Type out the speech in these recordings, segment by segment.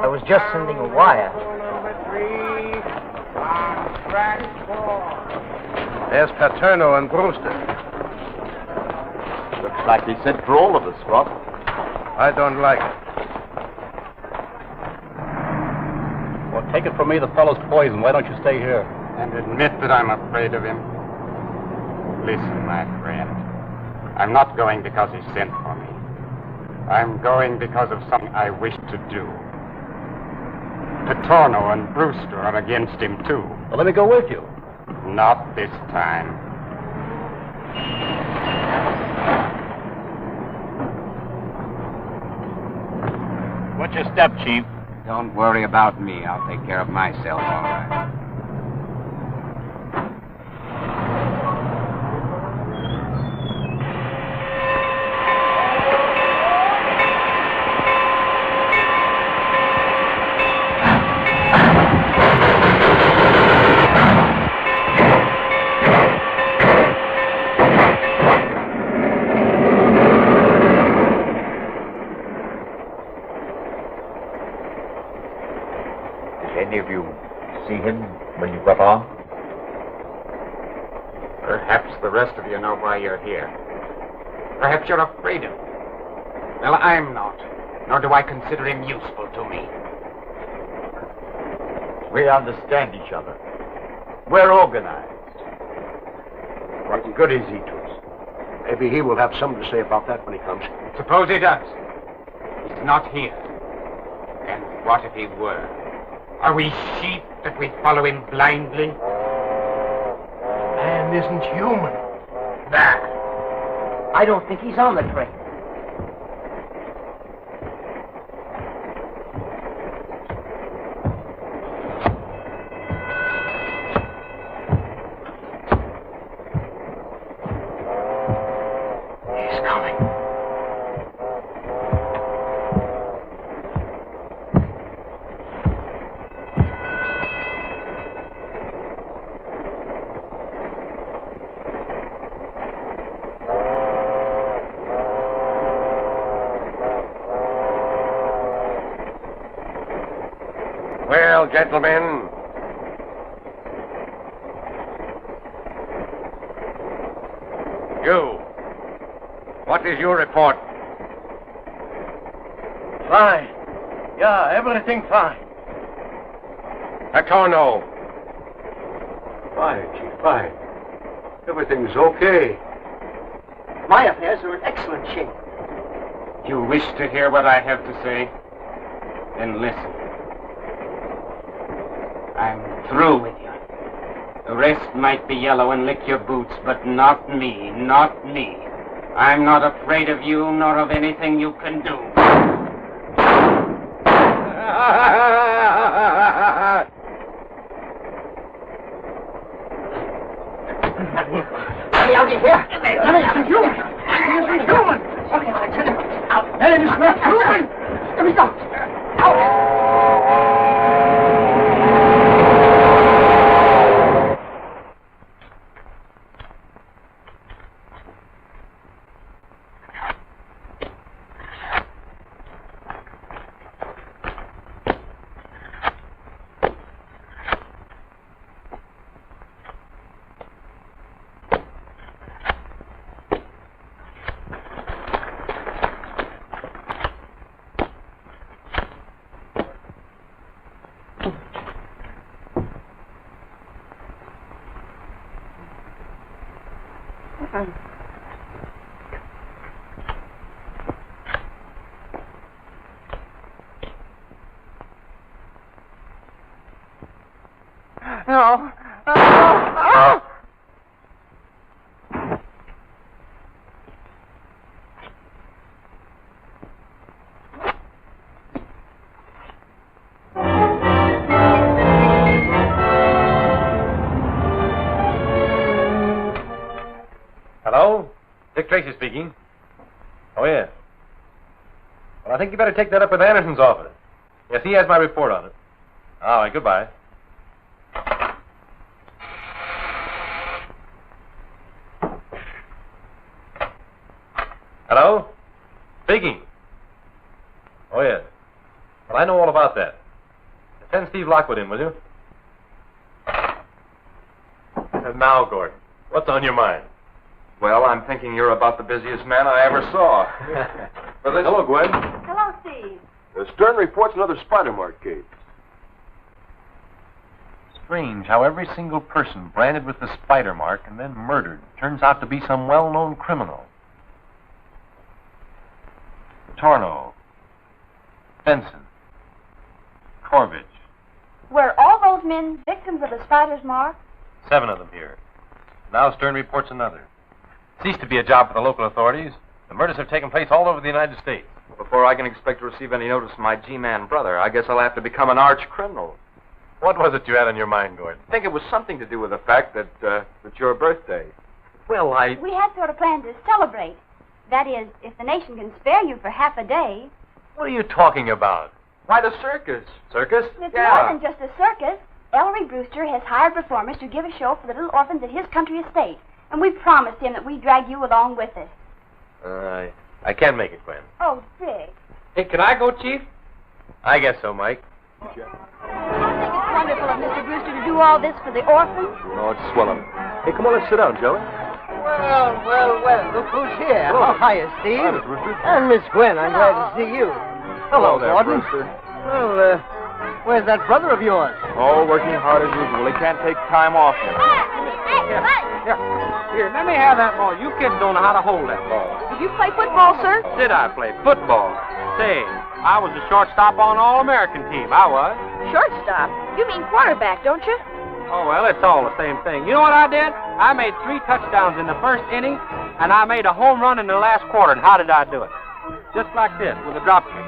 I was just sending a wire. There's Paterno and Brewster. Looks like he sent for all of us, Rob. I don't like it. Well, take it from me, the fellow's poison. Why don't you stay here? And admit that I'm afraid of him. Listen, my friend. I'm not going because he sent for me. I'm going because of something I wish to do. Paterno and Brewster are against him, too. Well, let me go with you. Not this time. What's your step, Chief? Don't worry about me. I'll take care of myself, all right. Any of you see him when you got on? Perhaps the rest of you know why you're here. Perhaps you're afraid of him. Well, I'm not. Nor do I consider him useful to me. We understand each other. We're organized. What good is he to us? Maybe he will have something to say about that when he comes. Suppose he does. He's not here. And what if he were? Are we sheep that we follow him blindly? Man isn't human. That. I don't think he's on the train. He's coming. Well, gentlemen, you, what is your report? Fine. Yeah, everything fine. Paterno. Fine, Chief, fine. Everything's okay. My affairs are in excellent shape. You wish to hear what I have to say? Then listen. I'm through with you. The rest might be yellow and lick your boots, but not me, not me. I'm not afraid of you, nor of anything you can do. Let me out of here. Let me out of here. Let me human. Okay, I tell you. Out. Let me human. Let me go. Out. No. Oh. Hello? Dick Tracy speaking. Oh, yeah. Well, I think you better take that up with Anderson's office. Yes, he has my report on it. All right, goodbye. Hello? Speaking. Oh, yes. Well, I know all about that. Send Steve Lockwood in, will you? And now, Gordon, what's on your mind? Well, I'm thinking you're about the busiest man I ever saw. Hello, Gwen. Hello, Steve. Stern reports another spider mark case. Strange how every single person branded with the spider mark and then murdered turns out to be some well-known criminal. Torno, Benson, Corbett. Were all those men victims of the spider's mark? 7 of them here. Now Stern reports another. Ceased to be a job for the local authorities. The murders have taken place all over the United States. Before I can expect to receive any notice from my G-man brother, I guess I'll have to become an arch criminal. What was it you had on your mind, Gordon? I think it was something to do with the fact that it's your birthday. Well, We had sort of planned to celebrate. That is, if the nation can spare you for half a day. What are you talking about? Why, the circus. Circus? It's Yeah. more than just a circus. Ellery Brewster has hired performers to give a show for the little orphans at his country estate. And we promised him that we'd drag you along with us. I can make it, Gwen. Oh, Dick. Hey, can I go, Chief? I guess so, Mike. I think it's wonderful of Mr. Brewster to do all this for the orphans. No, it's swell of it. Hey, come on, let's sit down, Joey. Well, look who's here. Hello. Oh, hiya, Steve. Hi, Miss Brewster. And Miss Gwen, I'm glad to see you. Hello, there, Gordon. Brewster. Well, where's that brother of yours? Oh, working hard as usual. He can't take time off. Here, let me have that ball. You kids don't know how to hold that ball. Did you play football, sir? Did I play football? Say, I was a shortstop on All-American team. I was. Shortstop. You mean quarterback, don't you? Oh, well, it's all the same thing. You know what I did? I made 3 touchdowns in the first inning, and I made a home run in the last quarter. And how did I do it? Just like this, with a drop kick.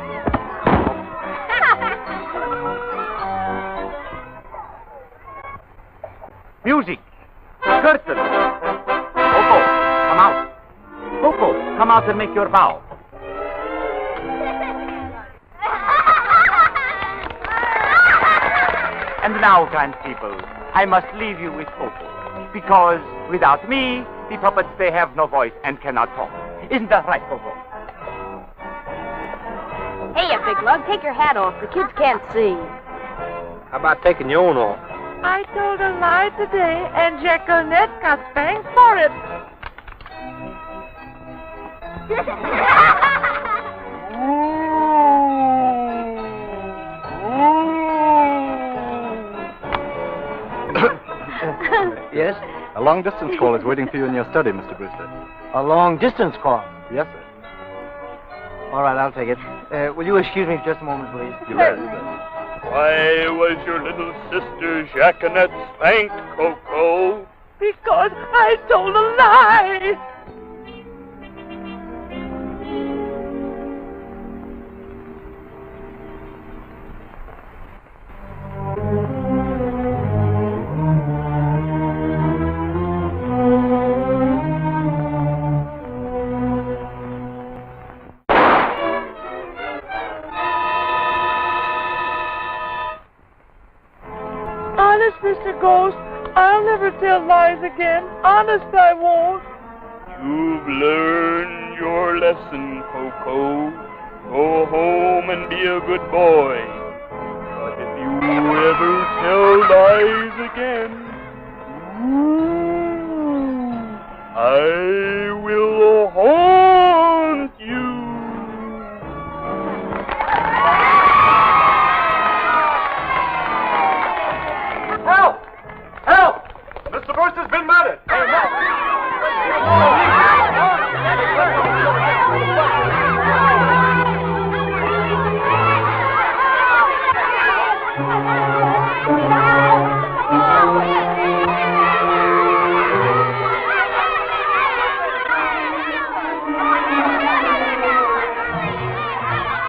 Music. Curtain. Coco, come out. Coco, come out and make your bow. And now, kind people, I must leave you with Coco, because without me, the puppets, they have no voice and cannot talk. Isn't that right, Coco? Hey, you big lug, take your hat off. The kids can't see. How about taking your own off? I told a lie today, and Jacqueline got spanked for it. Yes? long-distance call is waiting for you in your study, Mr. Brewster. A long-distance call. Yes, sir. All right, I'll take it. Will you excuse me for just a moment, please? You bet. Why was your little sister Jacqueline spanked, Coco? Because I told a lie. Honest, Mr. Ghost, I'll never tell lies again. Honest, I won't. You've learned your lesson, Coco. Go home and be a good boy. But if you ever tell lies again, I will haunt you. Help! Help! Mr. Brewster's been murdered! Hey, help!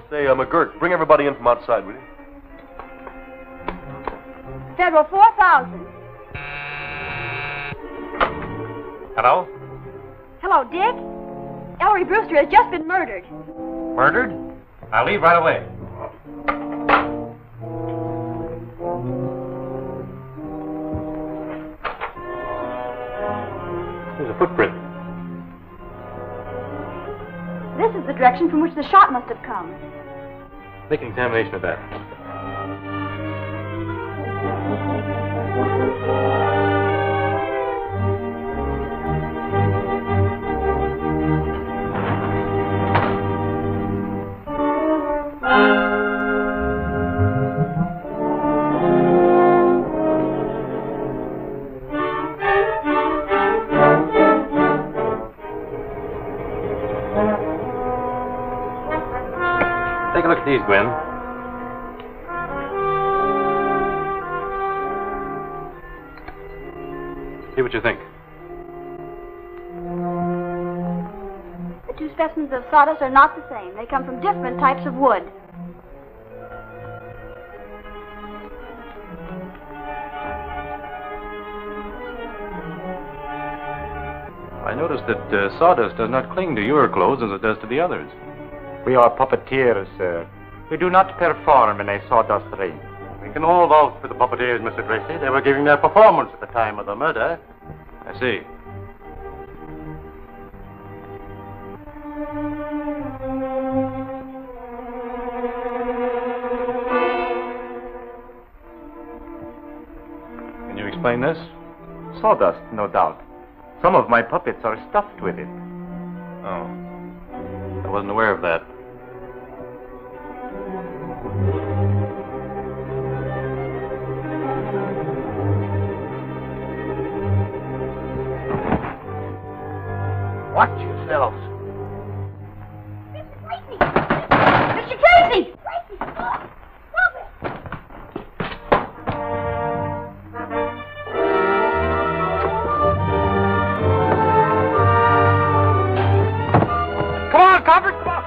Say, McGirt, bring everybody in from outside, will you? Federal 4,000. Hello? Hello, Dick. Ellery Brewster has just been murdered. Murdered? I'll leave right away. There's a footprint. This is the direction from which the shot must have come. Make an examination of that. Take a look at these, Gwen. See what you think. The two specimens of sawdust are not the same. They come from different types of wood. I noticed that sawdust does not cling to your clothes as it does to the others. We are puppeteers, sir. We do not perform in a sawdust ring. We can all vouch for the puppeteers, Mr. Tracy. They were giving their performance at the time of the murder. I see. Can you explain this? Sawdust, no doubt. Some of my puppets are stuffed with it. Oh. I wasn't aware of that. Watch yourselves. Mr. Tracy! Come on, Comfort! Come on!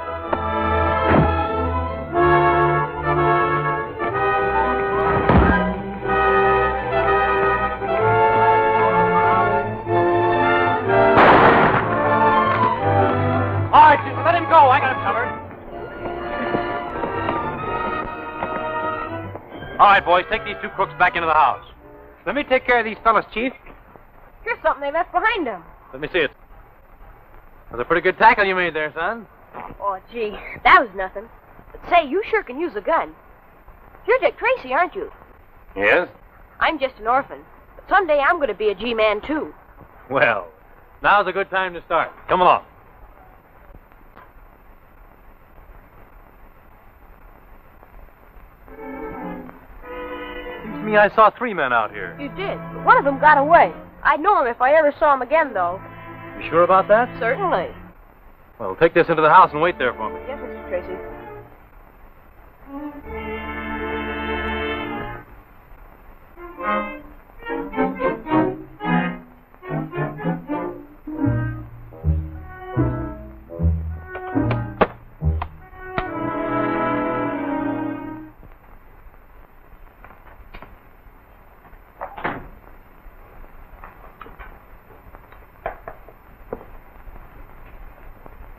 All right, let him go. I got him covered. All right, boys, take these two crooks back into the house. Let me take care of these fellas, Chief. Here's something they left behind them. Let me see it. That's a pretty good tackle you made there, son. Oh, gee, that was nothing. But say, you sure can use a gun. You're Dick Tracy, aren't you? Yes? I'm just an orphan. But someday I'm going to be a G-man, too. Well, now's a good time to start. Come along. Seems to me I saw 3 men out here. You did, but one of them got away. I'd know him if I ever saw him again, though. You sure about that? Certainly. Well, take this into the house and wait there for me. Yes, Mr. Tracy.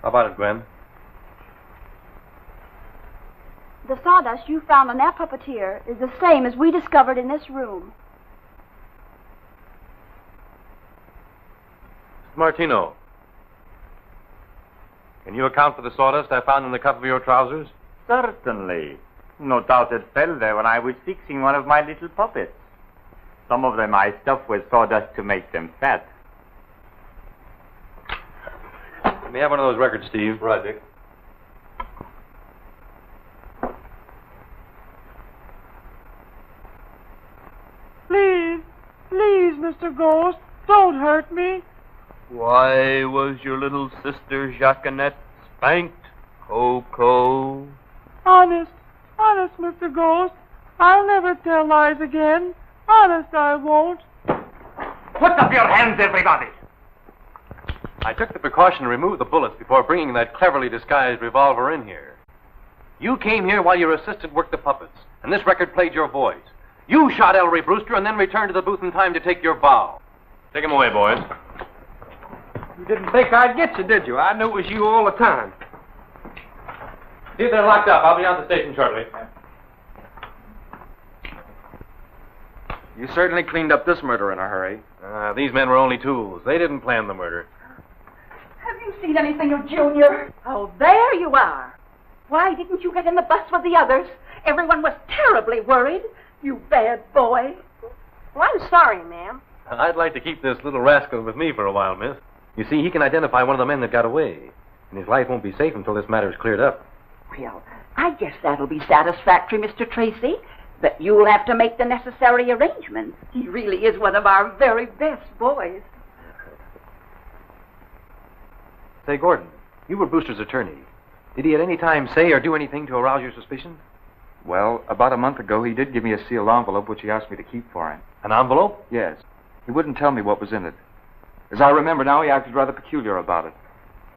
How about it, Gwen? The sawdust you found on that puppeteer is the same as we discovered in this room. Martino, can you account for the sawdust I found in the cuff of your trousers? Certainly. No doubt it fell there when I was fixing one of my little puppets. Some of them I stuffed with sawdust to make them fat. Let me have one of those records, Steve. Right, Dick. Please, please, Mr. Ghost, don't hurt me. Why was your little sister Jacqueline spanked, Coco? Honest, Mr. Ghost, I'll never tell lies again. Honest, I won't. Put up your hands, everybody! I took the precaution to remove the bullets before bringing that cleverly disguised revolver in here. You came here while your assistant worked the puppets, and this record played your voice. You shot Ellery Brewster and then returned to the booth in time to take your bow. Take him away, boys. You didn't think I'd get you, did you? I knew it was you all the time. See if they're locked up. I'll be out the station shortly. You certainly cleaned up this murder in a hurry. These men were only tools. They didn't plan the murder. Have you seen anything of Junior? Oh, there you are. Why didn't you get in the bus with the others? Everyone was terribly worried. You bad boy. Well, I'm sorry, ma'am. I'd like to keep this little rascal with me for a while, miss. You see, he can identify one of the men that got away, and his life won't be safe until this matter's cleared up. Well, I guess that'll be satisfactory, Mr. Tracy. But you'll have to make the necessary arrangements. He really is one of our very best boys. Say, Gordon, you were Brewster's attorney. Did he at any time say or do anything to arouse your suspicion? Well, about a month ago, he did give me a sealed envelope, which he asked me to keep for him. An envelope? Yes. He wouldn't tell me what was in it. As I remember now, he acted rather peculiar about it.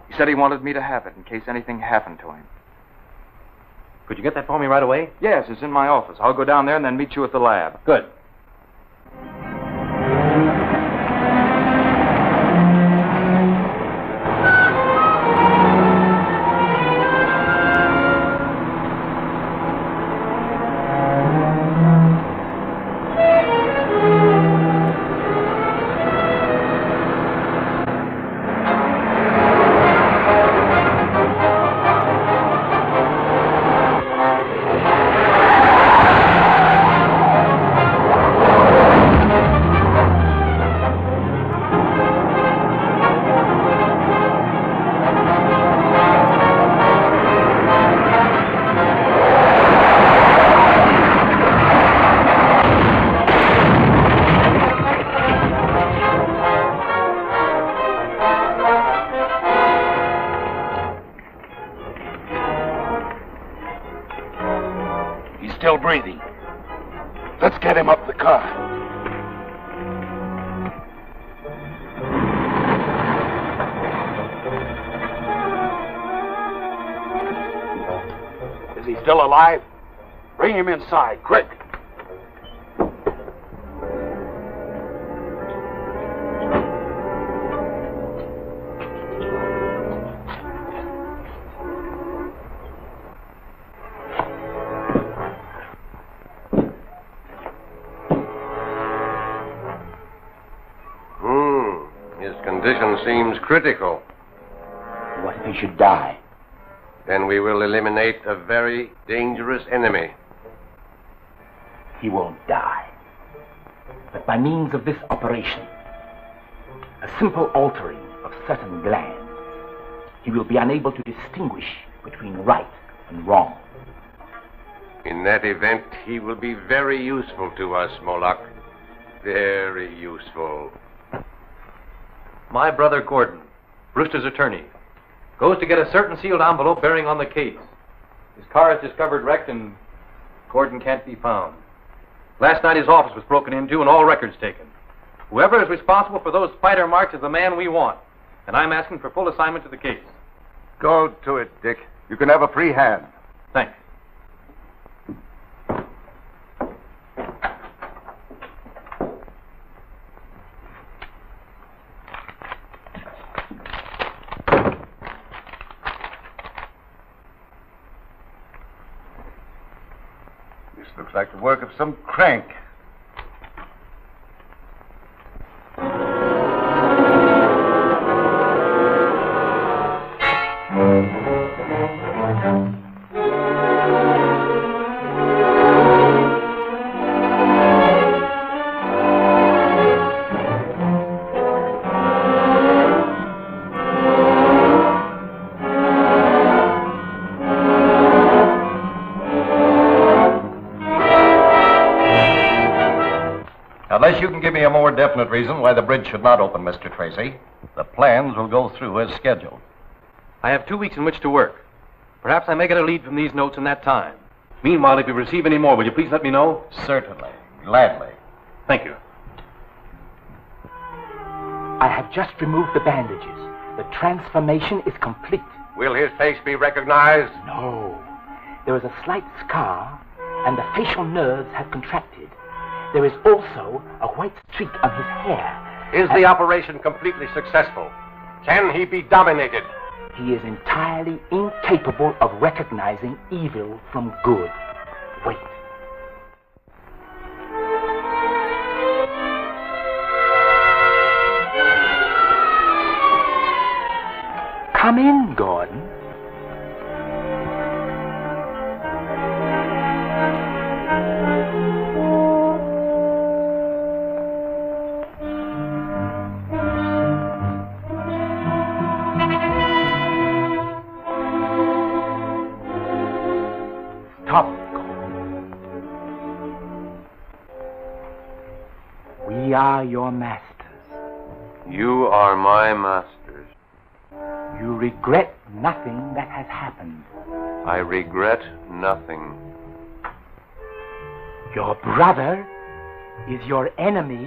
He said he wanted me to have it in case anything happened to him. Could you get that for me right away? Yes, it's in my office. I'll go down there and then meet you at the lab. Good. Still breathing. Let's get him up the car. Is he still alive? Bring him inside, quick. Condition seems critical. What if he should die? Then we will eliminate a very dangerous enemy. He won't die. But by means of this operation, a simple altering of certain glands, he will be unable to distinguish between right and wrong. In that event, he will be very useful to us, Moloch. Very useful. My brother Gordon, Brewster's attorney, goes to get a certain sealed envelope bearing on the case. His car is discovered wrecked and Gordon can't be found. Last night his office was broken into and all records taken. Whoever is responsible for those spider marks is the man we want, and I'm asking for full assignment to the case. Go to it, Dick. You can have a free hand. Thanks. This looks like the work of some crank. Unless you can give me a more definite reason why the bridge should not open, Mr. Tracy, the plans will go through as scheduled. I have 2 weeks in which to work. Perhaps I may get a lead from these notes in that time. Meanwhile, if you receive any more, will you please let me know? Certainly. Gladly. Thank you. I have just removed the bandages. The transformation is complete. Will his face be recognized? No. There is a slight scar, and the facial nerves have contracted. There is also a white streak on his hair. Is the operation completely successful? Can he be dominated? He is entirely incapable of recognizing evil from good. Wait. Come in, Gordon. Stop, Gordon. We are your masters. You are my masters. You regret nothing that has happened. I regret nothing. Your brother is your enemy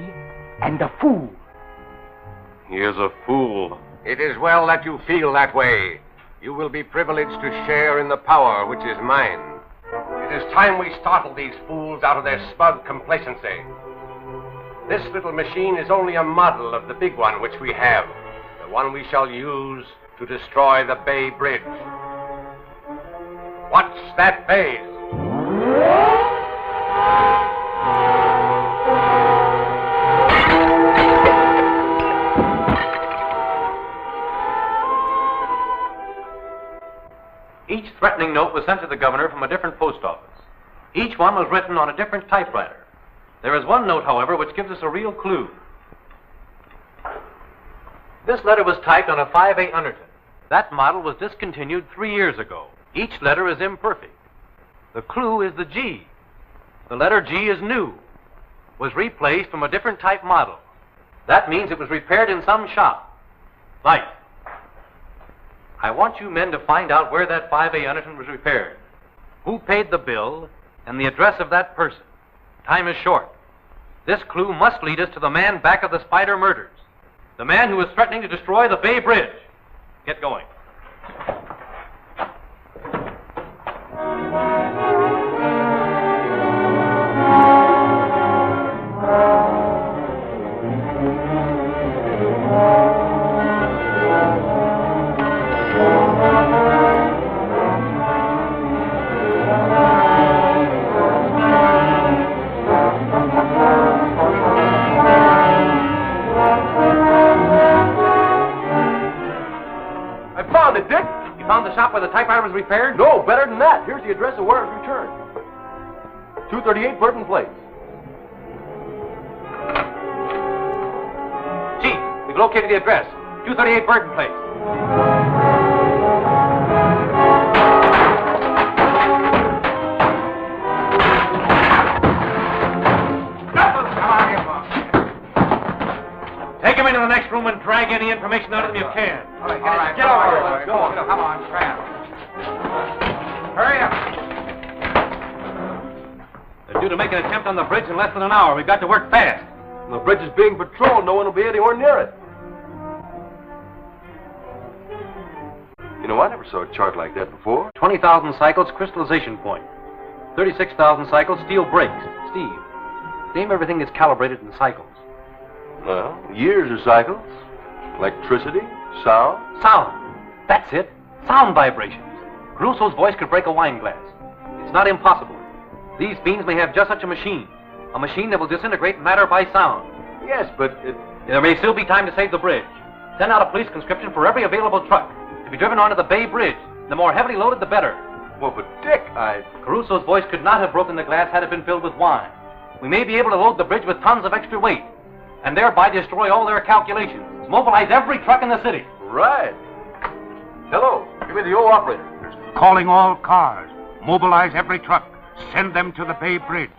and a fool. He is a fool. It is well that you feel that way. You will be privileged to share in the power which is mine. It is time we startled these fools out of their smug complacency. This little machine is only a model of the big one which we have, the one we shall use to destroy the Bay Bridge. Watch that phase. Each threatening note was sent to the governor from a different post office. Each one was written on a different typewriter. There is one note, however, which gives us a real clue. This letter was typed on a 5A Underton. That model was discontinued 3 years ago. Each letter is imperfect. The clue is the G. The letter G is new, was replaced from a different type model. That means it was repaired in some shop. Light. I want you men to find out where that 5A Underton was repaired, who paid the bill, and the address of that person. Time is short. This clue must lead us to the man back of the spider murders, the man who is threatening to destroy the Bay Bridge. Get going. Dick? You found the shop where the typewriter was repaired? No, better than that. Here's the address of where it was returned. 238 Burton Place. Chief, we've located the address. 238 Burton Place. Take him into the next room. room and drag any information out of them you can. All right, get over here. Let's go. Come on, Sam. Hurry up. They're due to make an attempt on the bridge in less than an hour. We've got to work fast. The bridge is being patrolled. No one will be anywhere near it. You know, I never saw a chart like that before. 20,000 cycles crystallization point. 36,000 cycles steel brakes. Steve, name everything that's calibrated in cycles. Well, years of cycles. Electricity, sound. Sound. That's it. Sound vibrations. Caruso's voice could break a wine glass. It's not impossible. These beings may have just such a machine. A machine that will disintegrate matter by sound. Yes, but there may still be time to save the bridge. Send out a police conscription for every available truck to be driven onto the Bay Bridge. The more heavily loaded, the better. Well, but Dick, Caruso's voice could not have broken the glass had it been filled with wine. We may be able to load the bridge with tons of extra weight, and thereby destroy all their calculations. Mobilize every truck in the city. Right. Hello, give me the old operator. Calling all cars. Mobilize every truck. Send them to the Bay Bridge.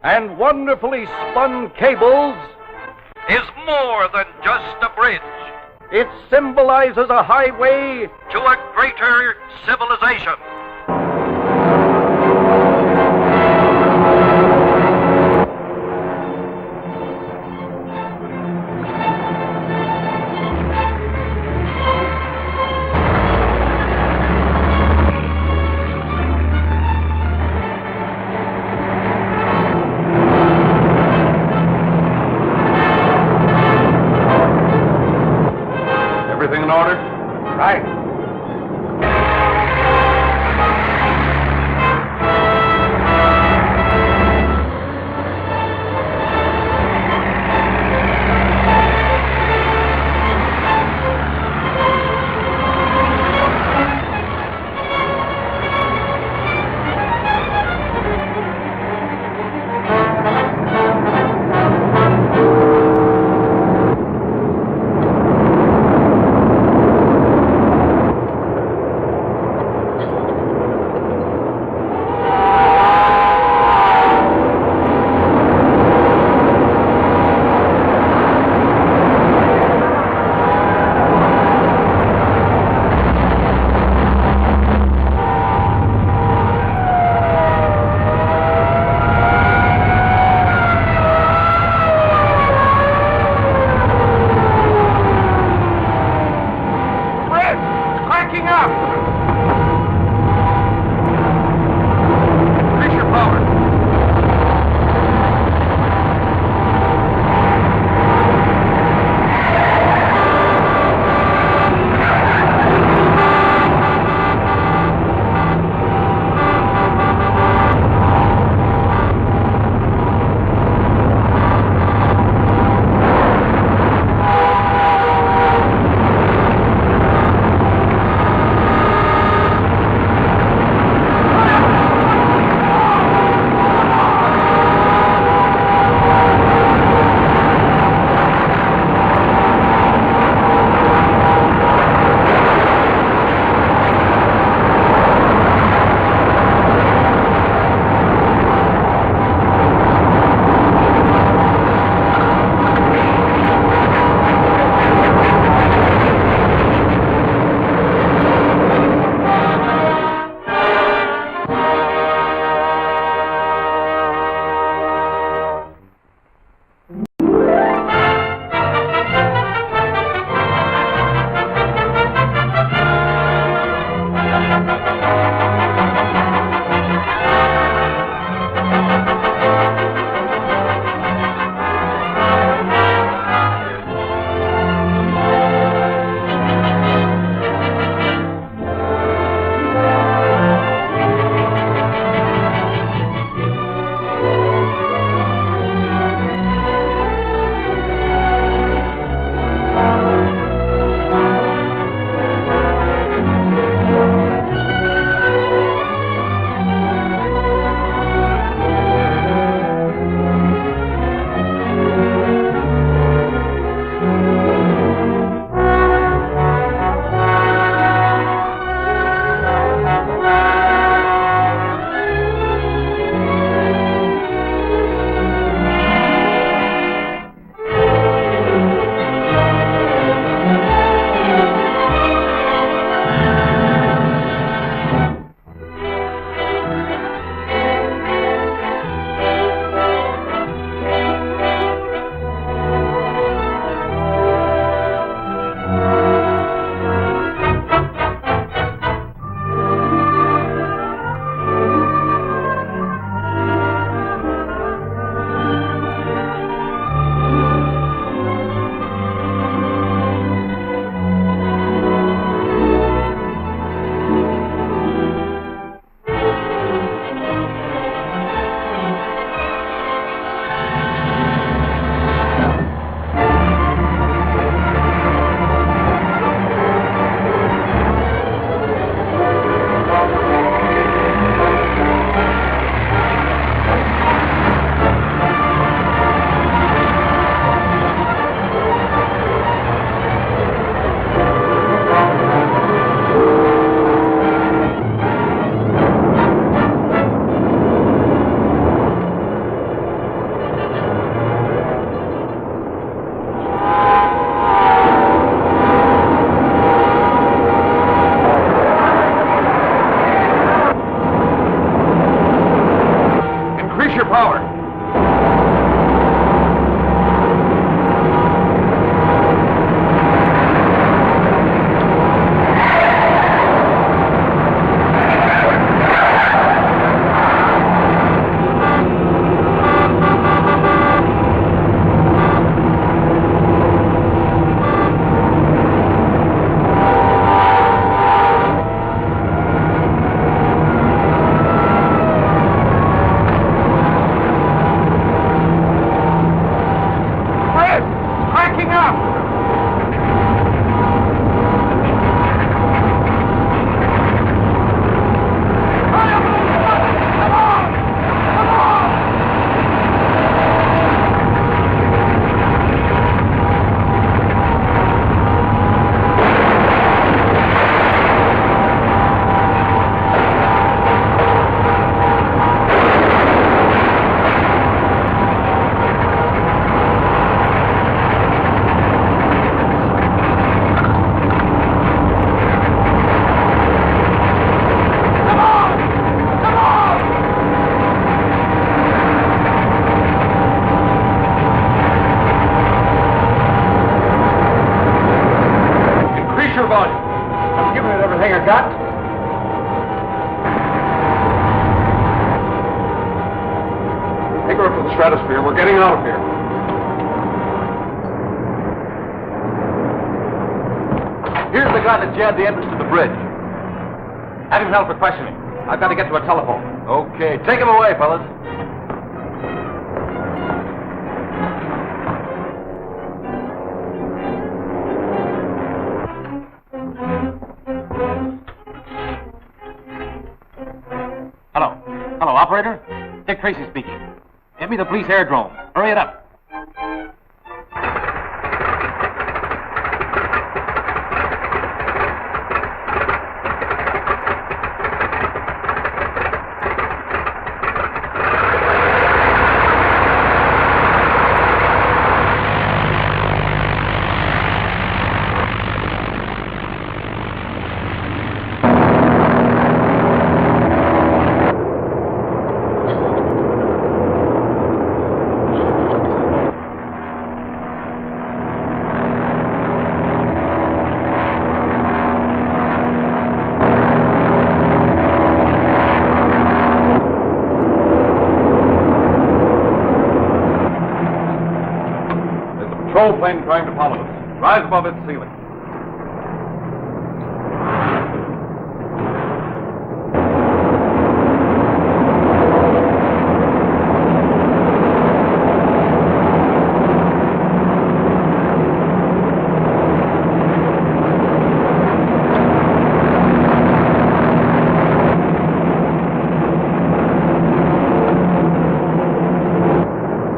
And wonderfully spun cables Is more than just a bridge. It symbolizes a highway To a greater civilization. Everything in order? Right. power. Stratosphere. We're getting out of here. Here's the guy that jammed the entrance to the bridge. Have him held for questioning. I've got to get to a telephone. Okay, take him away, fellas. Hello. Hello, operator. Dick Tracy speaking. Get me the police aerodrome. Hurry it up. Patrol plane trying to follow us. Rise above its ceiling.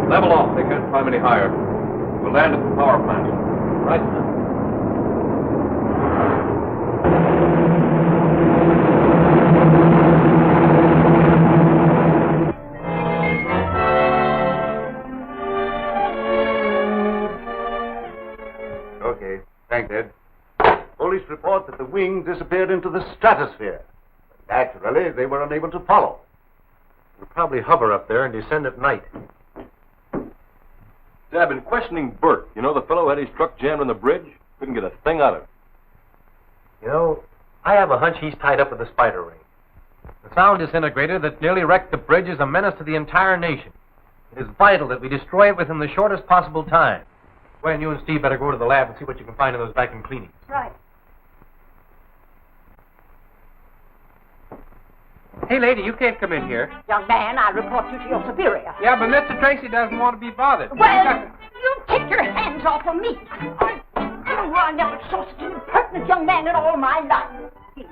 Level off. They can't climb any higher. We'll land at the power plant. Right, sir. Okay. Thanks, Ed. Police report that the wing disappeared into the stratosphere. Naturally, they were unable to follow. We'll probably hover up there and descend at night. I've been questioning Burt. You know, the fellow had his truck jammed on the bridge. Couldn't get a thing out of it. You know, I have a hunch he's tied up with the spider ring. The sound disintegrator that nearly wrecked the bridge is a menace to the entire nation. It is vital that we destroy it within the shortest possible time. Gwen, you and Steve better go to the lab and see what you can find in those vacuum cleanings. Right. Hey, lady, you can't come in here. Young man, I report you to your superior. Yeah, but Mr. Tracy doesn't want to be bothered. Well, you take your hands off of me. I never saw such an impertinent young man in all my life. Here.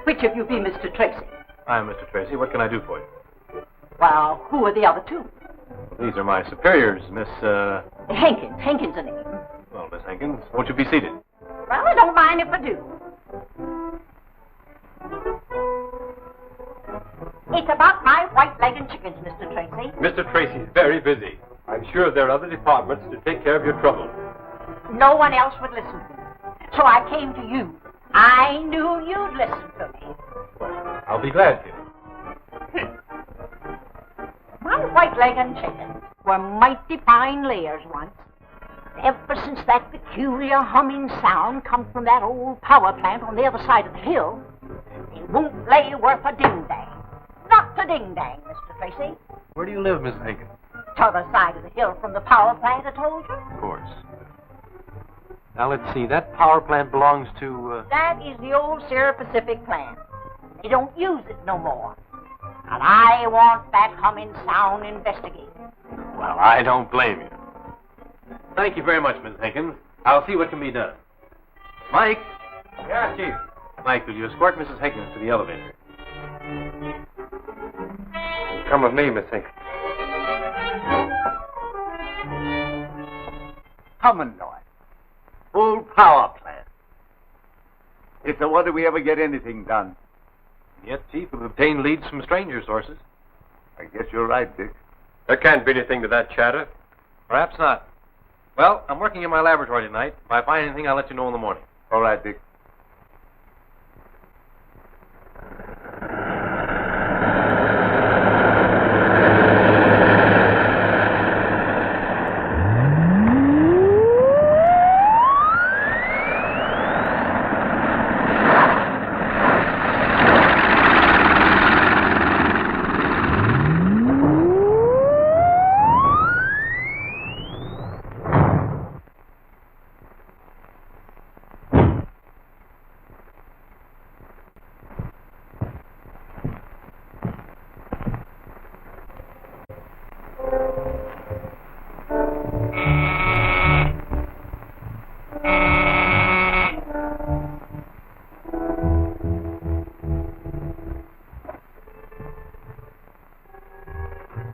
Which of you be Mr. Tracy? I'm Mr. Tracy. What can I do for you? Well, who are the other two? These are my superiors, Miss, Hankins. Hankins' a name. Well, Miss Hankins, won't you be seated? Well, I don't mind if I do. It's about my white-legged chickens, Mr. Tracy. Mr. Tracy's very busy. I'm sure there are other departments to take care of your trouble. No one else would listen to me. So I came to you. I knew you'd listen to me. Well, I'll be glad to. white-legged chickens were mighty fine layers once. Ever since that peculiar humming sound come from that old power plant on the other side of the hill, they won't lay worth a ding-dang. Not a ding-dang, Mr. Tracy. Where do you live, Miss Hagen? T'other side of the hill from the power plant, I told you. Of course. Now, let's see. That power plant belongs to, That is the old Sierra Pacific plant. They don't use it no more. And I want that humming sound investigated. Well, I don't blame you. Thank you very much, Miss Hankins. I'll see what can be done. Mike? Yeah, Chief. Mike, will you escort Mrs. Hankins to the elevator? Come with me, Miss Hankins. Commandant. Full power plant. It's a wonder we ever get anything done. Yes, Chief, we've obtained leads from stranger sources. I guess you're right, Dick. There can't be anything to that chatter. Perhaps not. Well, I'm working in my laboratory tonight. If I find anything, I'll let you know in the morning. All right, Dick.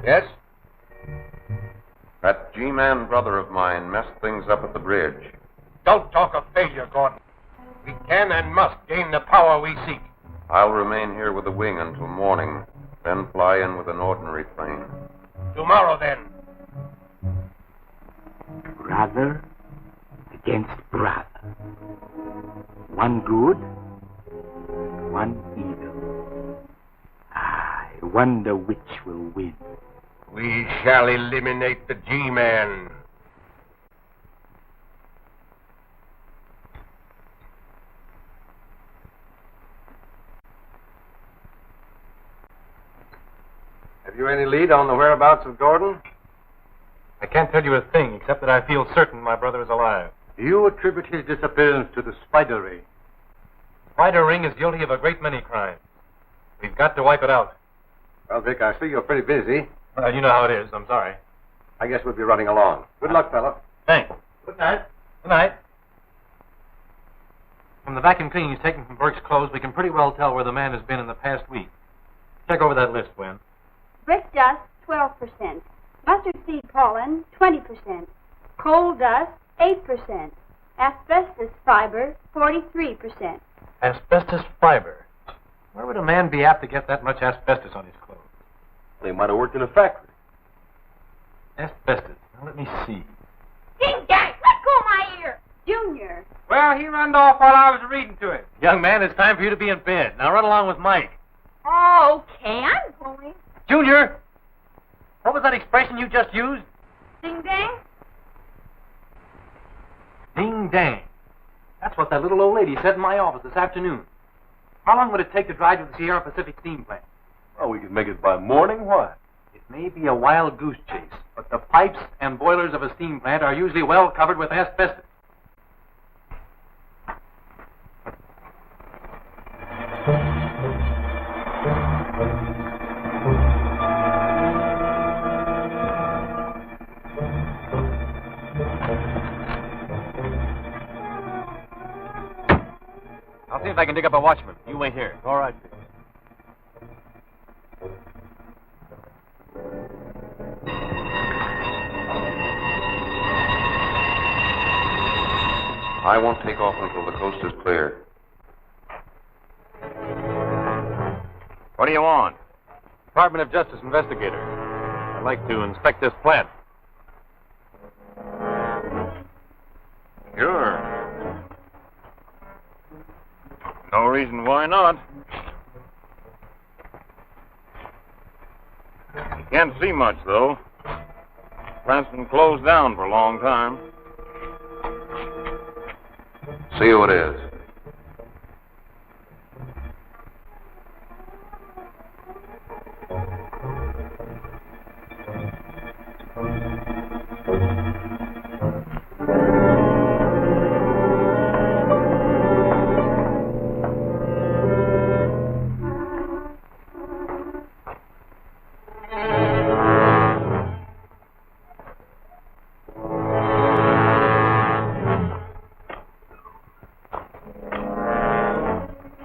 Yes? That G-man brother of mine messed things up at the bridge. Don't talk of failure, Gordon. We can and must gain the power we seek. I'll remain here with the wing until morning, then fly in with an ordinary plane. Tomorrow, then. Brother against brother. One good, one evil. I wonder which will win. We shall eliminate the G-Man. Have you any lead on the whereabouts of Gordon? I can't tell you a thing, except that I feel certain my brother is alive. You attribute his disappearance to the spider ray. Spider Ring is guilty of a great many crimes. We've got to wipe it out. Well, Dick, I see you're pretty busy. Well, you know how it is. I'm sorry. I guess we'll be running along. Good luck, fella. Thanks. Good night. Good night. From the vacuum cleanings taken from Burke's clothes, we can pretty well tell where the man has been in the past week. Check over that list, Gwen. Brick dust, 12%. Mustard seed pollen, 20%. Coal dust, 8%. Asbestos fiber, 43%. Asbestos fiber. Where would a man be apt to get that much asbestos on his clothes? They might have worked in a factory. Asbestos. Now, let me see. Ding dang! Let go my ear! Junior. Well, he runned off while I was reading to him. Young man, it's time for you to be in bed. Now run along with Mike. Oh, okay, I'm going. Junior! What was that expression you just used? Ding dang? Ding dang. That's what that little old lady said in my office this afternoon. How long would it take to drive to the Sierra Pacific steam plant? Oh, we could make it by morning. Why? It may be a wild goose chase, but the pipes and boilers of a steam plant are usually well covered with asbestos. I'll see if I can dig up a watchman. You wait here. All right. I won't take off until the coast is clear. What do you want? Department of Justice investigator. I'd like to inspect this plant. Sure. No reason why not. Can't see much, though. Plant's been closed down for a long time. See who it is.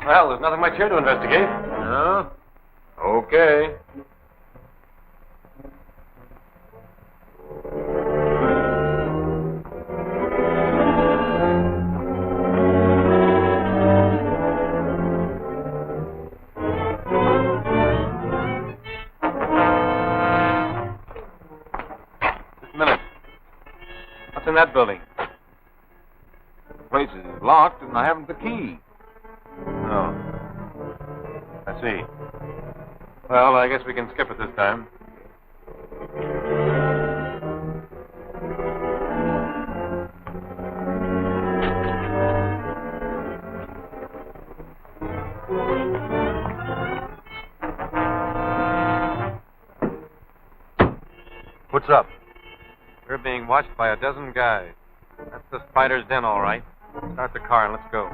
Well, there's nothing much here to investigate. No? Okay. Just a minute. What's in that building? The place is locked and I haven't the key. Oh. I see. Well, I guess we can skip it this time. What's up? We're being watched by a dozen guys. That's the spider's den, all right. Start the car and let's go.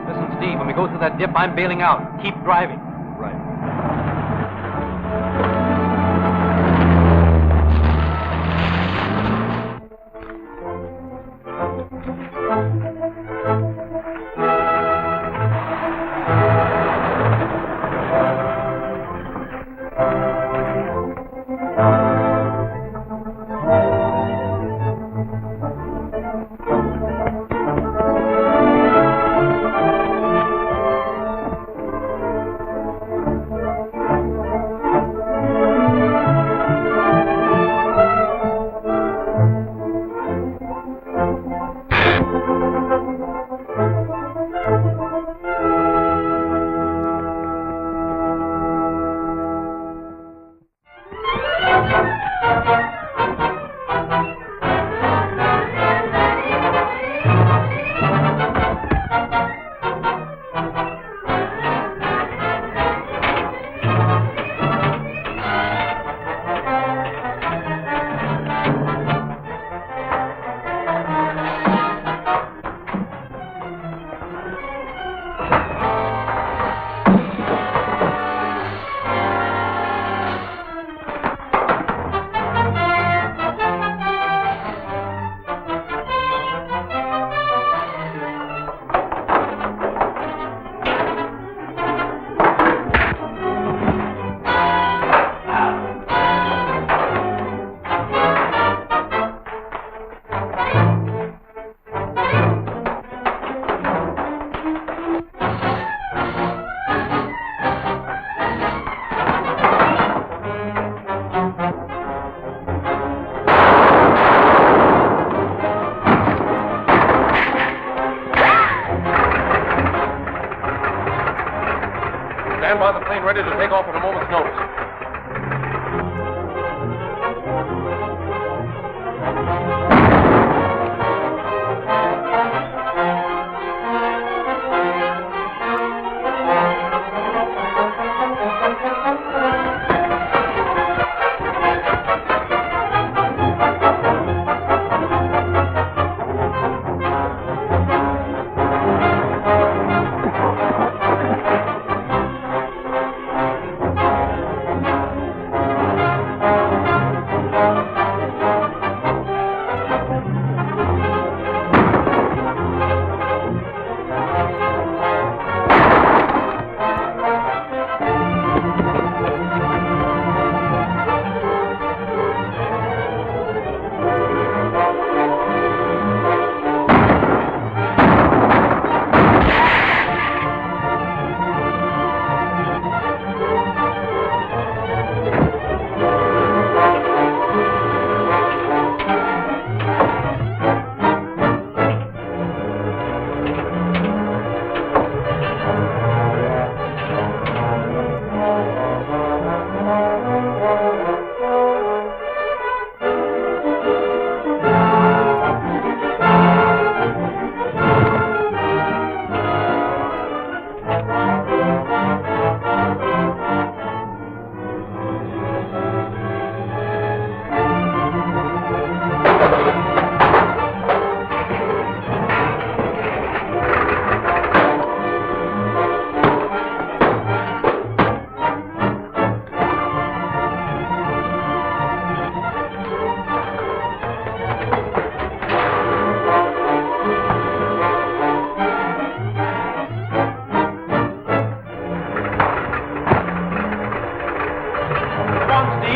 Listen, Steve, when we go through that dip, I'm bailing out. Keep driving. Right.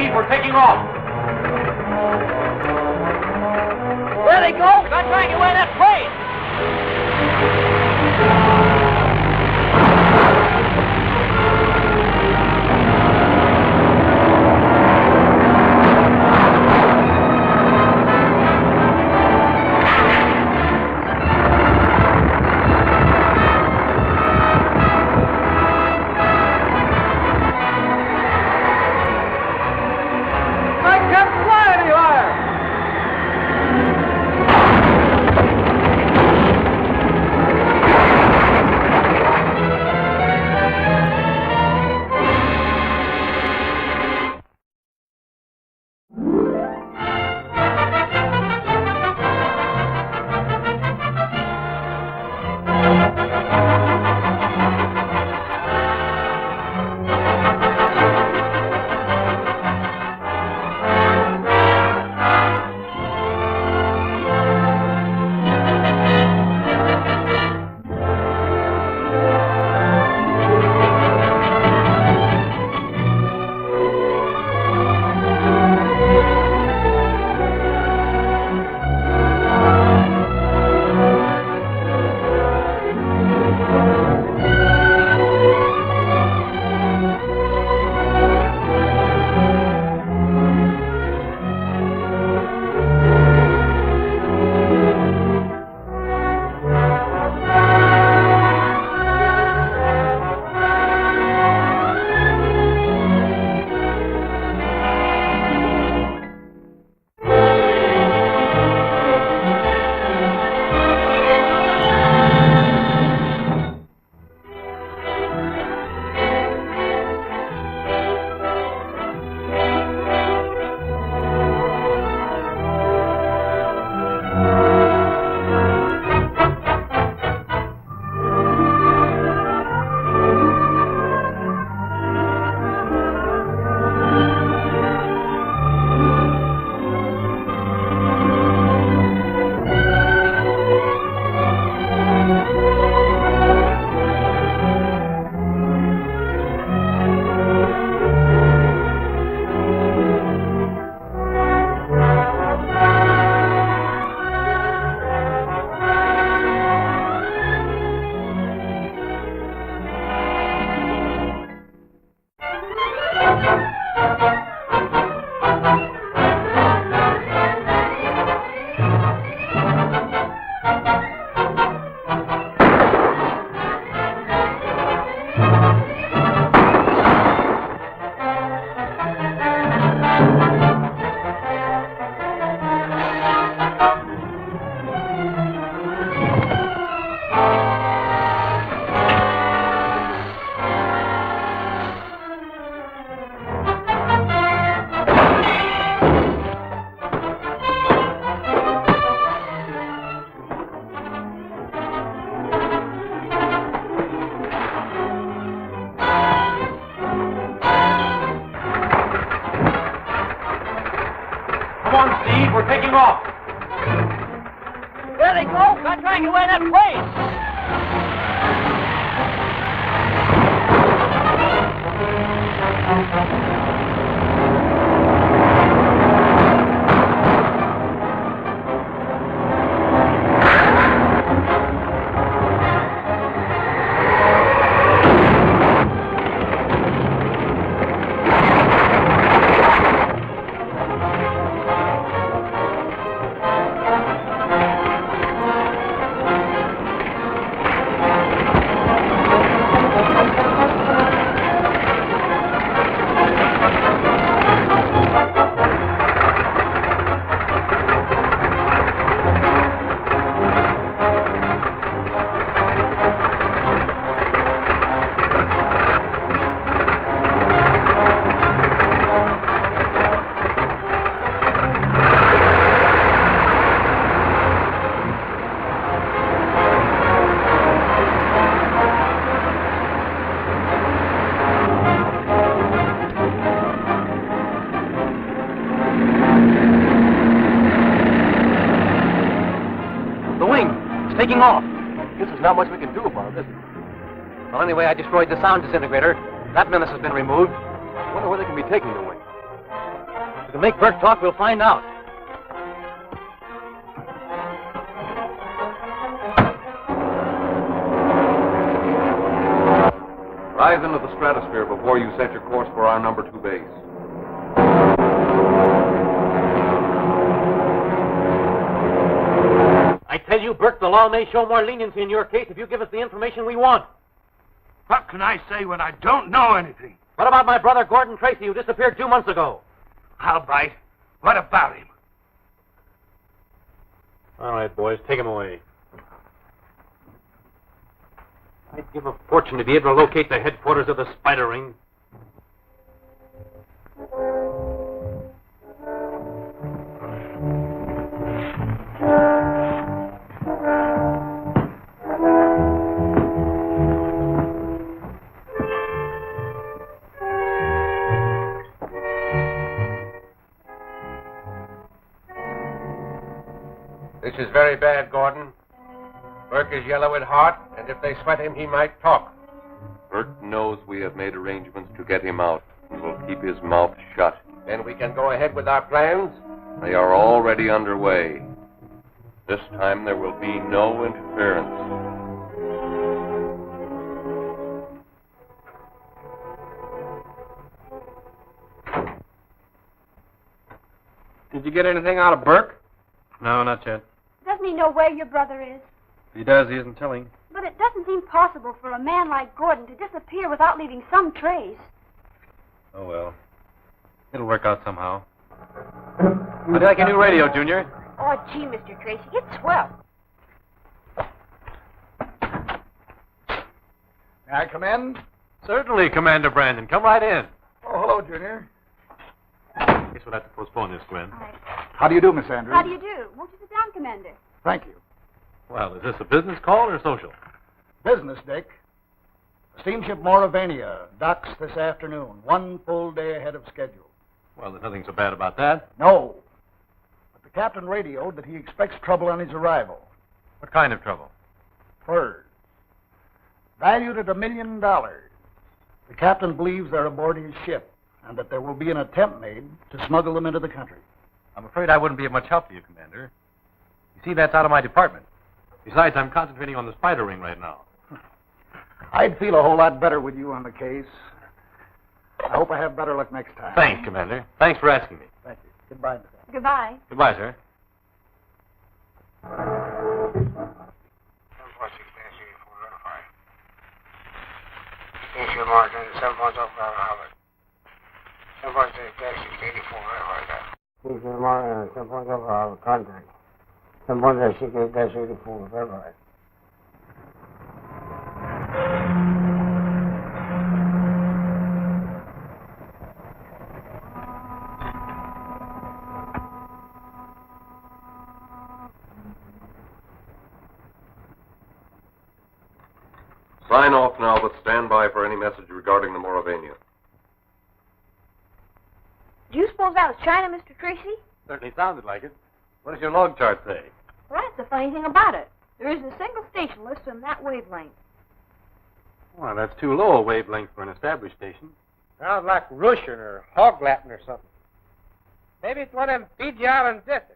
Steve. We're taking off. There they go! They're trying to win that plane! Steve. We're taking off. There they go. They're trying to win that plane. Taking off. Guess there's not much we can do about it, is there? Well, anyway, I destroyed the sound disintegrator. That menace has been removed. I wonder where they can be taking the wing. can make Burke talk, we'll find out. Rise into the stratosphere before you set your course for our number 2 base. I tell you, Burke, the law may show more leniency in your case if you give us the information we want. What can I say when I don't know anything? What about my brother Gordon Tracy, who disappeared 2 months ago? I'll bite. What about him? All right, boys, take him away. I'd give a fortune to be able to locate the headquarters of the Spider Ring. This is very bad, Gordon. Burke is yellow at heart, and if they sweat him, he might talk. Burke knows we have made arrangements to get him out, and will keep his mouth shut. Then we can go ahead with our plans? They are already underway. This time there will be no interference. Did you get anything out of Burke? No, not yet. Doesn't he know where your brother is? If he does, he isn't telling. But it doesn't seem possible for a man like Gordon to disappear without leaving some trace. Oh, well. It'll work out somehow. How do you like your new radio, Junior? Oh, gee, Mr. Tracy, it's swell. May I come in? Certainly, Commander Brandon. Come right in. Oh, hello, Junior. Guess we'll have to postpone this, Gwen. How do you do, Miss Andrews? How do you do? Won't you sit down, Commander? Thank you. Well, is this a business call or social? Business, Dick. Steamship Mauravania docks this afternoon, 1 full day ahead of schedule. Well, there's nothing so bad about that. No. But the captain radioed that he expects trouble on his arrival. What kind of trouble? Furs. Valued at $1 million. The captain believes they're aboard his ship, and that there will be an attempt made to smuggle them into the country. I'm afraid I wouldn't be of much help to you, Commander. You see, that's out of my department. Besides, I'm concentrating on the Spider Ring right now. I'd feel a whole lot better with you on the case. I hope I have better luck next time. Thanks, Commander. Thanks for asking me. Thank you. Goodbye, Miss Andrews. Goodbye. Goodbye, sir. Steamship Martin, 7.05 Harvard. 7.6-684, right there. Steamship Martin, 7.05 Harvard, contact. 7.6-84, right. Sign off now, but stand by for any message regarding the Mauravania. Do you suppose that was China, Mr. Tracy? Certainly sounded like it. What does your log chart say? Well, that's the funny thing about it. There isn't a single station listed on that wavelength. Well, that's too low a wavelength for an established station. Sounds like Russian or Hog Latin or something. Maybe it's one of them Fiji Island districts.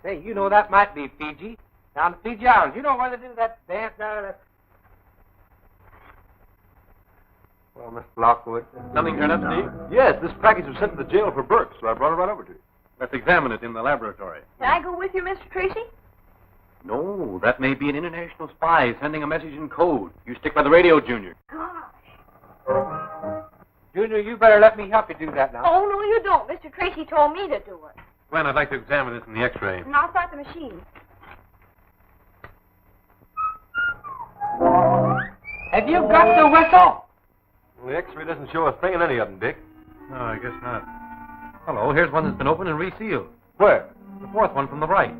Say, you know that might be Fiji. Down to Fiji Islands. You know where they do that dance down there? Well, Mr. Lockwood. Something turned up, Steve? Yes, this package was sent to the jail for Burke, so I brought it right over to you. Let's examine it in the laboratory. Can I go with you, Mr. Tracy? No, that may be an international spy sending a message in code. You stick by the radio, Junior. Junior, you better let me help you do that now. Oh, no, you don't. Mr. Tracy told me to do it. Gwen, I'd like to examine this in the X-ray. And I'll start the machine. Have you got the whistle? Well, the X-ray doesn't show a thing in any of them, Dick. No, I guess not. Hello, here's one that's been opened and resealed. Where? The fourth one from the right.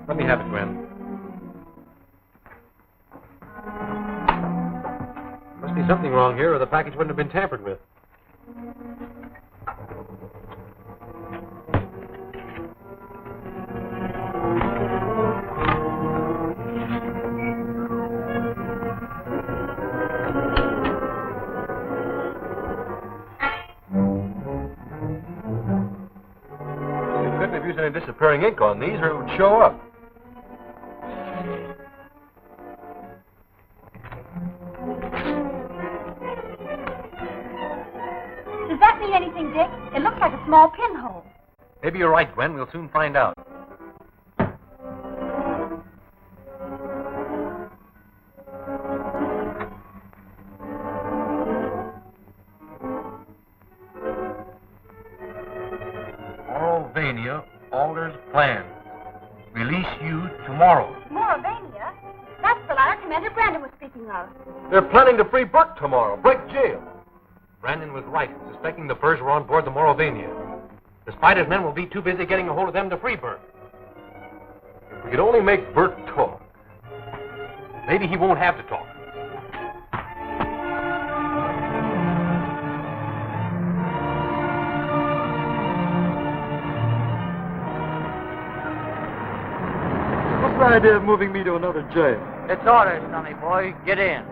Let me have it, Gwen. Must be something wrong here, or the package wouldn't have been tampered with. any disappearing ink on these or it would show up. Does that mean anything, Dick? It looks like a small pinhole. Maybe you're right, Gwen. We'll soon find out. Moravania alters plans. Release you tomorrow. Moravania? That's the ladder Commander Brandon was speaking of. They're planning to free Burke tomorrow. Break jail. Brandon was right in suspecting the Furs were on board the Moravania. The Spider's men will be too busy getting a hold of them to free Burke. If we could only make Burke talk. Maybe he won't have to talk. What's the idea of moving me to another jail? It's orders, Sonny boy. Get in.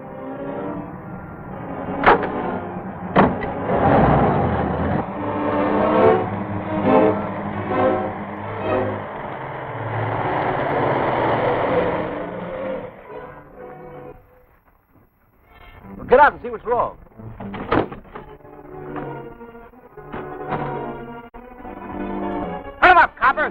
Get out and see what's wrong. Put him up, copper.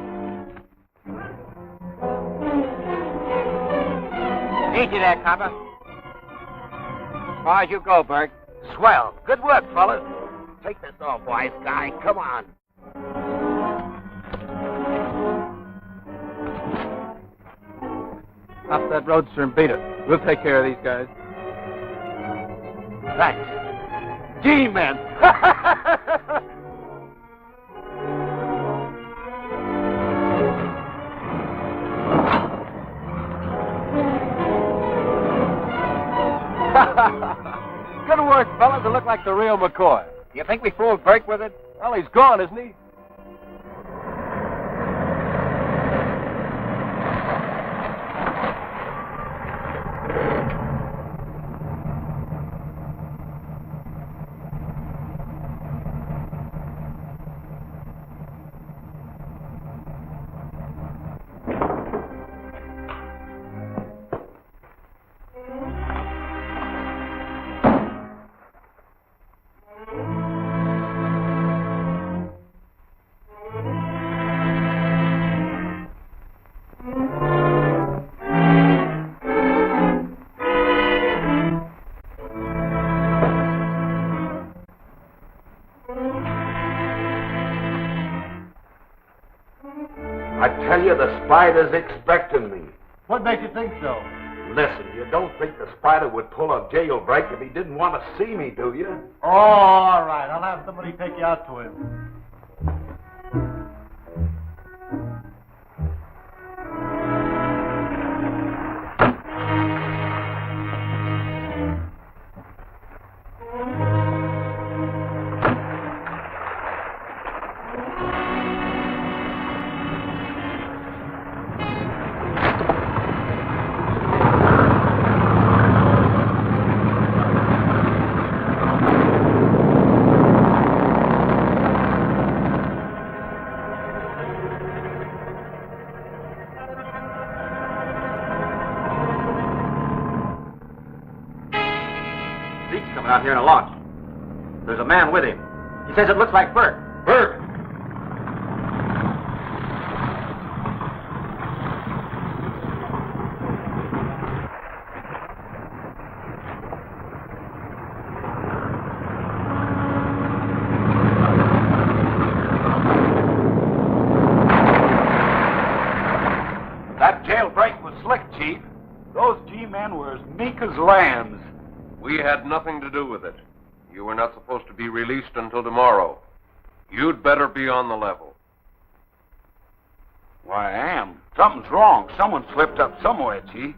Easy there, copper. As far as you go, Burke. Swell. Good work, fellas. Take this off, wise guy. Come on. Stop that roadster and beat it. We'll take care of these guys. Thanks. G-men. Good work, fellas. It looked like the real McCoy. You think we fooled Burke with it? Well, he's gone, isn't he? I tell you, the Spider's expecting me. What makes you think so? Listen, you don't think the Spider would pull a jailbreak if he didn't want to see me, do you? Oh, all right. I'll have somebody take you out to him. Out here in a launch. There's a man with him. He says it looks like Burke. Burke! That jailbreak was slick, Chief. Those G-men were as meek as lambs. We had nothing to do with it. You were not supposed to be released until tomorrow. You'd better be on the level. Why, I am. Something's wrong. Someone slipped up somewhere, Chief.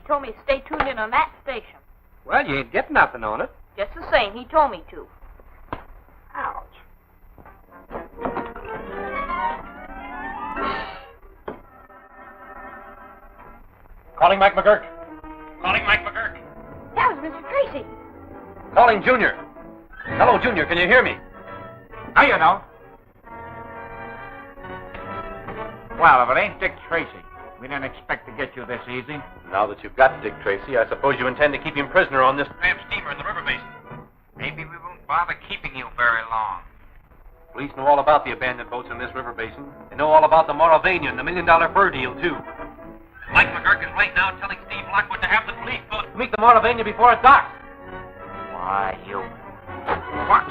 Told me to stay tuned in on that station. Well, you ain't getting nothing on it. Just the same, he told me to. Ouch. Calling Mike McGurk. Calling Mike McGurk. That was Mr. Tracy. Calling Junior. Hello, Junior. Can you hear me? Now you know. Well, if it ain't Dick Tracy, we didn't expect to get you this easy. Now that you've got Dick Tracy, I suppose you intend to keep him prisoner on this tramp steamer in the river basin. Maybe we won't bother keeping you very long. Police know all about the abandoned boats in this river basin. They know all about the Moravian and the $1 million fur deal, too. Mike McGurk is right now telling Steve Lockwood to have the police boat to meet the Moravian before it docks. Why, you... What?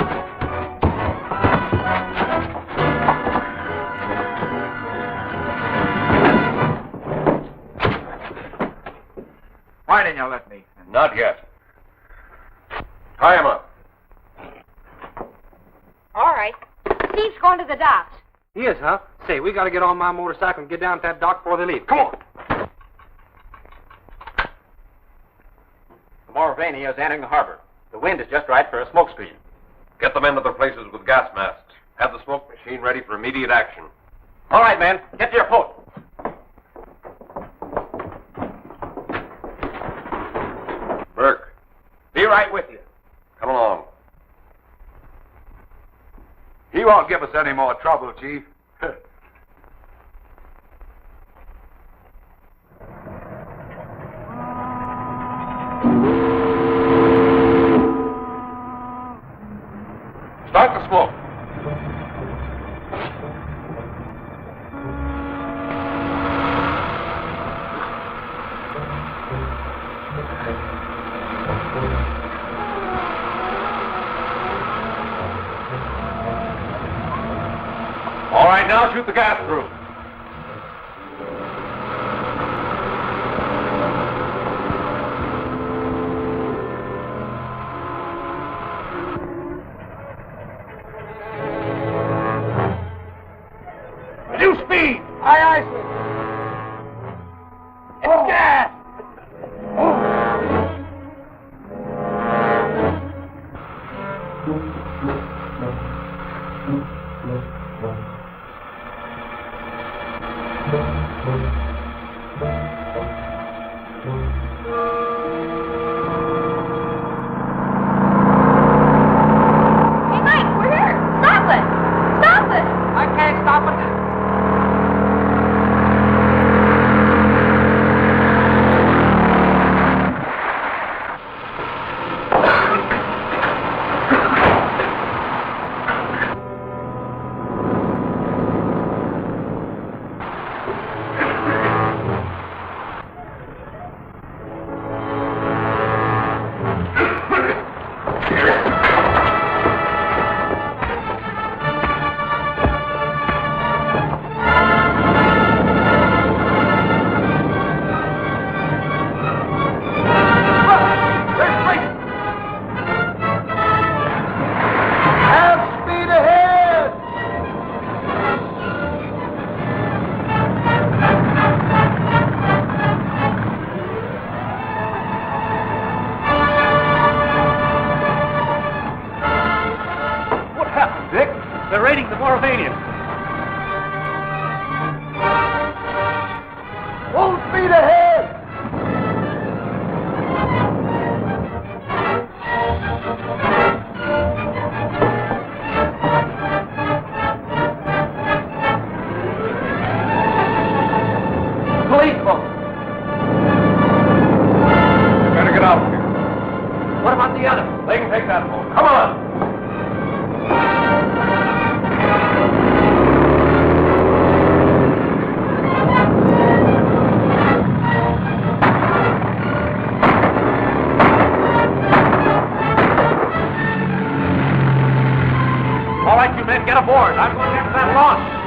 Why didn't you let me? Not yet. Tie him up. All right. Steve's going to the docks. He is, huh? Say, we got to get on my motorcycle and get down to that dock before they leave. Come on. The Moravian is entering the harbor. The wind is just right for a smoke screen. Get the men to their places with gas masks. Have the smoke machine ready for immediate action. All right, men. Get to your post. Burke, be right with you. Come along. He won't give us any more trouble, Chief. Start the smoke. All right, now shoot the gas through. New speed! Aye, aye, sir. It's gas! Hey, Mike, we're here. Stop it. Stop it. I can't stop it. They're raiding the Moravian. Full speed ahead. Police boat. Better get out of here. What about the other? They can take that boat. Come on. All right, you men, get aboard. I'm going after that launch.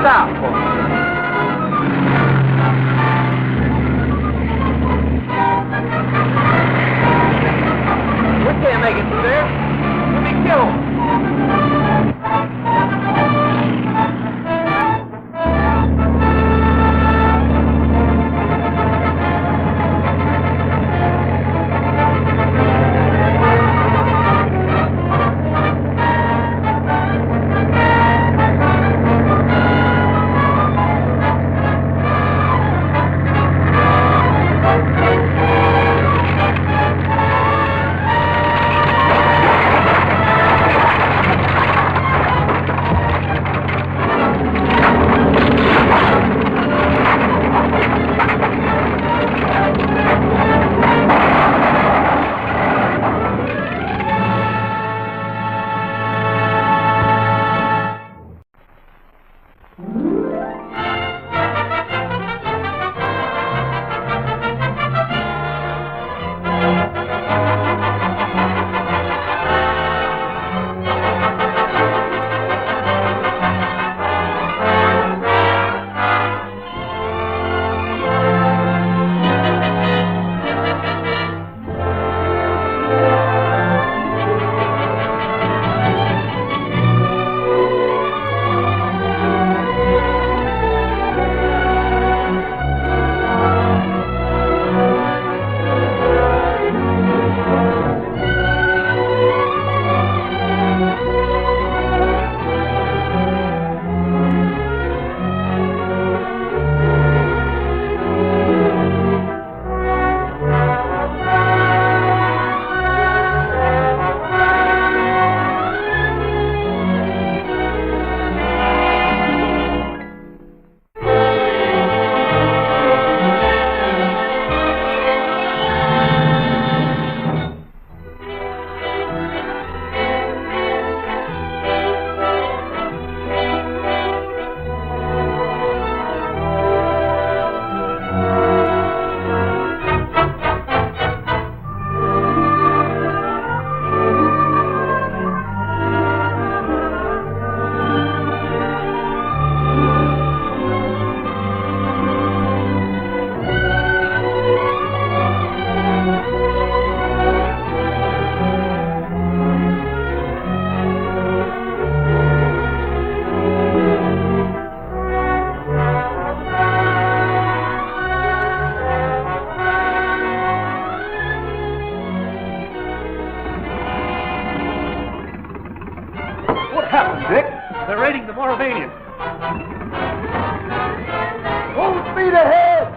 Look out, boys. We can't make it through there. We'll be killed. Dick. They're raiding the Moravian. Full speed ahead!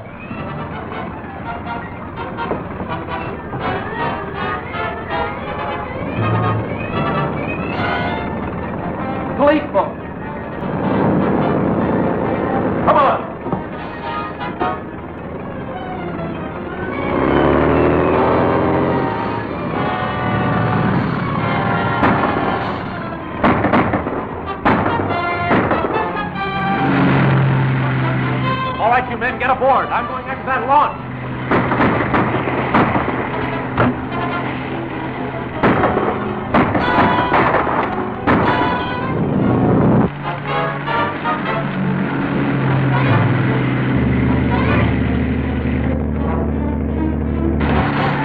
Police boat. Come on. All right, you men, get aboard. I'm going after that launch.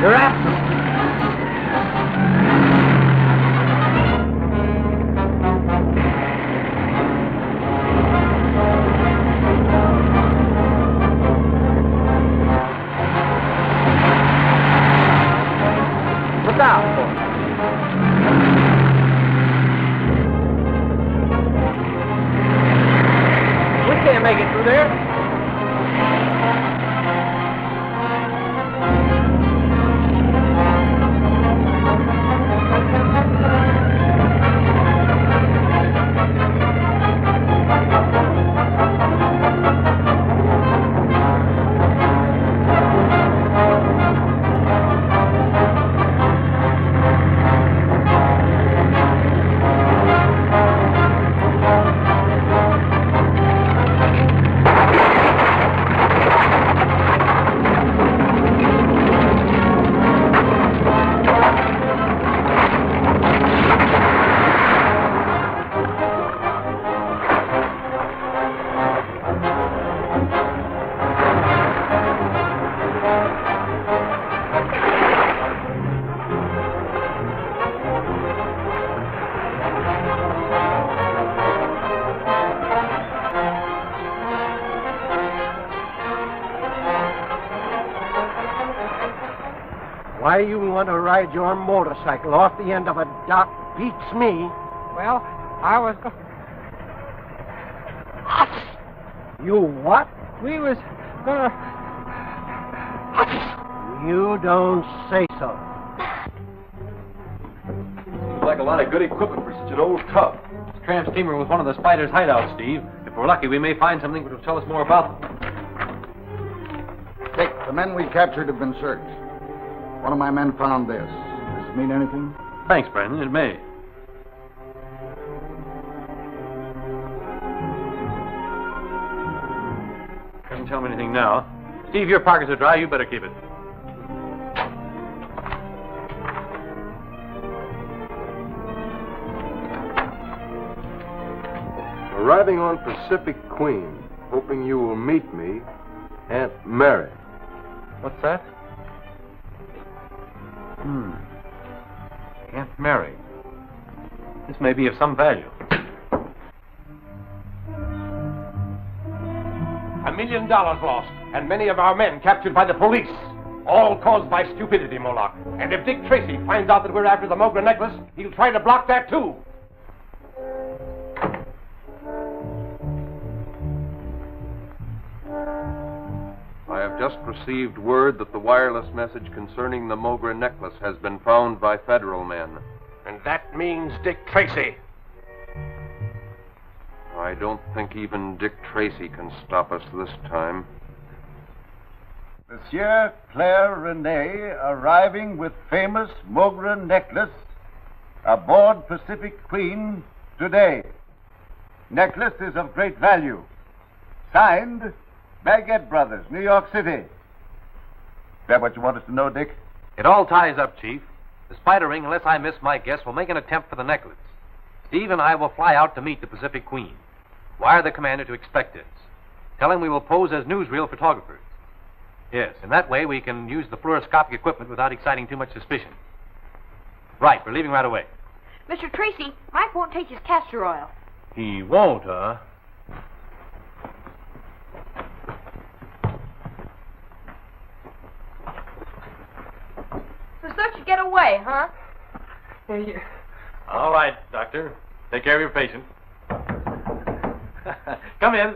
They're after us. Look out, boys. We can't make it through there. Why you want to ride your motorcycle off the end of a dock beats me. Well, I was... You what? We was gonna... You don't say so. Seems like a lot of good equipment for such an old tub. This tramp steamer was one of the Spider's hideouts, Steve. If we're lucky, we may find something which will tell us more about them. Dick, the men we captured have been searched. One of my men found this. Does this mean anything? Thanks, Brandon. It may. Doesn't tell me anything now. Steve, your pockets are dry. You better keep it. Arriving on Pacific Queen, hoping you will meet me, Aunt Mary. What's that? Aunt Mary. This may be of some value. $1 million lost, and many of our men captured by the police. All caused by stupidity, Moloch. And if Dick Tracy finds out that we're after the Mogra necklace, he'll try to block that too. I have just received word that the wireless message concerning the Mogra necklace has been found by federal men. And that means Dick Tracy. I don't think even Dick Tracy can stop us this time. Monsieur Claire Renee arriving with famous Mogra necklace aboard Pacific Queen today. Necklace is of great value. Signed, Baguette Brothers, New York City. Is that what you want us to know, Dick? It all ties up, Chief. The Spider Ring, unless I miss my guess, will make an attempt for the necklace. Steve and I will fly out to meet the Pacific Queen. Wire the commander to expect us. Tell him we will pose as newsreel photographers. Yes, in that way we can use the fluoroscopic equipment without exciting too much suspicion. Right, we're leaving right away. Mr. Tracy, Mike won't take his castor oil. He won't, huh? So don't you get away, huh? All right, Doctor. Take care of your patient. Come in.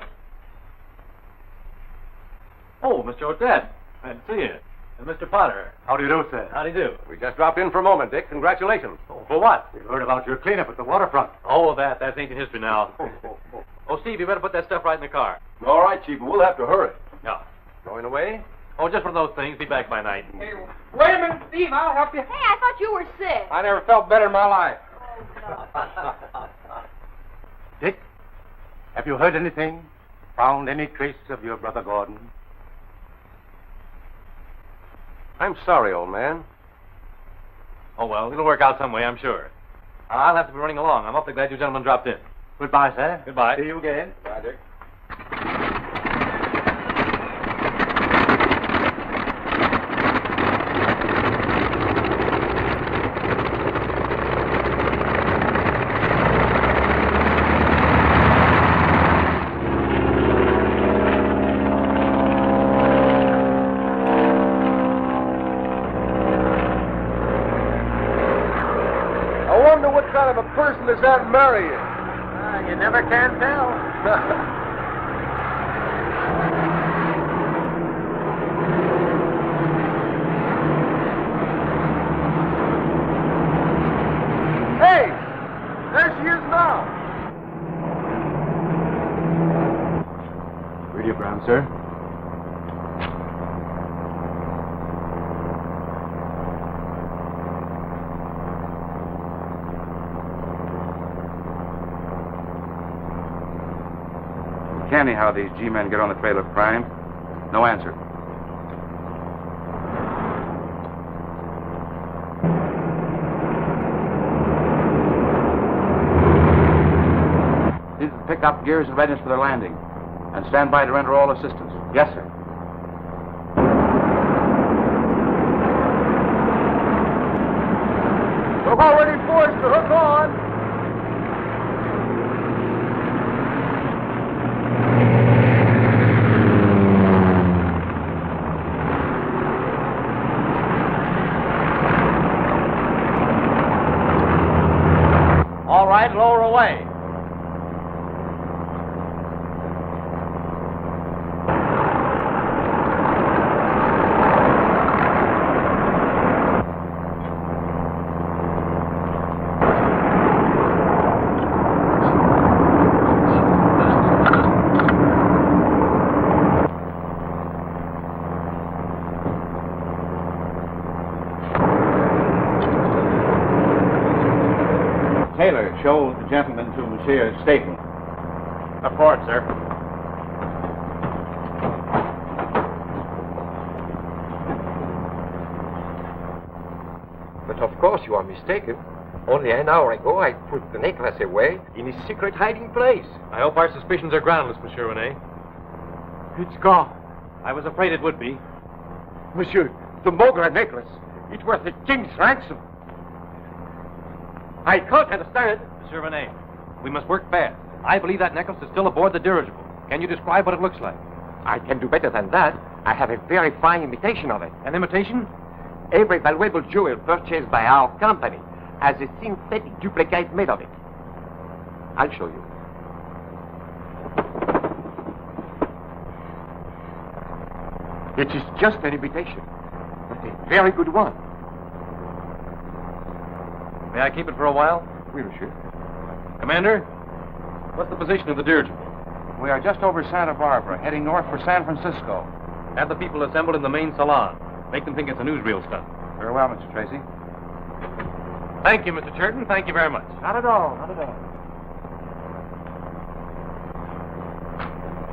Oh, Mr. Odette. Glad to see you. And Mr. Potter. How do you do, sir? How do you do? We just dropped in for a moment, Dick. Congratulations. Oh, for what? We heard about your cleanup at the waterfront. Oh, that's ancient history now. Oh, Steve, you better put that stuff right in the car. All right, Chief, but we'll have to hurry. No. Going away? Oh, just one of those things. Be back by night. Hey, wait a minute, Steve. I'll help you. Hey, I thought you were sick. I never felt better in my life. Dick, have you heard anything? Found any traces of your brother Gordon? I'm sorry, old man. Oh, well, it'll work out some way, I'm sure. I'll have to be running along. I'm awfully glad you gentlemen dropped in. Goodbye, sir. Goodbye. See you again. Bye, Dick. Person is Aunt Mary? You never can tell. Hey! There she is now. Radiogram, sir. Canny how these G-men get on the trail of crime. No answer. These will pick up gears in readiness for their landing. And stand by to render all assistance. Yes, sir. We're already forced to hook on. show the gentleman to Monsieur's stateroom. Of course, sir. But of course you are mistaken. Only an hour ago I put the necklace away in its secret hiding place. I hope our suspicions are groundless, Monsieur Rene. It's gone. I was afraid it would be. Monsieur, the Mogre necklace. It's worth a king's ransom. I can't understand. Monsieur Rene, we must work fast. I believe that necklace is still aboard the dirigible. Can you describe what it looks like? I can do better than that. I have a very fine imitation of it. An imitation? Every valuable jewel purchased by our company has a synthetic duplicate made of it. I'll show you. It is just an imitation, but a very good one. May I keep it for a while? Oui, monsieur. Commander, what's the position of the dirigible? We are just over Santa Barbara, heading north for San Francisco. Have the people assembled in the main salon. Make them think it's a newsreel stunt. Very well, Mr. Tracy. Thank you, Mr. Churton. Thank you very much. Not at all, not at all.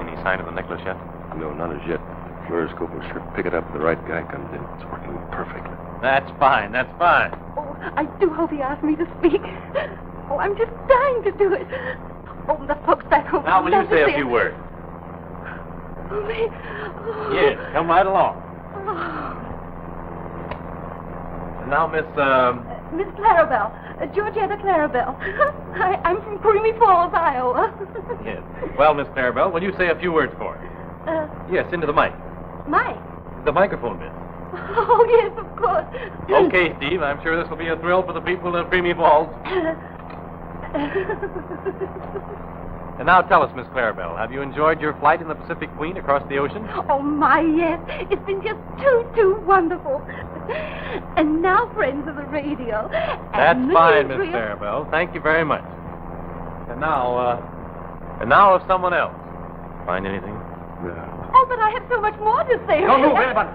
Any sign of the necklace yet? No, not as yet. Fluoroscope will sure pick it up if the right guy comes in. It's working perfectly. That's fine, that's fine. Oh, I do hope he asked me to speak. Oh, I'm just dying to do it. Oh, the folks back home. Now, will you say a few words? Oh, me? Oh. Yes, come right along. Oh. And now, Miss Clarabelle. Georgetta Clarabelle. I'm from Creamy Falls, Iowa. Yes. Well, Miss Clarabelle, will you say a few words for her? Yes, into the mic. Mike? The microphone bit. Oh, yes, of course. Okay, Steve. I'm sure this will be a thrill for the people of Creamy Falls. And now tell us, Miss Clarabelle, have you enjoyed your flight in the Pacific Queen across the ocean? Oh, my, yes. It's been just too wonderful. And now, friends of the radio. That's fine, Miss Clarabelle. Thank you very much. And now of someone else. Find anything? Yeah. Oh, but I have so much more to say. Don't move, anybody.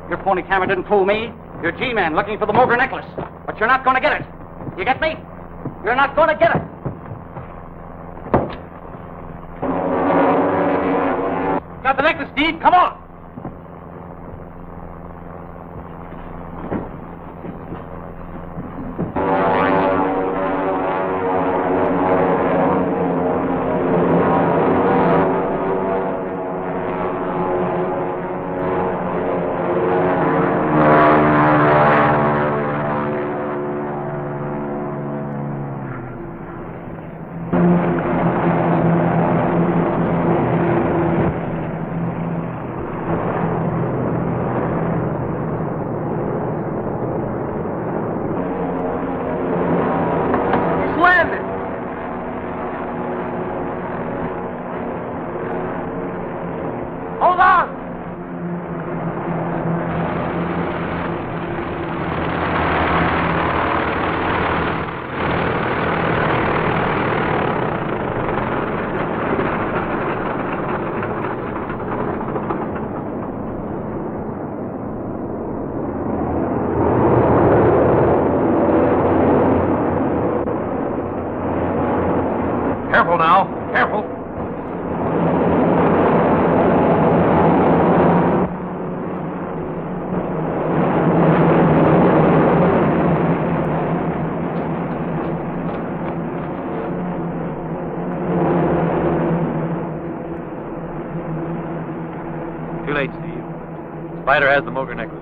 Your phony camera didn't fool me. You're G-Man looking for the Mogre necklace. But you're not going to get it. You get me? You're not going to get it. Got the necklace, Steve. Come on. Careful now. Careful. Too late, Steve. Spider has the Mogre necklace.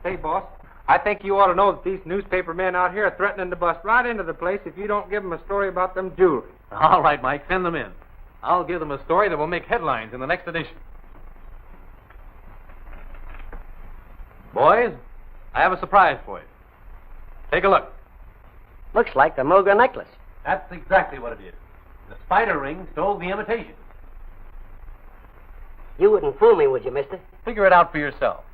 Say, boss, I think you ought to know that these newspaper men out here are threatening to bust right into the place if you don't give them a story about them jewelry. All right, Mike, send them in. I'll give them a story that will make headlines in the next edition. Boys, I have a surprise for you. Take a look. Looks like the Mogre necklace. That's exactly what it is. The spider ring stole the imitation. You wouldn't fool me, would you, mister? Figure it out for yourself.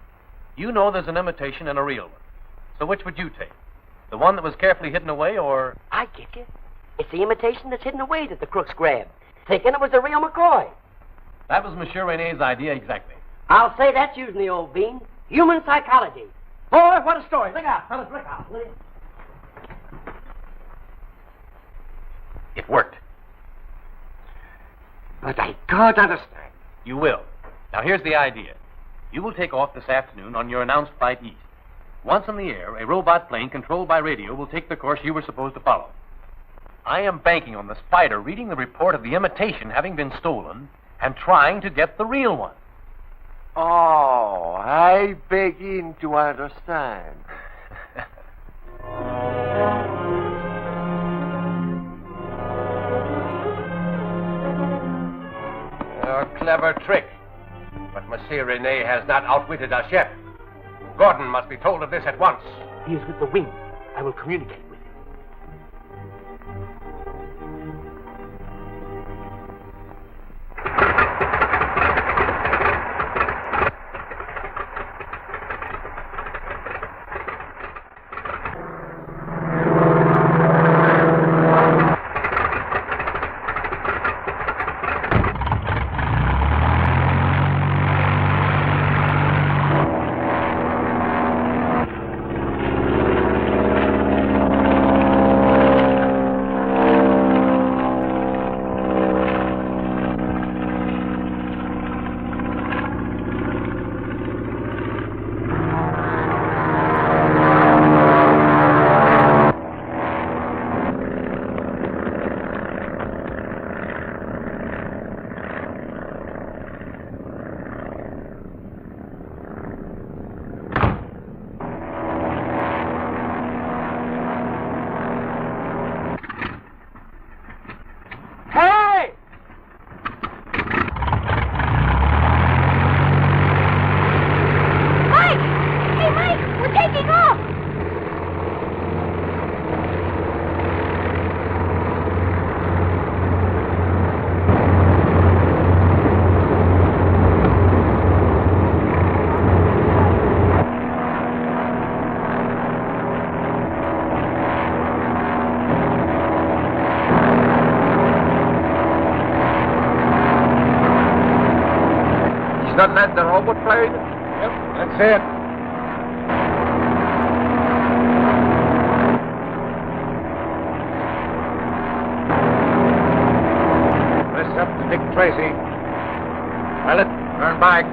You know there's an imitation and a real one. So which would you take? The one that was carefully hidden away, or... I get you. It's the imitation that's hidden away that the crooks grabbed, thinking it was the real McCoy. That was Monsieur Rene's idea exactly. I'll say that's using the old bean. Human psychology. Boy, what a story. Look out, fellas, look out. Will you? It worked. But I can't understand. You will. Now, here's the idea. You will take off this afternoon on your announced flight east. Once in the air, a robot plane controlled by radio will take the course you were supposed to follow. I am banking on the spider reading the report of the imitation having been stolen and trying to get the real one. Oh, I begin to understand. A clever trick. But Monsieur Rene has not outwitted us yet. Gordon must be told of this at once. He is with the wing. I will communicate with him. Not that the robot plane? Yep, that's it. This up to Dick Tracy. Pilot, turn back.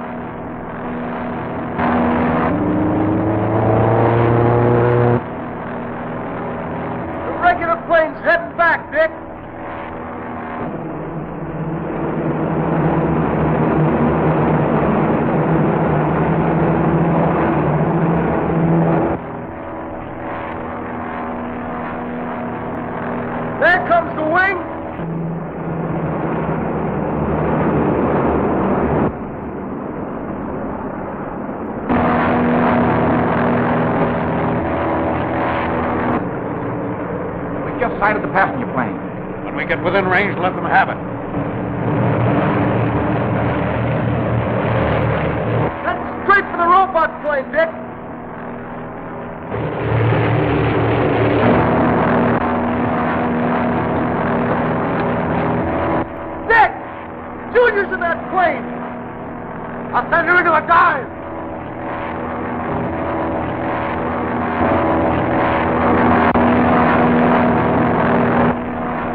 The regular plane's heading back, Dick. There comes the wing. We just sighted the passenger plane. When we get within range, let them have it. That's straight for the robot plane, Dick. Junior's in that plane. I'll send her into a dive.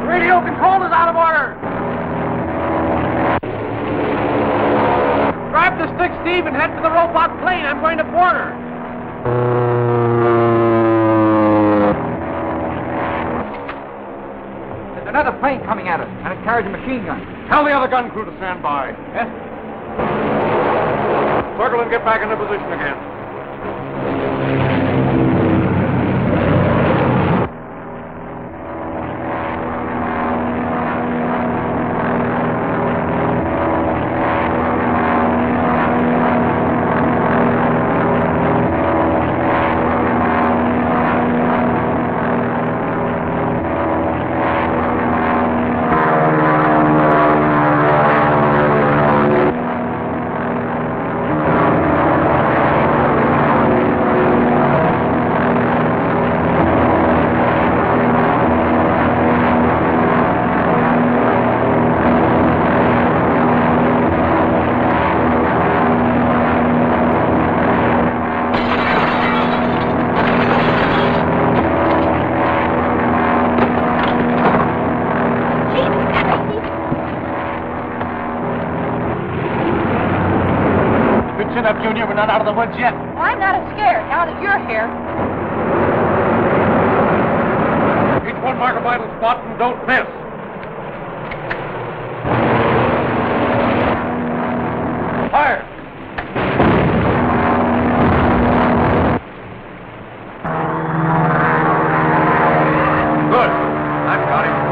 Radio control is out of order. Grab the stick, Steve, and head for the robot plane. I'm going to board her. There's another plane coming at us, and it carries a machine gun. Tell the other gun crew to stand by. Yes? Circle and get back into position again. up, Junior. We're not out of the woods yet. Well, I'm not scared now that you're here. Each one mark a vital spot and don't miss. Fire! Good. I've got him.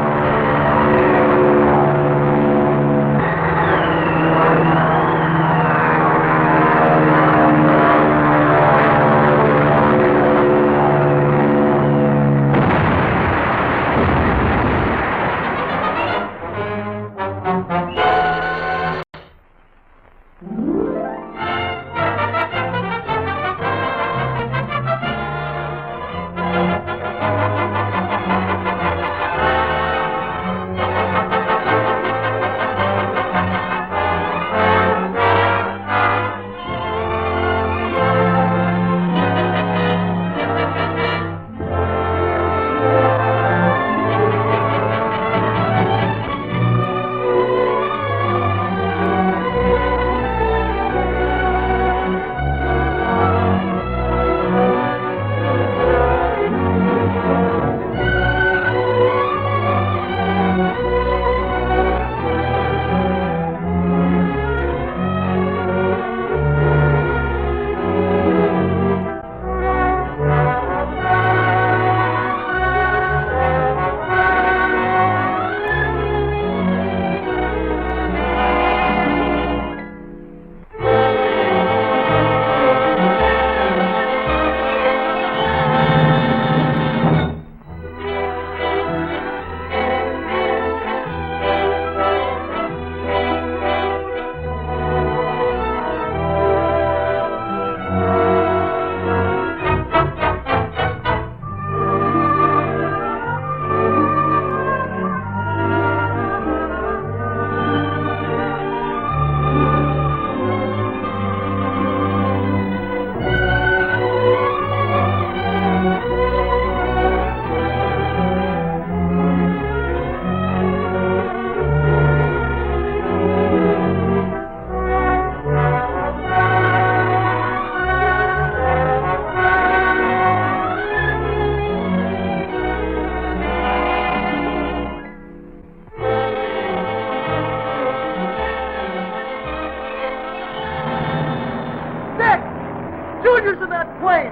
Junior's in that plane!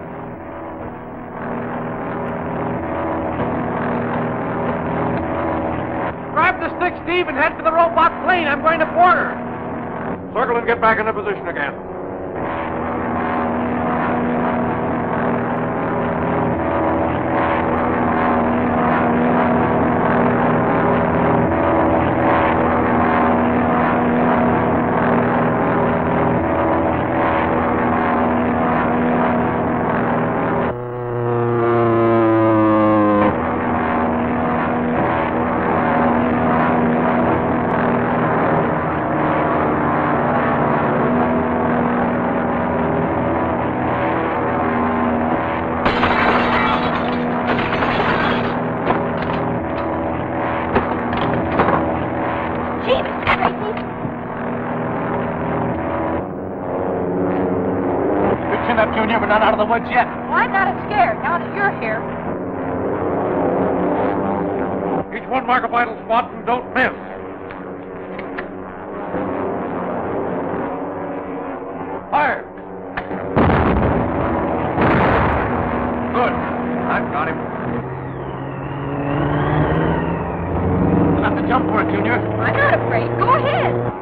Grab the stick, Steve, and head for the robot plane. I'm going to board her. Circle and get back into position again. Junior, we're not out of the woods yet. Well, I'm not scared now that you're here. Each one mark a vital spot and don't miss. Fire! Good. I've got him. We'll have to jump for it, Junior. I'm not afraid. Go ahead.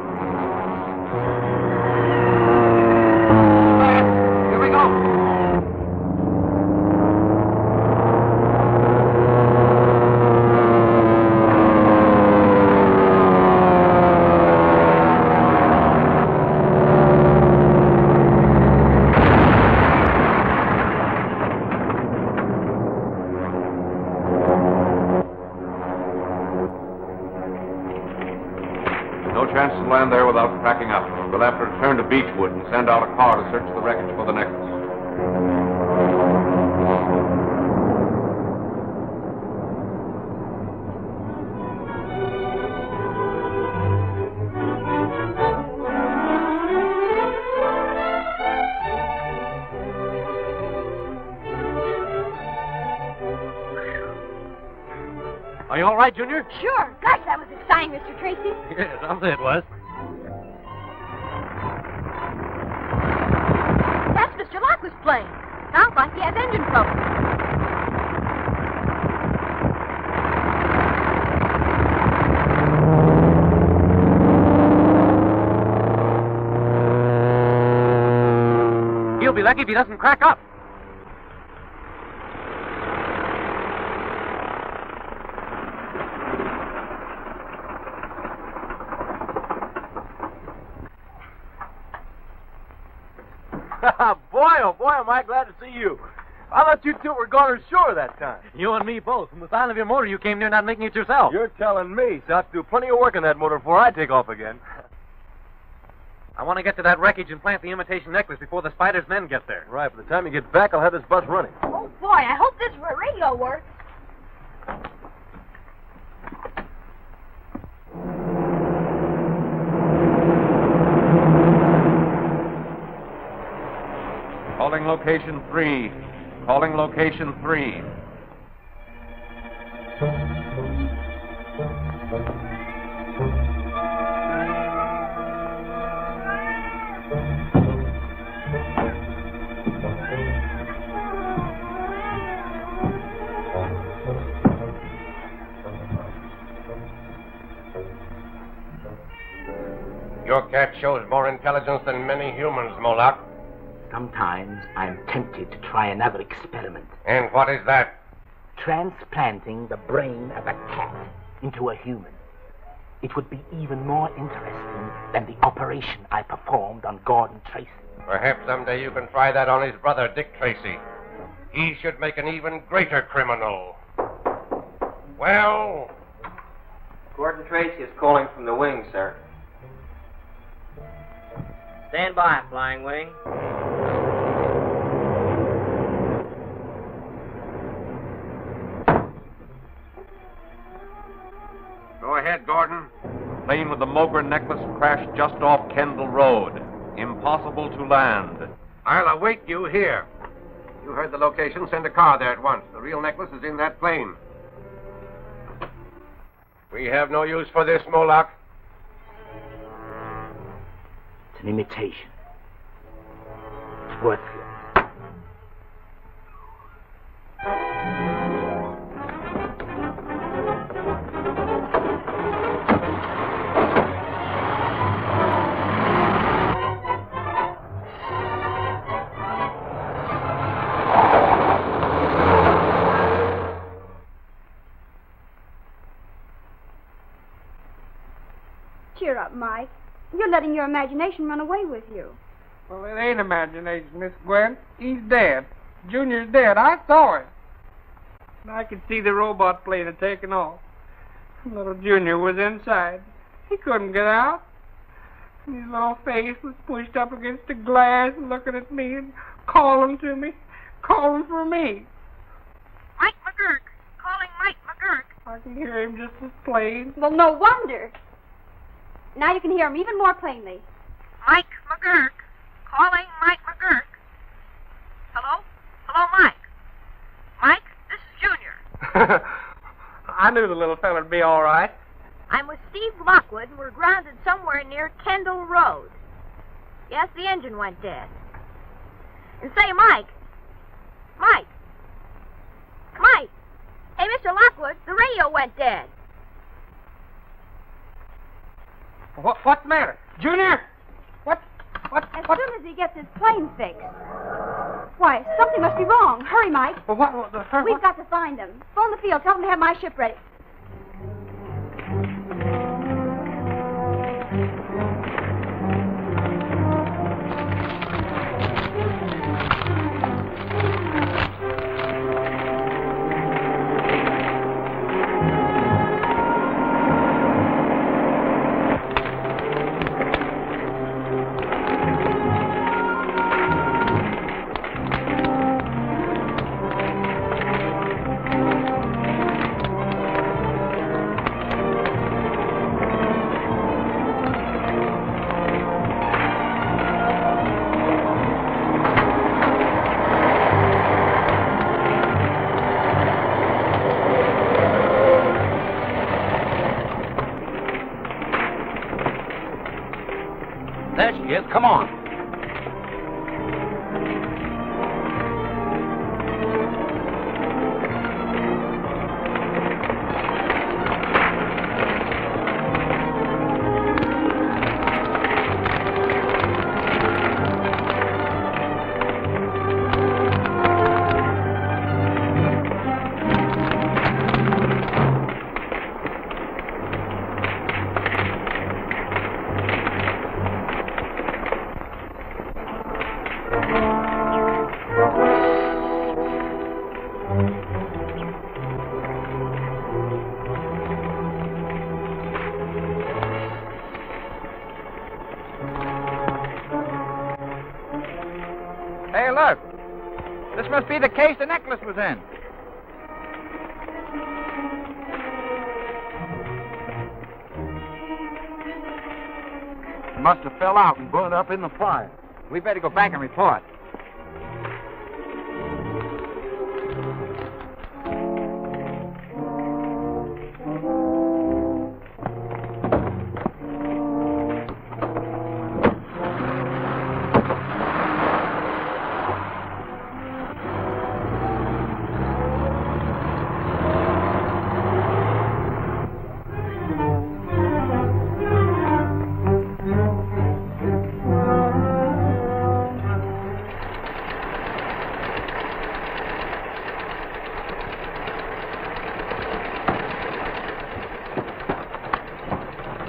Chance to land there without cracking up. We'll have to return to Beechwood and send out a car to search the wreckage for the necklace. all right, Junior? Sure. Gosh, that was exciting, Mr. Tracy. Yes, I'll say it was. That's Mr. Lockwood's plane. Sounds like he has engine trouble. He'll be lucky if he doesn't crack up. Boy, oh boy, am I glad to see you. I thought you two were gone ashore that time. You and me both. From the sound of your motor, you came near not making it yourself. You're telling me, so I have to do plenty of work on that motor before I take off again. I want to get to that wreckage and plant the imitation necklace before the Spider's men get there. Right, by the time you get back, I'll have this bus running. Oh, boy, I hope this radio works. Calling location 3. Calling location 3. Your cat shows more intelligence than many humans, Moloch. Sometimes I'm tempted to try another experiment. And what is that? Transplanting the brain of a cat into a human. It would be even more interesting than the operation I performed on Gordon Tracy. Perhaps someday you can try that on his brother, Dick Tracy. He should make an even greater criminal. Well? Gordon Tracy is calling from the wing, sir. Stand by, Flying Wing. Go ahead, Gordon. Plane with the Mogra necklace crashed just off Kendall Road. Impossible to land. I'll await you here. You heard the location. Send a car there at once. The real necklace is in that plane. We have no use for this, Moloch. It's an imitation. It's worthless. Cheer up, Mike. You're letting your imagination run away with you. Well, it ain't imagination, Miss Gwen. He's dead. Junior's dead. I saw him. And I could see the robot plane had taken off. Little Junior was inside. He couldn't get out. And his little face was pushed up against the glass looking at me and calling to me. Calling for me. Mike McGurk. Calling Mike McGurk. I can hear him just as plain. Well, no wonder. Now you can hear him even more plainly. Mike McGurk. Calling Mike McGurk. Hello? Hello, Mike. Mike, this is Junior. I knew the little feller'd be all right. I'm with Steve Lockwood, and we're grounded somewhere near Kendall Road. Yes, the engine went dead. And say, Mike. Mike. Mike. Hey, Mr. Lockwood, the radio went dead. What's the matter? Junior? As soon as he gets his plane fixed. Why, something must be wrong. Hurry, Mike. Well, We've got to find them. Phone the field. Tell them to have my ship ready. There she is. Come on. Hey, look. This must be the case the necklace was in. It must have fell out and burned up in the fire. We better go back and report.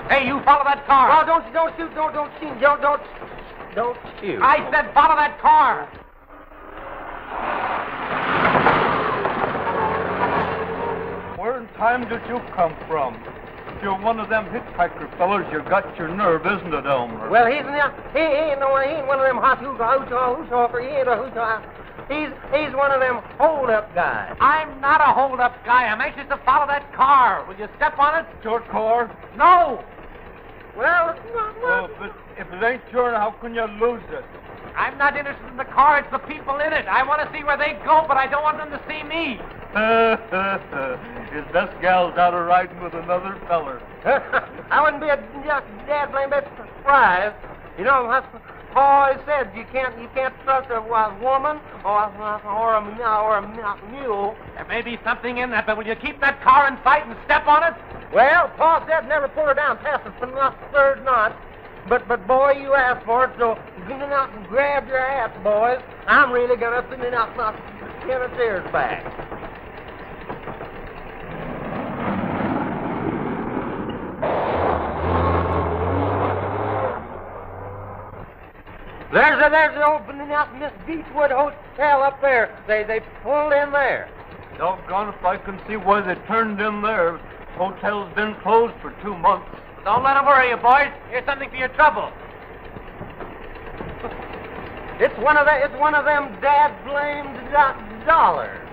Hey, you follow that car. Oh, don't shoot. Don't shoot. I said follow that car. Where in time did you come from? If you're one of them hitchhiker fellas, you got your nerve, isn't it, Elmer? Well, he ain't one of them hot hoochoffer. He ain't a hoochoffer. He's one of them hold-up guys. I'm not a hold-up guy. I'm anxious to follow that car. Will you step on it? Your car? No. Well, but if it ain't yours, how can you lose it? I'm not interested in the car. It's the people in it. I want to see where they go, but I don't want them to see me. His best gal's out of riding with another feller. I wouldn't be a dad blame bit surprised. You know, that's what always said. You can't trust a woman or a mule. There may be something in that, but will you keep that car in sight and step on it? Well, Pa said never pull her down past the third knot. But boy, you asked for it, so get out and grab your hats, boys. I'm really gonna send it out my tears back. There's the opening out in this Beechwood Hotel up there. They pulled in there. Doggone if I can see why they turned in there. Hotel's been closed for 2 months. Don't let them worry you, boys. Here's something for your trouble. It's one of them dad-blamed dollars.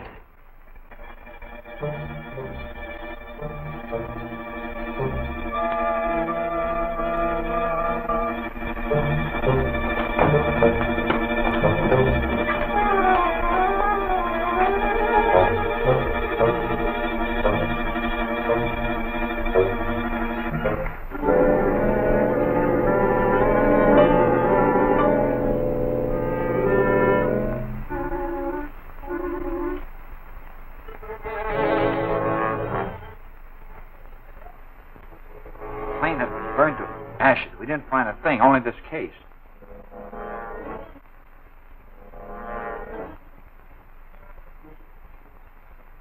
Plane had been burned to ashes. We didn't find a thing, only this case.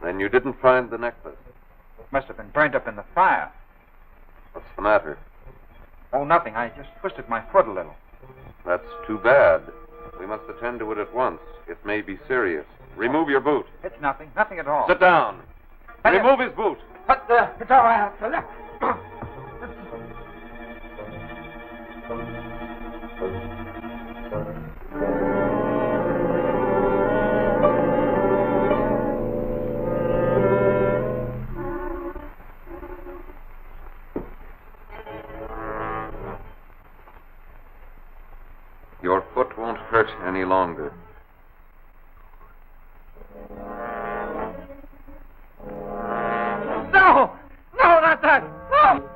Then you didn't find the necklace? Must have been burned up in the fire. What's the matter? Oh, nothing. I just twisted my foot a little. That's too bad. We must attend to it at once. It may be serious. Remove your boot. It's nothing. Nothing at all. Sit down. Remove his boot. It's all right. Your foot won't hurt any longer. No! No, not that! No!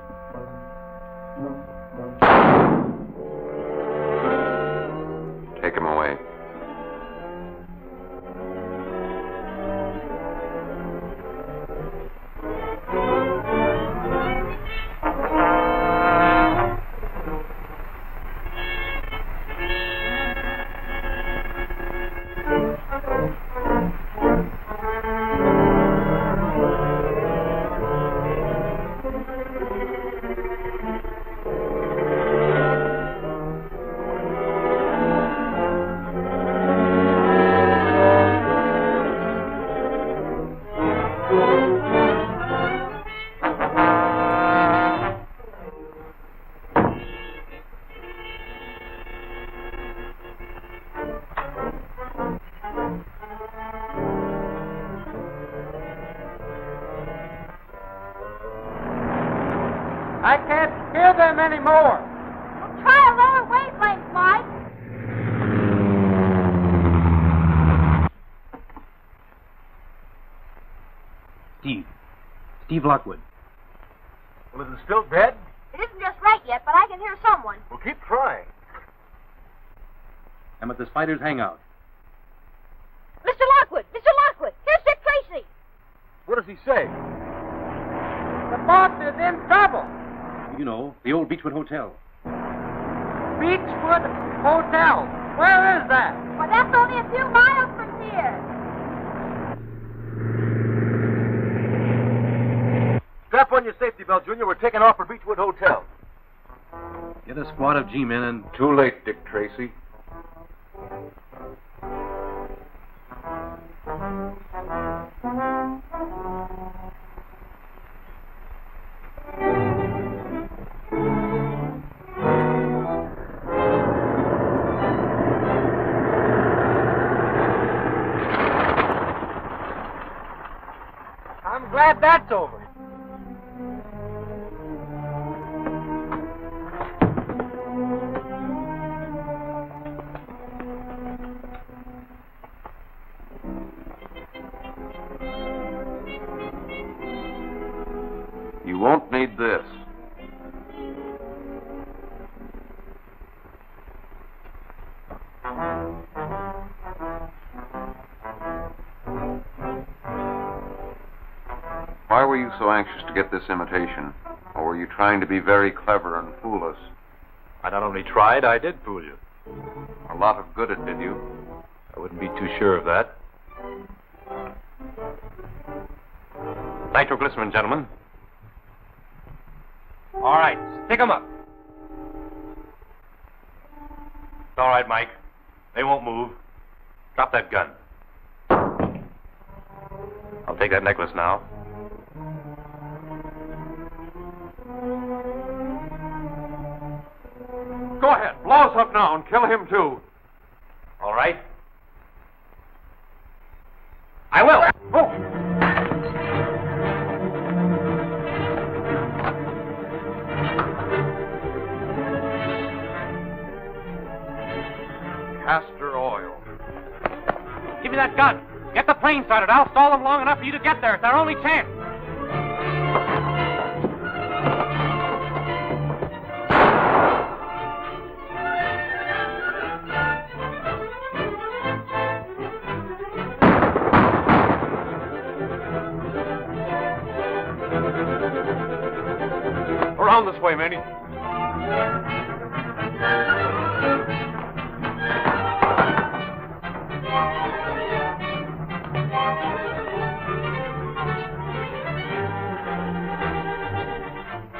I can't hear them anymore. Well, try a lower wavelength, Mike. Steve Lockwood. Well, is it still dead? It isn't just right yet, but I can hear someone. Well, keep trying. I'm at the Spider's hangout. Mr. Lockwood! Mr. Lockwood! Here's Dick Tracy! What does he say? The boss is in trouble. You know, the old Beechwood Hotel. Beechwood Hotel. Where is that? Well, that's only a few miles from here. Strap on your safety belt, Junior. We're taking off for Beechwood Hotel. Get a squad of G-men and... Too late, Dick Tracy. I'm glad that's over. You won't need this. Why were you so anxious to get this imitation? Or were you trying to be very clever and fool us? I not only tried, I did fool you. A lot of good it did you. I wouldn't be too sure of that. Nitroglycerin, gentlemen. All right, stick 'em up. It's all right, Mike. They won't move. Drop that gun. I'll take that necklace now. Go ahead, blow us up now and kill him too. All right? I will. Oh. Castor oil. Give me that gun. Get the plane started. I'll stall them long enough for you to get there. It's our only chance. Around this way, Manny.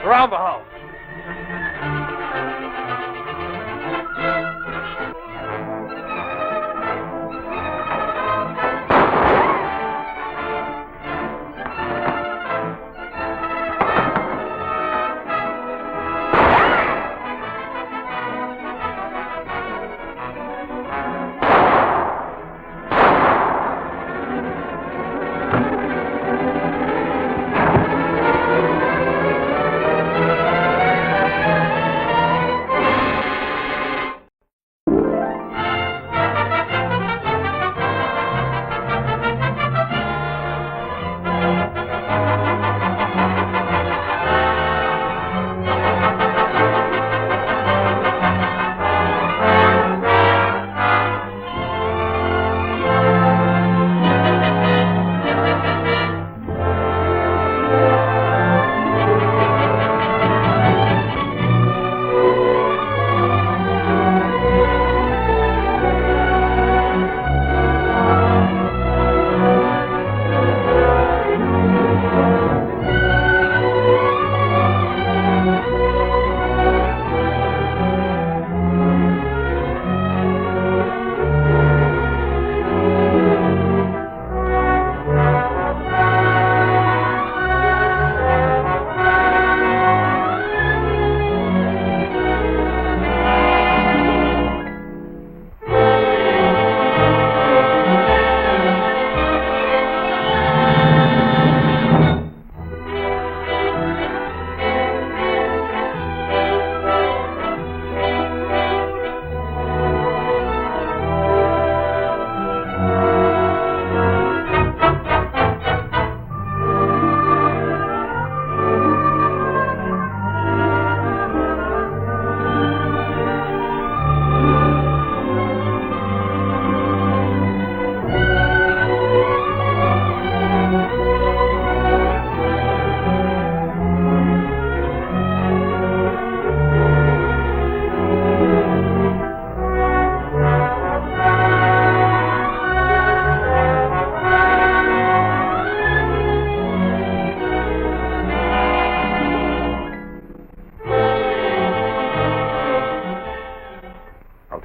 Around the house.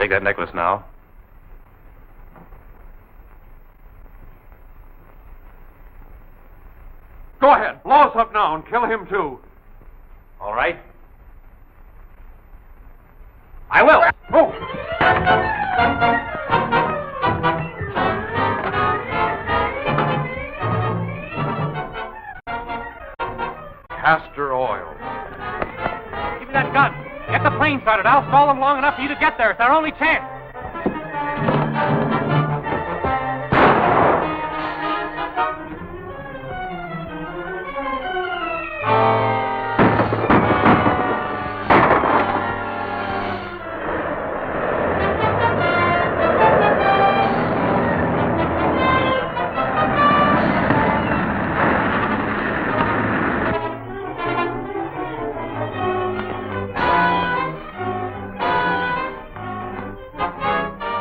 Take that necklace now. Go ahead. Blow us up now and kill him, too. All right. I will. Oh. Castor oil. Give me that gun. Get the plane started. I'll stall them long enough for you to get there. It's our only chance.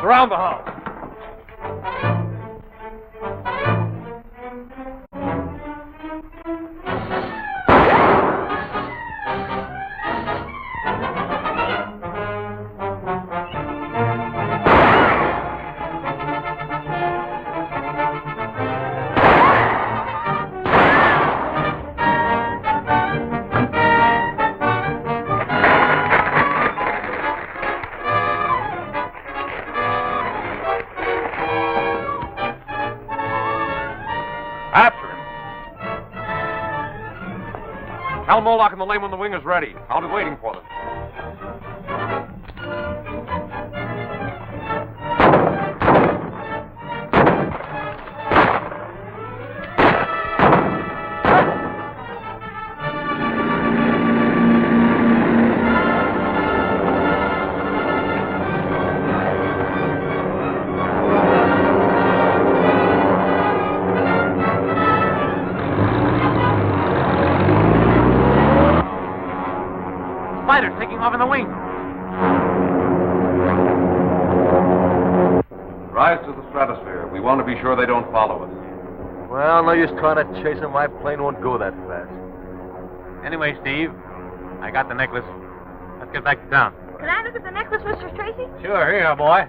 Around the house. Tell Moloch and the lame when the wing is ready. I'll be waiting for them. Spiders taking off in the wing. Rise to the stratosphere. We want to be sure they don't follow us. Well, no use trying to chase them. My plane won't go that fast. Anyway, Steve, I got the necklace. Let's get back to town. Can I look at the necklace, Mr. Tracy? Sure, here, boy.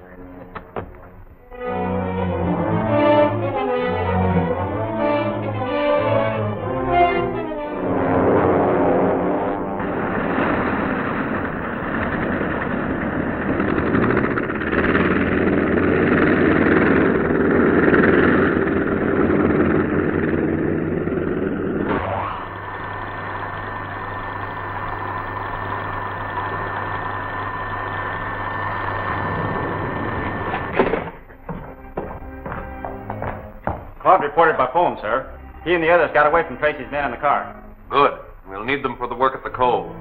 Claude reported by phone, sir. He and the others got away from Tracy's men in the car. Good. We'll need them for the work at the cove.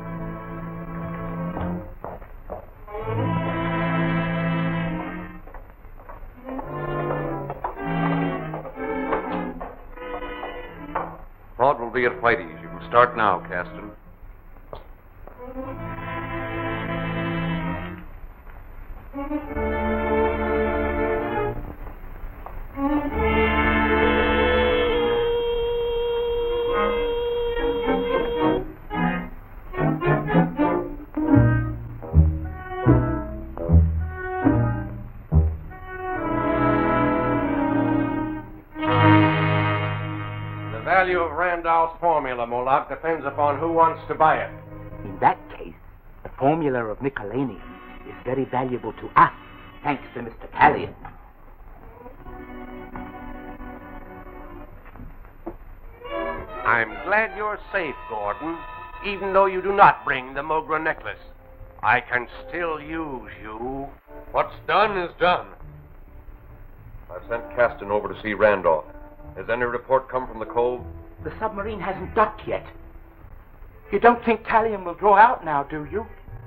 Claude will be at Whitey's. You can start now, Caston. The value of Randolph's formula, Moloch, depends upon who wants to buy it. In that case, the formula of Nicolanium is very valuable to us, thanks to Mr. Callion. I'm glad you're safe, Gordon, even though you do not bring the Mogra necklace. I can still use you. What's done is done. I've sent Caston over to see Randolph. Has any report come from the cove? The submarine hasn't docked yet. You don't think Callion will draw out now, do you?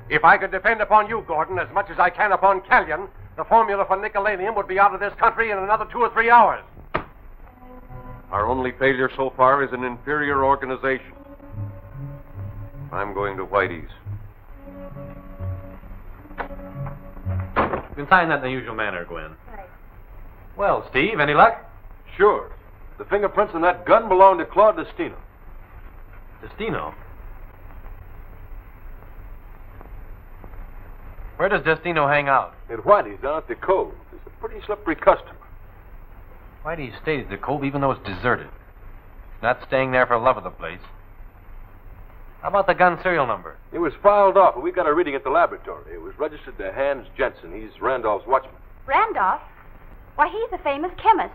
If I could depend upon you, Gordon, as much as I can upon Callion, the formula for Nicolanium would be out of this country in another 2 or 3 hours. Our only failure so far is an inferior organization. I'm going to Whitey's. You can sign that in the usual manner, Gwen. Right. Well, Steve, any luck? Sure. The fingerprints on that gun belong to Claude Destino. Destino? Where does Destino hang out? At Whitey's down at the Cove. He's a pretty slippery customer. Why do you stay at the Cove even though it's deserted? He's not staying there for love of the place. How about the gun serial number? It was filed off, and we got a reading at the laboratory. It was registered to Hans Jensen. He's Randolph's watchman. Randolph? Why, he's a famous chemist.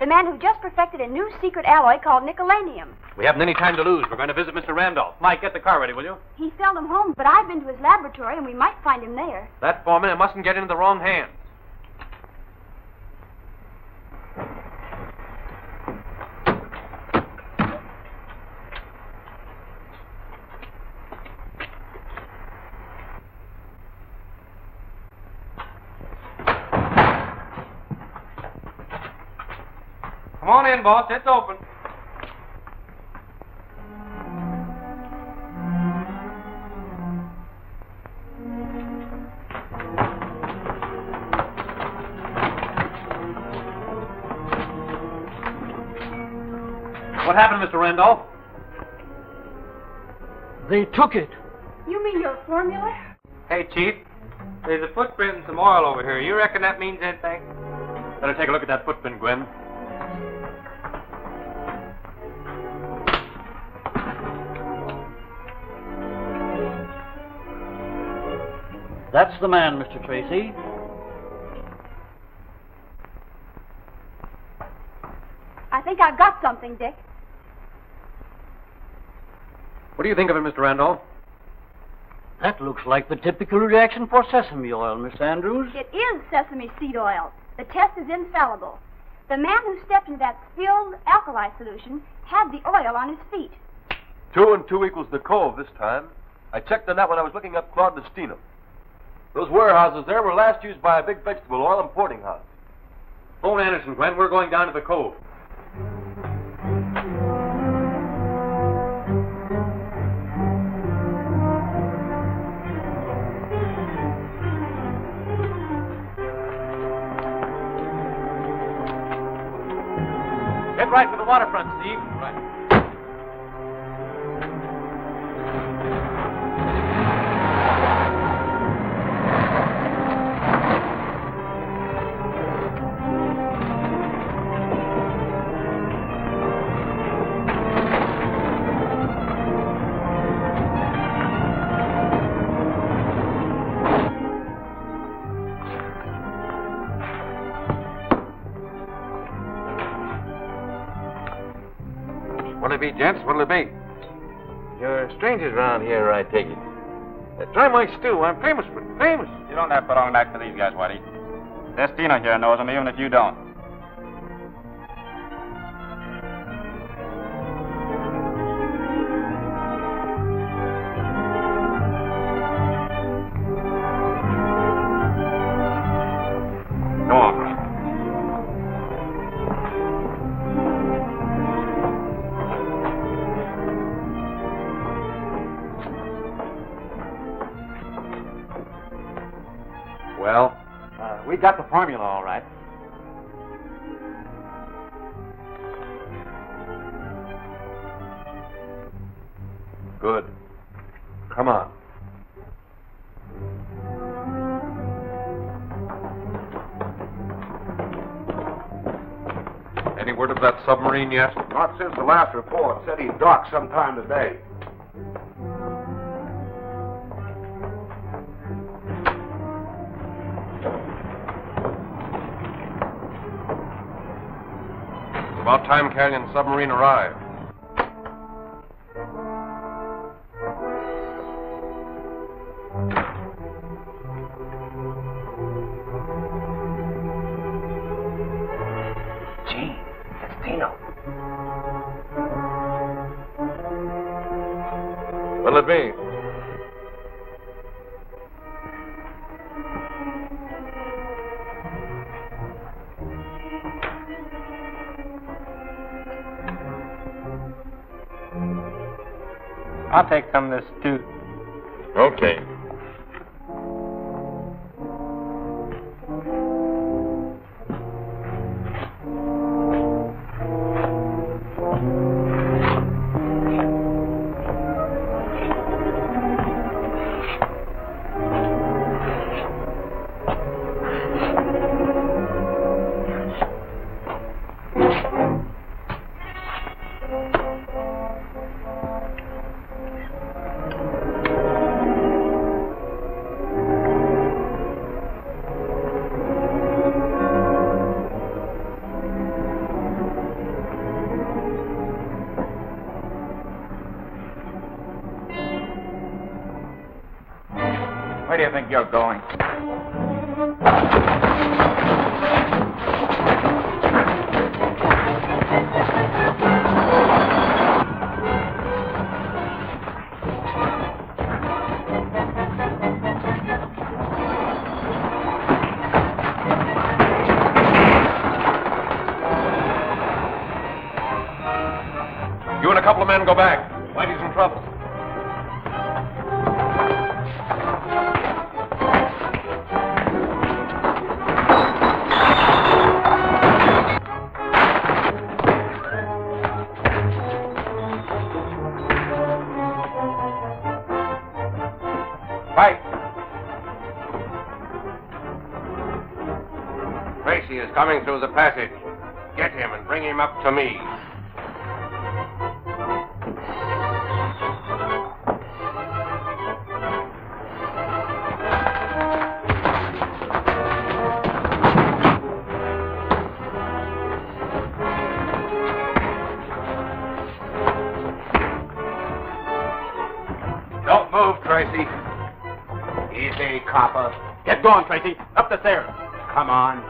The man who just perfected a new secret alloy called nickelanium. We haven't any time to lose. We're going to visit Mr. Randolph. Mike, get the car ready, will you? He's seldom home, but I've been to his laboratory, and we might find him there. That foreman, it mustn't get into the wrong hands. Come on in, boss. It's open. What happened, Mr. Randolph? They took it. You mean your formula? Hey, Chief. There's a footprint and some oil over here. You reckon that means anything? Better take a look at that footprint, Gwen. That's the man, Mr. Tracy. I think I've got something, Dick. What do you think of it, Mr. Randolph? That looks like the typical reaction for sesame oil, Miss Andrews. It is sesame seed oil. The test is infallible. The man who stepped into that spilled alkali solution had the oil on his feet. 2 and 2 equals the Cove this time. I checked on that when I was looking up Claude Destino. Those warehouses there were last used by a big vegetable oil importing house. Phone Anderson, Gwen. We're going down to the Cove. Head right for the waterfront, Steve. Right. What'll it be, gents? What'll it be? You're strangers around here, I take it. Try my stew. I'm famous for it. Famous. You don't have to belong back to these guys, Whitey. Destino here knows them, even if you don't. Go on. Well, we got the formula all right. Good. Come on. Any word of that submarine yet? Not since the last report. Said he'd dock sometime today. It's about time Callion's submarine arrived. Gee, Destino. What'll it be? I'll take some of this stew. Okay. Where do you think you're going? You and a couple of men go back. Whitey's in trouble. Right. Tracy is coming through the passage. Get him and bring him up to me. Don't move, Tracy. Easy, copper. Get going, Tracy. Up the stairs. Come on.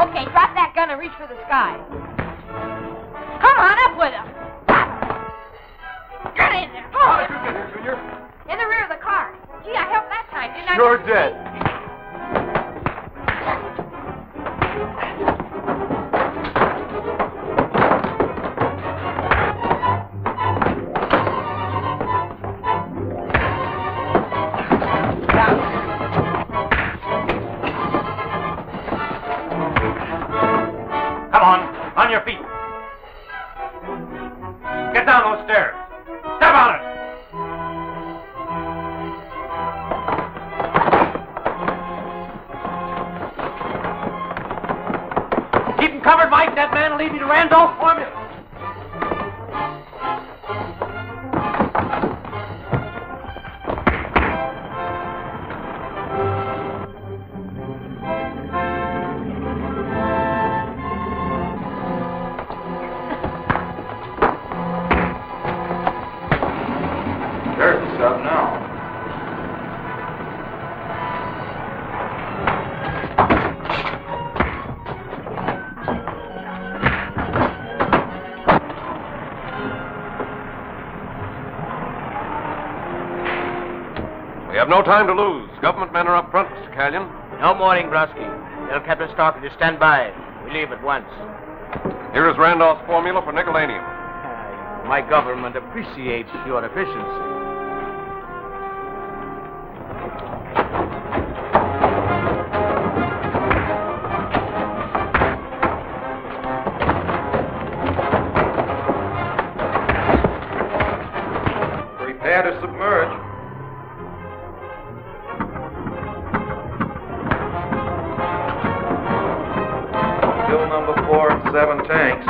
Okay, drop that gun and reach for the sky. Come on, up with him. Get in there. How did you get here, Junior? In the rear of the car. Gee, I helped that time, didn't I? You're dead. Come on. On your feet. Get down those stairs. Step on it. Keep him covered, Mike. That man will lead me to Randolph's formula. There's the sub now. We have no time to lose. Government men are up front, Mr. Callion. No morning, Grusky. Tell Captain Starker to stand by. We leave at once. Here is Randolph's formula for nickelanium. My government appreciates your efficiency. Prepare to submerge. Fill number 4 and 7 tanks.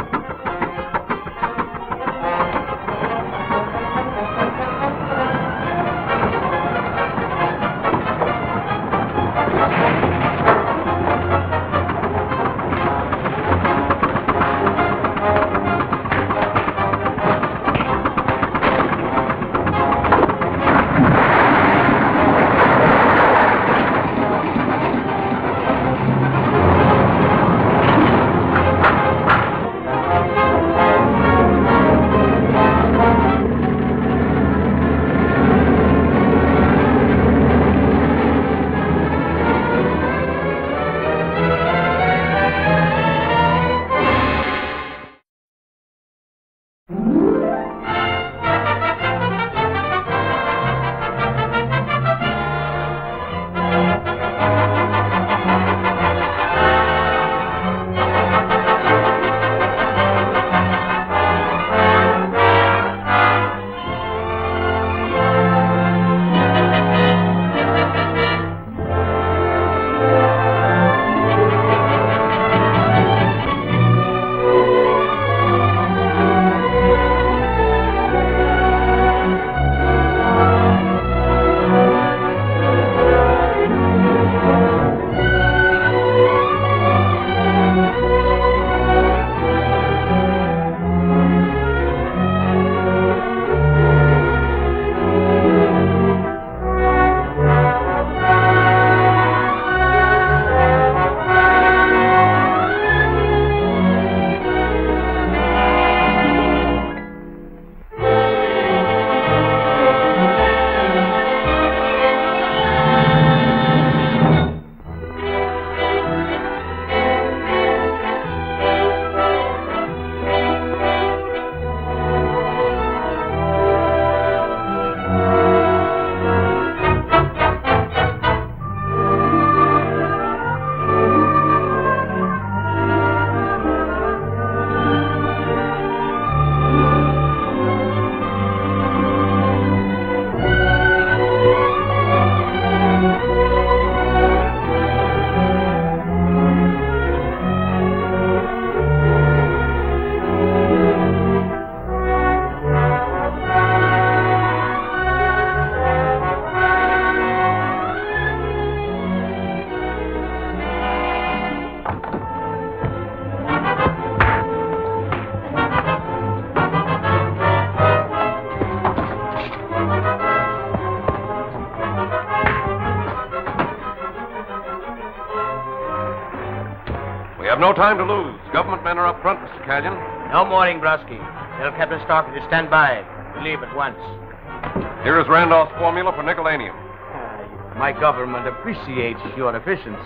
have no time to lose. Government men are up front, Mr. Callion. No morning, Brusky. Tell Captain Starkey to stand by. We leave at once. Here is Randolph's formula for nickelanium. My government appreciates your efficiency.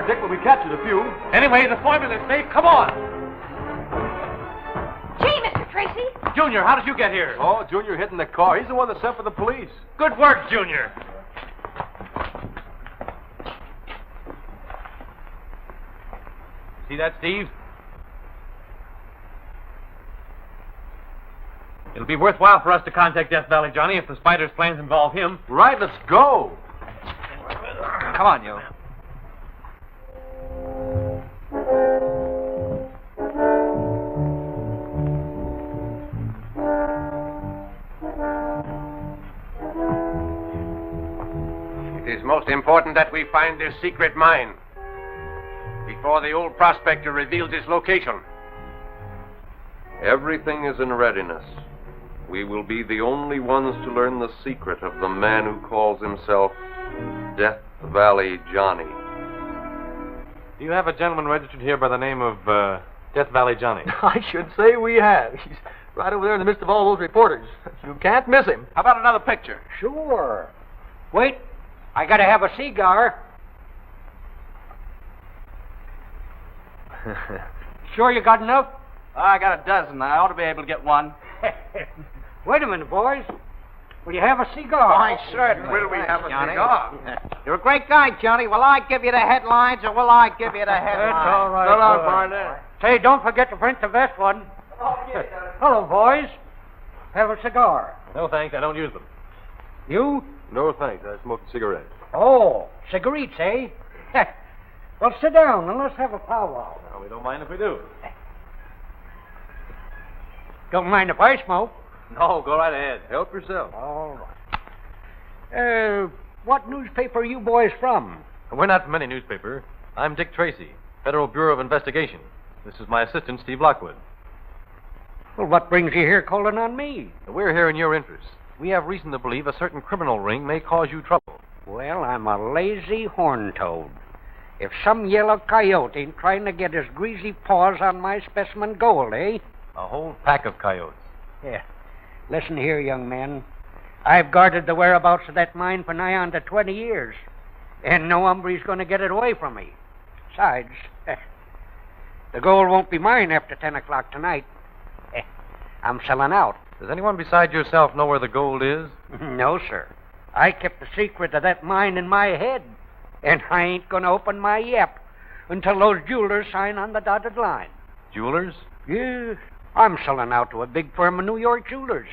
Dick, but we captured a few. Anyway, the formula's safe. Come on. Gee, Mr. Tracy. Junior, how did you get here? Oh, Junior hid in the car. He's the one that sent for the police. Good work, Junior. See that, Steve? It'll be worthwhile for us to contact Death Valley Johnny if the Spider's plans involve him. Right, let's go. Come on, you. It is most important that we find this secret mine before the old prospector reveals its location. Everything is in readiness. We will be the only ones to learn the secret of the man who calls himself Death Valley Johnny. Do you have a gentleman registered here by the name of Death Valley Johnny? I should say we have. He's right over there in the midst of all those reporters. You can't miss him. How about another picture? Sure. Wait, I gotta have a cigar. Sure you got enough? I got a dozen. I ought to be able to get one. Wait a minute, boys. Will you have a cigar? Why, certainly. Will we have a Johnny? cigar? You're a great guy, Johnny. Will I give you the headlines, or will I give you the headlines? That's all right. So long, Barnett. Say, don't forget to print the best one. Hello, boys. Have a cigar. No, thanks. I don't use them. You? No, thanks. I smoke cigarettes. Oh, cigarettes, eh? Well, sit down and let's have a powwow. No, we don't mind if we do. Don't mind if I smoke. No, go right ahead. Help yourself. All right. What newspaper are you boys from? We're not from any newspaper. I'm Dick Tracy, Federal Bureau of Investigation. This is my assistant, Steve Lockwood. Well, what brings you here calling on me? We're here in your interest. We have reason to believe a certain criminal ring may cause you trouble. Well, I'm a lazy horn toad. If some yellow coyote ain't trying to get his greasy paws on my specimen gold, eh? A whole pack of coyotes. Yeah. Listen here, young man. I've guarded the whereabouts of that mine for nigh on to 20 years. And no hombre's going to get it away from me. Besides, the gold won't be mine after 10 o'clock tonight. I'm selling out. Does anyone beside yourself know where the gold is? No, sir. I kept the secret of that mine in my head. And I ain't going to open my yap until those jewelers sign on the dotted line. Jewelers? Yeah. I'm selling out to a big firm of New York jewelers.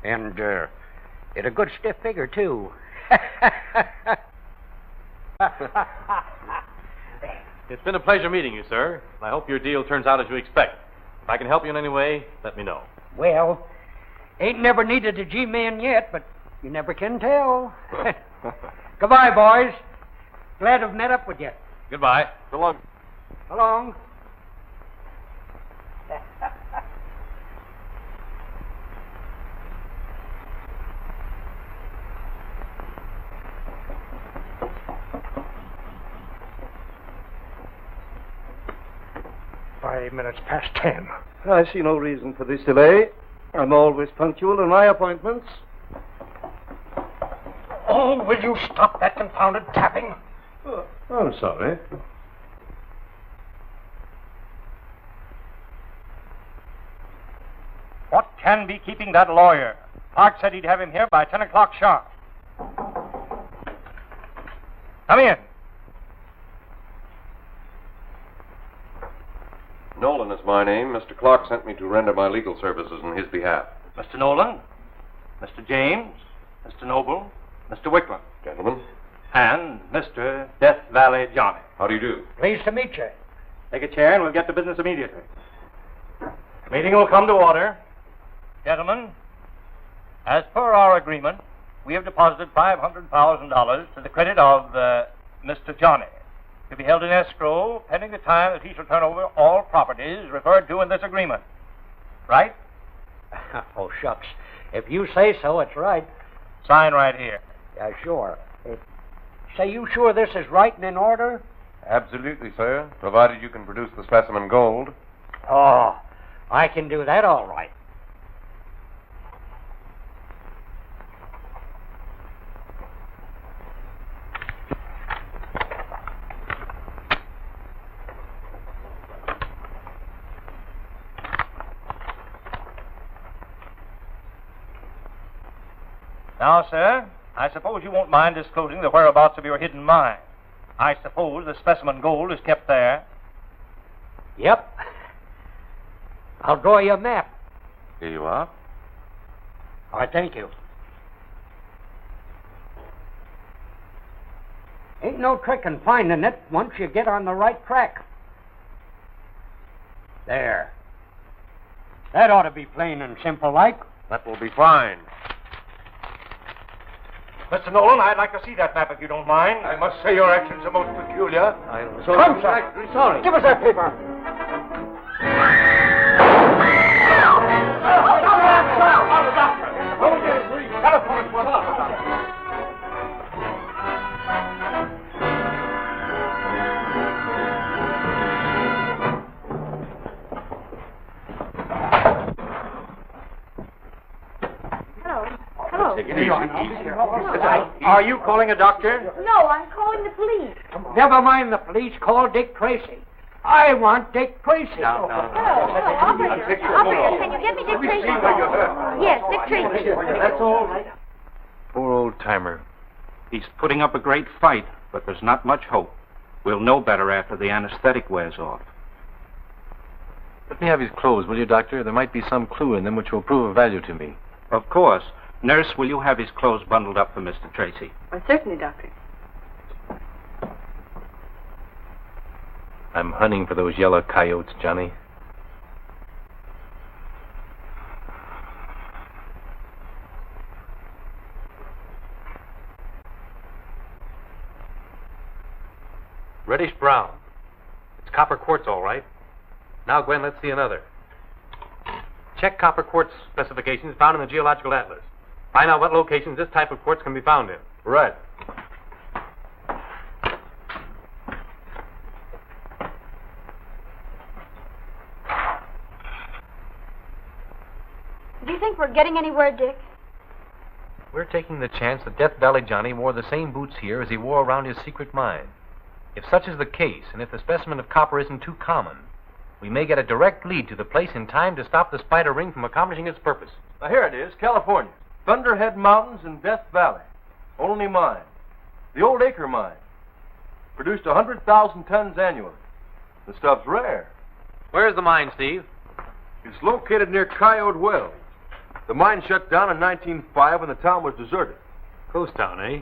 And, at a good stiff figure, too. It's been a pleasure meeting you, sir. I hope your deal turns out as you expect. If I can help you in any way, let me know. Well, ain't never needed a G-man yet, but you never can tell. Goodbye, boys. Glad to have met up with you. Goodbye. So long. So long. Minutes past 10. I see no reason for this delay. I'm always punctual in my appointments. Oh, will you stop that confounded tapping? I'm sorry. What can be keeping that lawyer? Park said he'd have him here by 10 o'clock sharp. Come in. Nolan is my name. Mr. Clark sent me to render my legal services in his behalf. Mr. Nolan, Mr. James, Mr. Noble, Mr. Wickland. Gentlemen. And Mr. Death Valley Johnny. How do you do? Pleased to meet you. Take a chair and we'll get to business immediately. The meeting will come to order. Gentlemen, as per our agreement, we have deposited $500,000 to the credit of Mr. Johnny, to be held in escrow pending the time that he shall turn over all properties referred to in this agreement. Right? Oh, shucks. If you say so, it's right. Sign right here. Yeah, sure. Say, you sure this is right and in order? Absolutely, sir, provided you can produce the specimen gold. Oh, I can do that all right. Now, sir, I suppose you won't mind disclosing the whereabouts of your hidden mine. I suppose the specimen gold is kept there. Yep. I'll draw you a map. Here you are. All right, thank you. Ain't no trick in finding it once you get on the right track. There. That ought to be plain and simple like. That will be fine. Mr. Nolan, I'd like to see that map if you don't mind. I must say your actions are most peculiar. Come, sir. Sorry. Give us that paper. Are you calling a doctor? No, I'm calling the police. Never mind the police. Call Dick Tracy. I want Dick Tracy. Hello, operator, can you get me Dick Tracy? Yes, Dick Tracy. That's all right. Poor old-timer. He's putting up a great fight, but there's not much hope. We'll know better after the anesthetic wears off. Let me have his clothes, will you, Doctor? There might be some clue in them which will prove of value to me. Of course. Nurse, will you have his clothes bundled up for Mr. Tracy? Certainly, Doctor. I'm hunting for those yellow coyotes, Johnny. Reddish brown. It's copper quartz, all right. Now, Gwen, let's see another. Check copper quartz specifications found in the Geological Atlas. Find out what locations this type of quartz can be found in. Right. Do you think we're getting anywhere, Dick? We're taking the chance that Death Valley Johnny wore the same boots here as he wore around his secret mine. If such is the case, and if the specimen of copper isn't too common, we may get a direct lead to the place in time to stop the spider ring from accomplishing its purpose. Now, here it is, California. Thunderhead Mountains in Death Valley. Only mine. The old Acre mine. Produced 100,000 tons annually. The stuff's rare. Where's the mine, Steve? It's located near Coyote Wells. The mine shut down in 1905 when the town was deserted. Coast town, eh?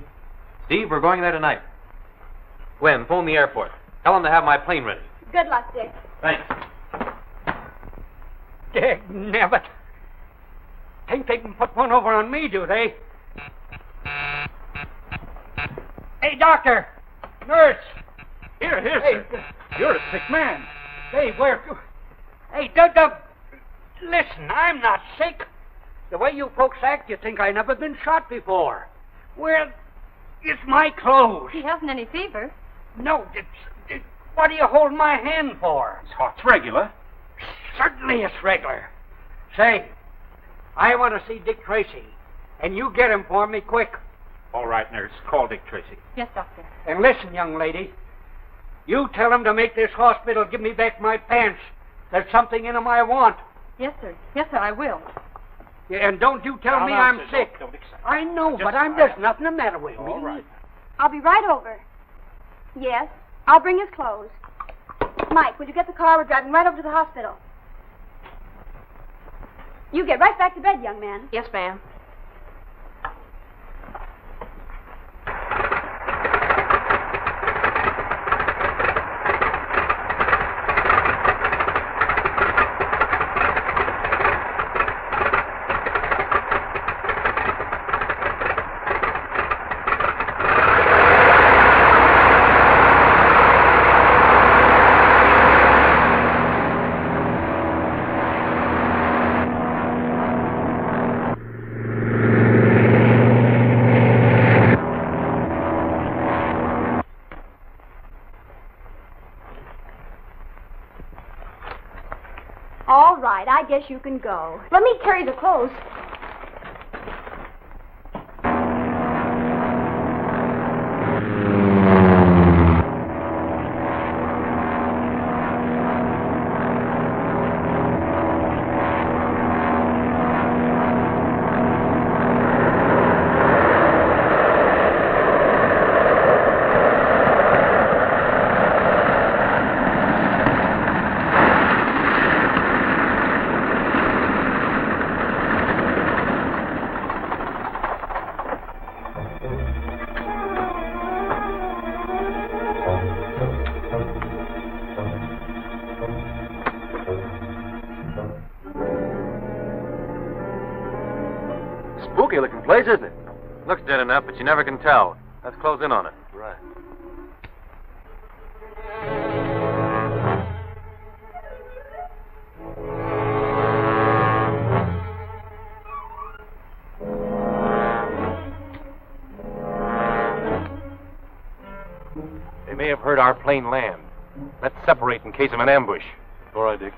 Steve, we're going there tonight. Gwen, phone the airport. Tell them to have my plane ready. Good luck, Dick. Thanks. Dagnabbit. Think they can put one over on me, do they? Hey, doctor! Nurse! Here, Hey, sir. You're a sick man. Hey, where... Hey, Doug, listen, I'm not sick. The way you folks act, you think I never been shot before. Where is my clothes? He hasn't any fever. No, what do you hold my hand for? It's heart's regular. Certainly it's regular. Say, I want to see Dick Tracy, and you get him for me quick. All right, nurse. Call Dick Tracy. Yes, Doctor. And listen, young lady, you tell him to make this hospital give me back my pants. There's something in them I want. Yes, sir. Yes, sir, I will. Yeah, and don't you tell me I'm sick. I know, but there's nothing the matter with me. All right. I'll be right over. Yes, I'll bring his clothes. Mike, will you get the car? We're driving right over to the hospital. You get right back to bed, young man. Yes, ma'am. All right, I guess you can go. Let me carry the clothes. Spooky looking place, isn't it? Looks dead enough, but you never can tell. Let's close in on it. Right. They may have heard our plane land. Let's separate in case of an ambush. All right, Dick.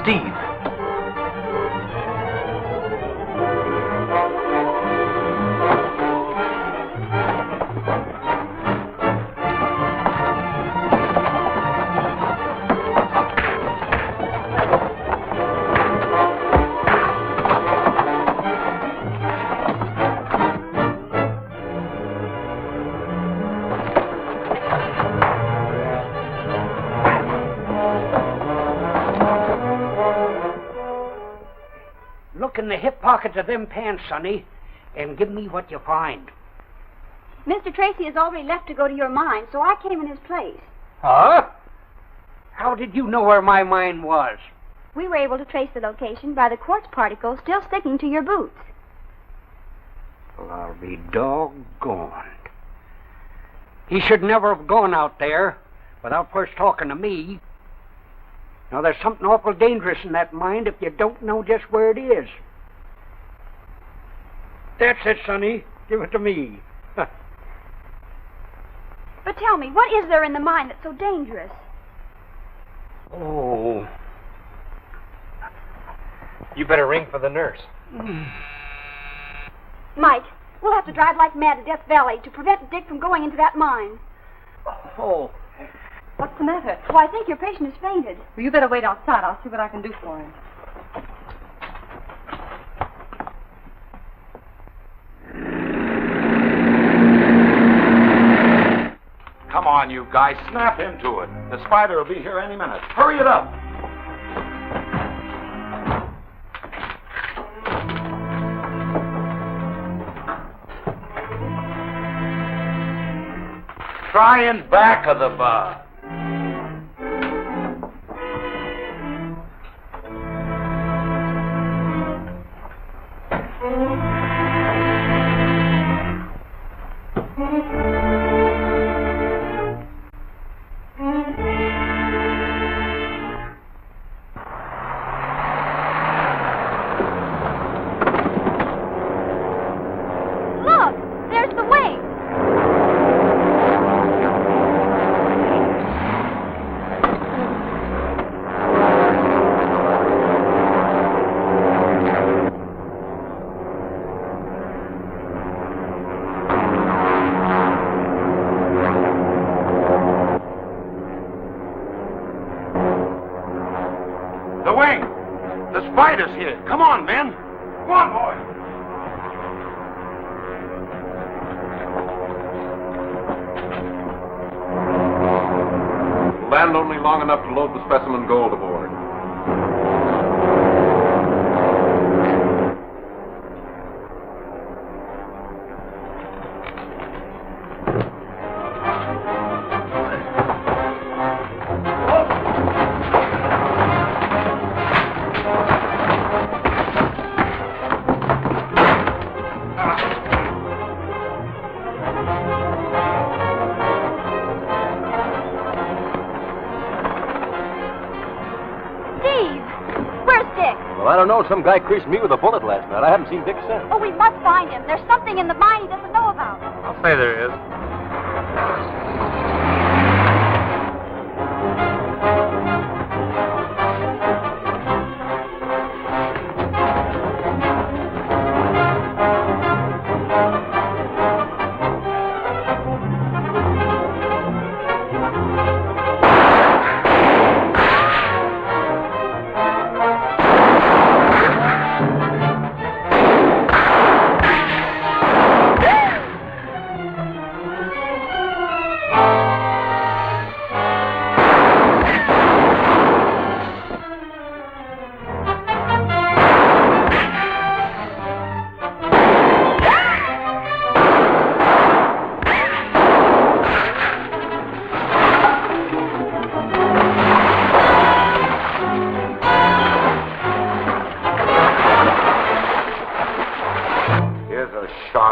Steve. Look in the hip pockets of them pants, Sonny, and give me what you find. Mr. Tracy has already left to go to your mine, so I came in his place. Huh? How did you know where my mine was? We were able to trace the location by the quartz particles still sticking to your boots. Well, I'll be doggone. He should never have gone out there without first talking to me. Now, there's something awful dangerous in that mine if you don't know just where it is. That's it, Sonny. Give it to me. But tell me, what is there in the mine that's so dangerous? Oh. You better ring for the nurse. Mike, we'll have to drive like mad to Death Valley to prevent Dick from going into that mine. Oh. What's the matter? Oh, I think your patient has fainted. Well, you better wait outside. I'll see what I can do for him. Come on, you guys. Snap into it. The spider will be here any minute. Hurry it up. try in back of the bar. Here. Come on, men. Come on, boys. We'll land only long enough to load the specimen gold aboard. I don't know. Some guy creased me with a bullet last night. I haven't seen Dick since. Oh, we must find him. There's something in the mine he doesn't know about. I'll say there is.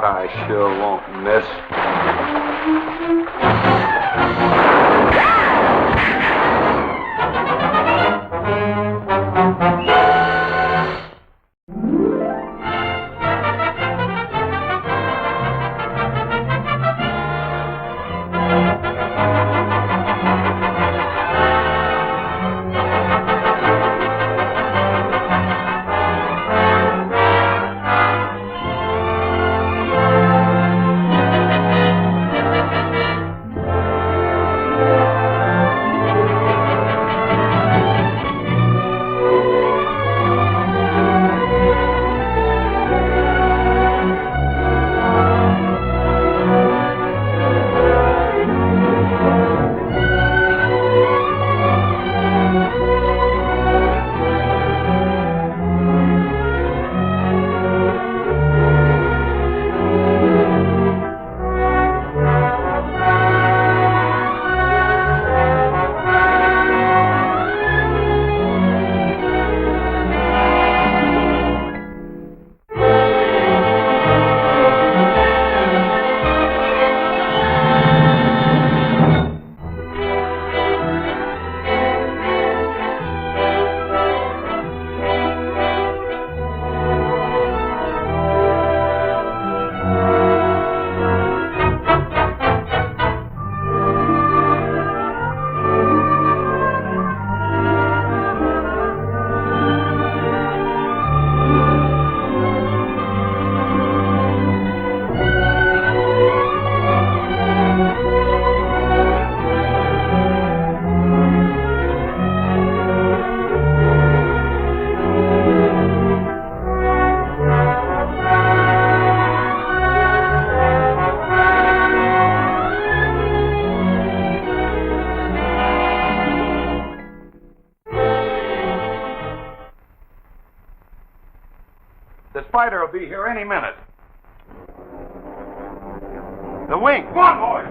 I sure won't miss. The spider will be here any minute. The wing. Come on, boys.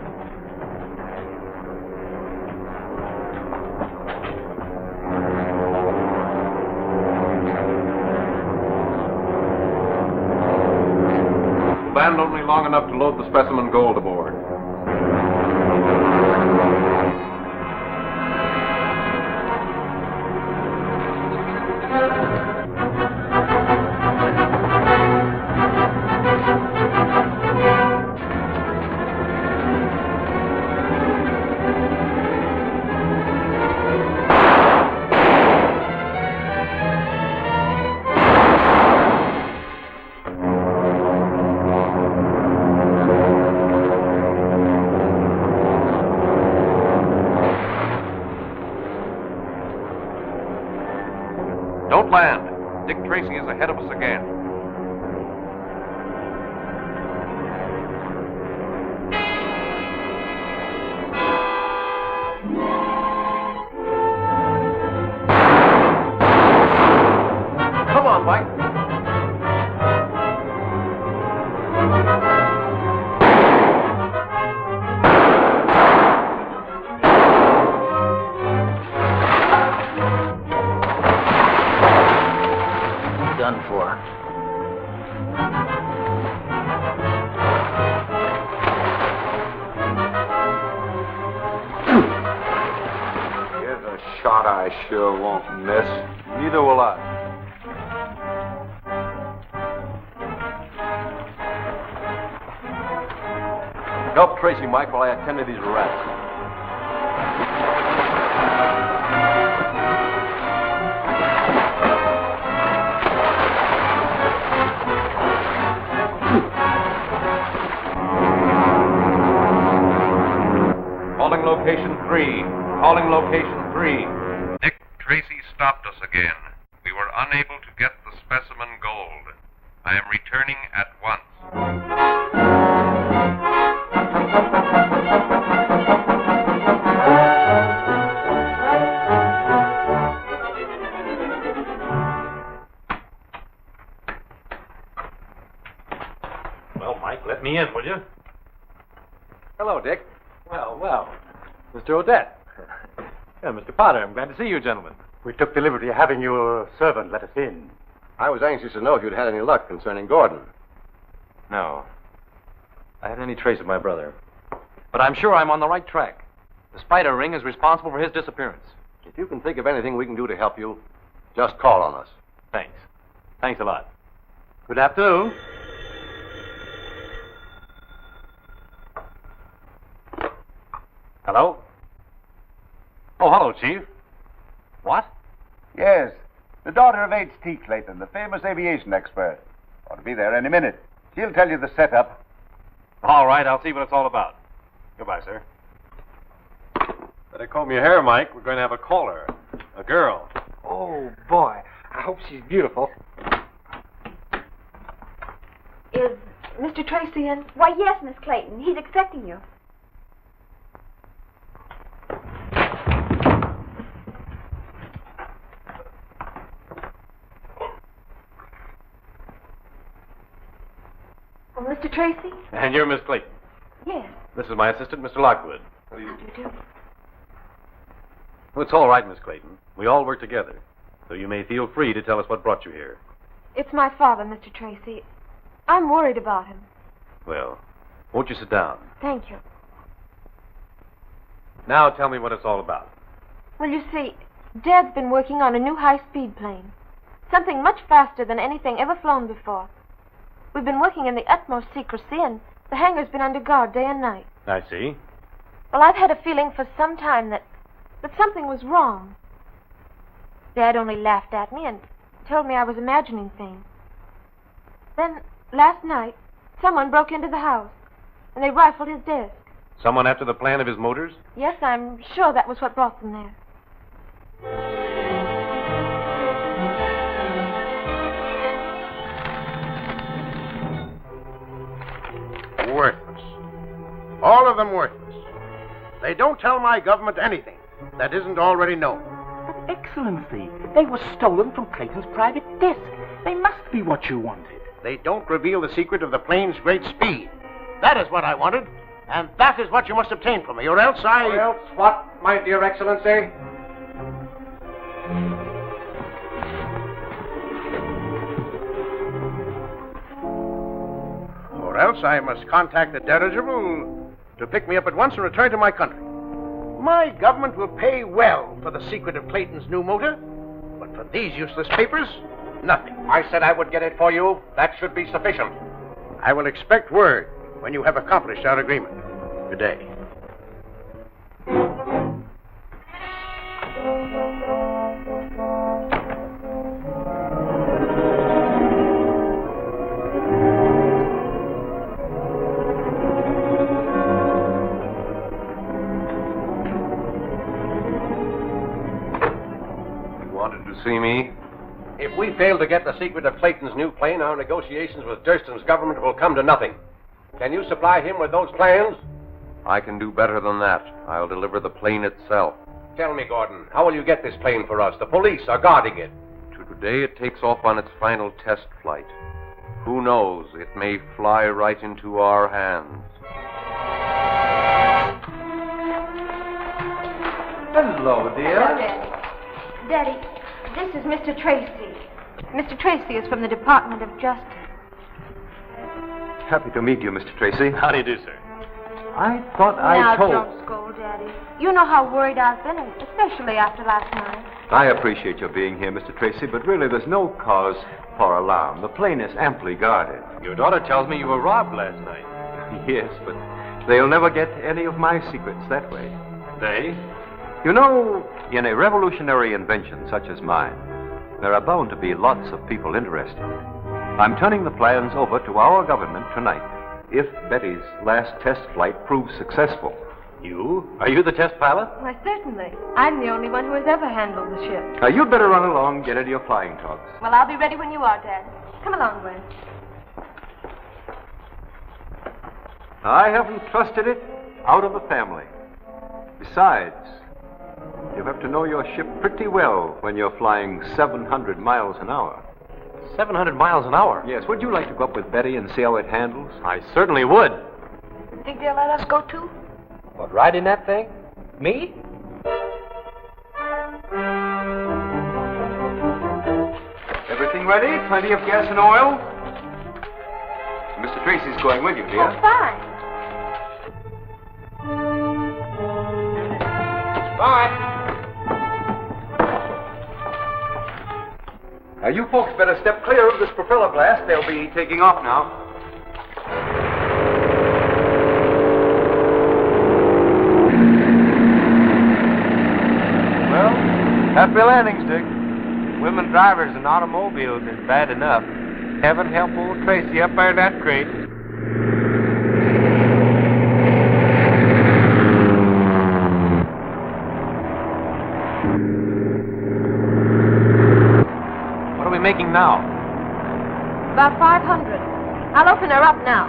land only long enough to load the specimen gold aboard. Don't land. Dick Tracy is ahead of us again. Come on, Mike. Done for. Here's a shot I sure won't miss. Neither will I. Help Tracy, Mike, while I attend to these rats. Calling location 3. Calling location 3. Dick Tracy stopped us again. We were unable to get the specimen gold. I am returning at once. Well, Mike, let me in, will you? Hello, Dick. Well. Mr. Odette. Yeah, Mr. Potter, I'm glad to see you, gentlemen. We took the liberty of having your servant let us in. I was anxious to know if you'd had any luck concerning Gordon. No. I haven't any trace of my brother. But I'm sure I'm on the right track. The spider ring is responsible for his disappearance. If you can think of anything we can do to help you, just call on us. Thanks. Thanks a lot. Good afternoon. Hello? Oh, hello, Chief. What? Yes. The daughter of H.T. Clayton, the famous aviation expert. Ought to be there any minute. She'll tell you the setup. All right, I'll see what it's all about. Goodbye, sir. Better comb your hair, Mike. We're going to have a caller. A girl. Oh, boy. I hope she's beautiful. Is Mr. Tracy in? Why, yes, Miss Clayton. He's expecting you. Oh, Mr. Tracy? And you're Miss Clayton. Yes. This is my assistant, Mr. Lockwood. How do you do? Well, it's all right, Miss Clayton. We all work together. So you may feel free to tell us what brought you here. It's my father, Mr. Tracy. I'm worried about him. Well, won't you sit down? Thank you. Now tell me what it's all about. Well, you see, Dad's been working on a new high-speed plane. Something much faster than anything ever flown before. We've been working in the utmost secrecy, and the hangar's been under guard day and night. I see. Well, I've had a feeling for some time that something was wrong. Dad only laughed at me and told me I was imagining things. Then, last night, someone broke into the house, and they rifled his desk. Someone after the plan of his motors? Yes, I'm sure that was what brought them there. Worthless. All of them worthless. They don't tell my government anything that isn't already known. But, Excellency, they were stolen from Clayton's private desk. They must be what you wanted. They don't reveal the secret of the plane's great speed. That is what I wanted, and that is what you must obtain from me, or else I... Or else what, my dear Excellency? Or else I must contact the dirigible to pick me up at once and return to my country. My government will pay well for the secret of Clayton's new motor, but for these useless papers, nothing. I said I would get it for you. That should be sufficient. I will expect word when you have accomplished our agreement. Good day. See me? If we fail to get the secret of Clayton's new plane, our negotiations with Durston's government will come to nothing. Can you supply him with those plans? I can do better than that. I'll deliver the plane itself. Tell me, Gordon, how will you get this plane for us? The police are guarding it. Today it takes off on its final test flight. Who knows? It may fly right into our hands. Hello, dear. Daddy, this is Mr. Tracy. Mr. Tracy is from the Department of Justice. Happy to meet you, Mr. Tracy. How do you do, sir? I thought Now, I told... don't scold, Daddy. You know how worried I've been, especially after last night. I appreciate your being here, Mr. Tracy, but really there's no cause for alarm. The plane is amply guarded. Your daughter tells me you were robbed last night. Yes, but they'll never get any of my secrets that way. They? You know, in a revolutionary invention such as mine, there are bound to be lots of people interested. I'm turning the plans over to our government tonight, if Betty's last test flight proves successful. You? Are you the test pilot? Why, certainly. I'm the only one who has ever handled the ship. Now, you'd better run along and get into your flying togs. Well, I'll be ready when you are, Dad. Come along, Gwen. I haven't trusted it out of the family. Besides, you have to know your ship pretty well when you're flying 700 miles an hour. 700 miles an hour? Yes. Would you like to go up with Betty and see how it handles? I certainly would. Think they'll let us go, too? What, ride in that thing? Me? Everything ready? Plenty of gas and oil? Mr. Tracy's going with you, dear. Oh, fine. Bye. Now, you folks better step clear of this propeller blast. They'll be taking off now. Well, happy landings, Dick. Women drivers in automobiles is bad enough. Heaven help old Tracy up there in that crate. What are we making now? About 500. I'll open her up now.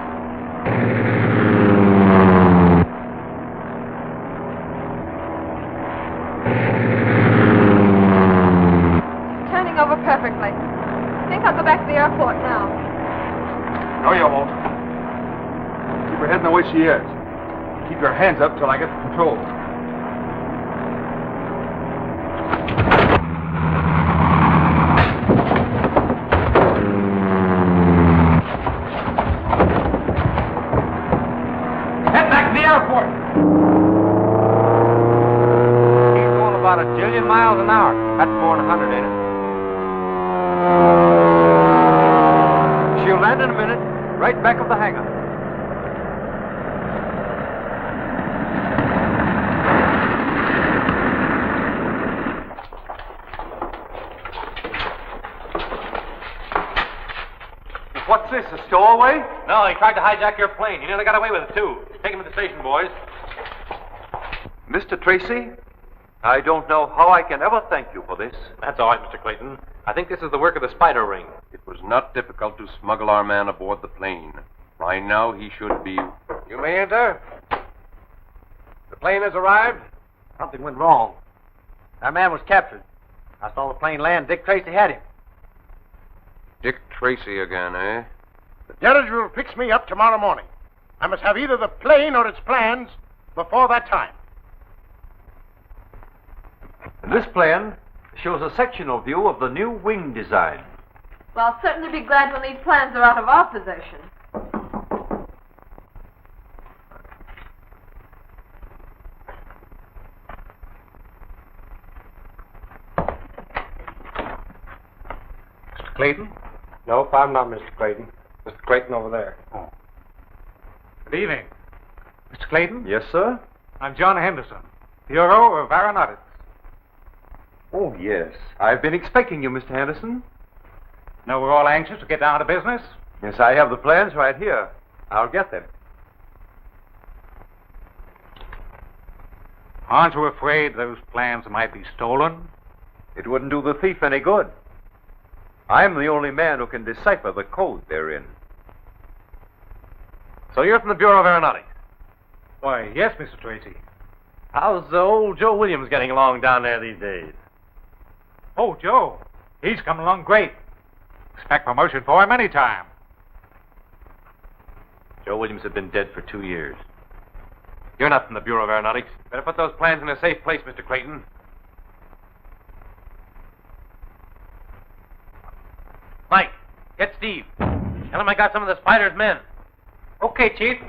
Turning over perfectly. I think I'll go back to the airport now. No, you won't. Keep her heading the way she is. Keep your hands up till I get the control. Head back to the airport. He's going about 1 jillion miles an hour. That's more than 100, ain't it? She'll land in a minute, right back of the hangar. What's this, a stowaway? No, he tried to hijack your plane. He nearly got away with it, too. Take him to the station, boys. Mr. Tracy, I don't know how I can ever thank you for this. That's all right, Mr. Clayton. I think this is the work of the spider ring. It was not difficult to smuggle our man aboard the plane. By now he should be... You may enter. The plane has arrived. Something went wrong. Our man was captured. I saw the plane land. Dick Tracy had him. Dick Tracy again, eh? The dirigible picks me up tomorrow morning. I must have either the plane or its plans before that time. This plan shows a sectional view of the new wing design. Well, I'll certainly be glad when these plans are out of our possession. Clayton? Nope, I'm not Mr. Clayton. Mr. Clayton over there. Oh. Good evening. Mr. Clayton? Yes, sir? I'm John Henderson, Bureau of Aeronautics. Oh, yes. I've been expecting you, Mr. Henderson. Know we're all anxious to get down to business? Yes, I have the plans right here. I'll get them. Aren't you afraid those plans might be stolen? It wouldn't do the thief any good. I'm the only man who can decipher the code they're in. So you're from the Bureau of Aeronautics? Why, yes, Mr. Tracy. How's old Joe Williams getting along down there these days? Oh, Joe. He's coming along great. Expect promotion for him any time. Joe Williams had been dead for 2 years. You're not from the Bureau of Aeronautics. Better put those plans in a safe place, Mr. Clayton. Mike, get Steve. Tell him I got some of the Spider's men. Okay, Chief.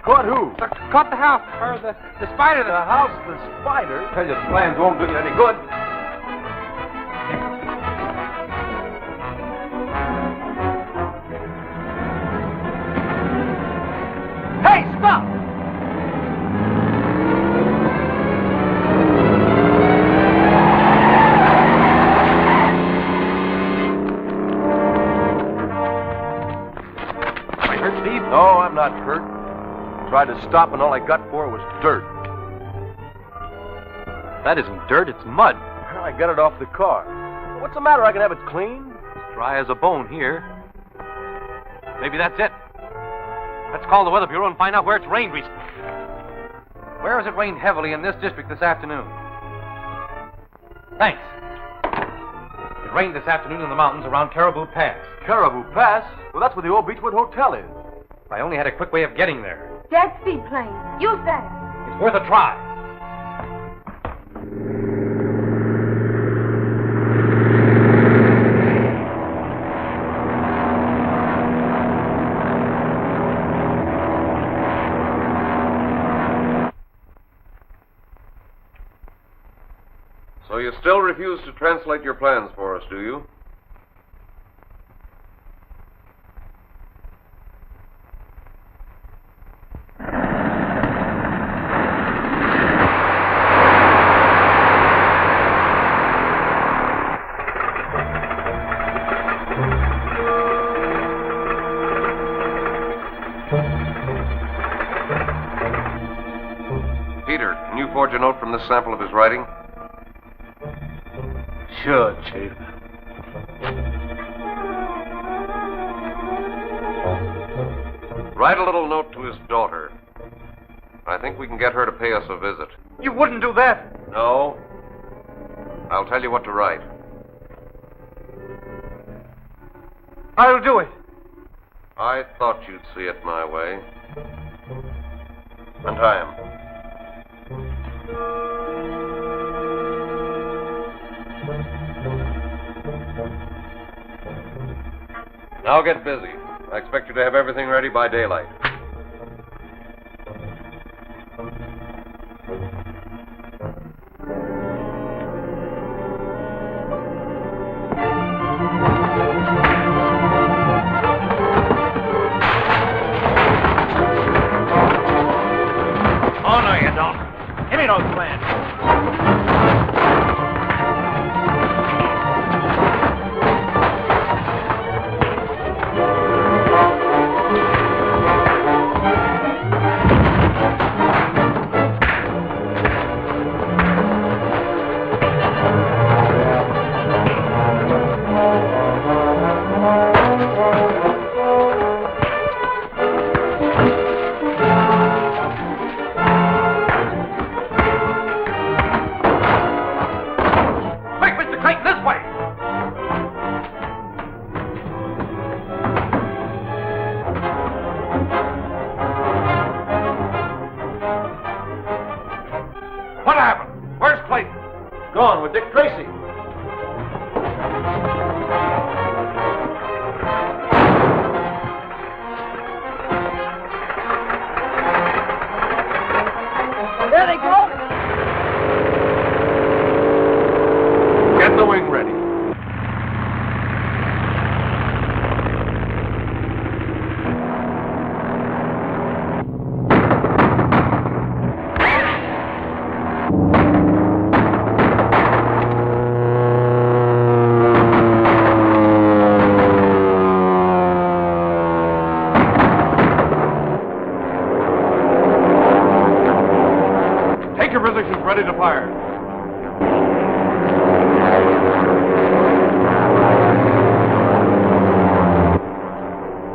Caught who? Caught the house, or the spider. The house, the spider? Tell you the plans won't do you any good. Hey, stop! Am I hurt, Steve? No, I'm not hurt. Tried to stop, and all I got for was dirt. That isn't dirt, it's mud. I got it off the car. What's the matter? I can have it clean. It's dry as a bone here. Maybe that's it. Let's call the Weather Bureau and find out where it's rained recently. Where has it rained heavily in this district this afternoon? Thanks. It rained this afternoon in the mountains around Caribou Pass. Caribou Pass? Well, that's where the old Beechwood Hotel is. If I only had a quick way of getting there. Jet speed plane. Use that. It's worth a try. So you still refuse to translate your plans for us, do you? Peter, can you forge a note from this sample of his writing? Sure, Chief. Write a little note to his daughter. I think we can get her to pay us a visit. You wouldn't do that. No. I'll tell you what to write. I'll do it. I thought you'd see it my way. Untie him. Now get busy. I expect you to have everything ready by daylight. Oh, no, you don't. Give me those plans. What happened? Where's Clayton? Gone with Dick Tracy. fire.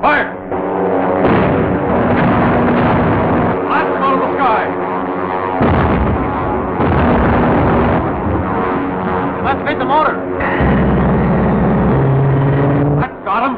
Fire! Blast them out of the sky! Let's hit the motor! That's got him!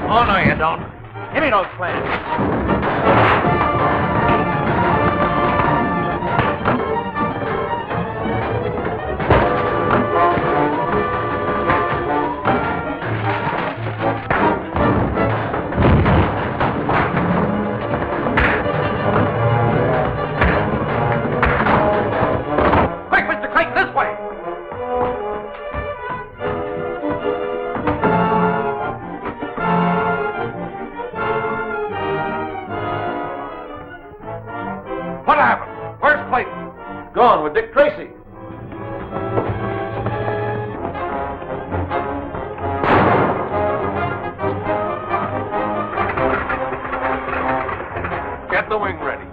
Oh, no, you don't. Give me those plans. Quick, Mr. Clayton, this way! What happened? Where's Clayton? Gone with Dick Tracy. Get the wing ready.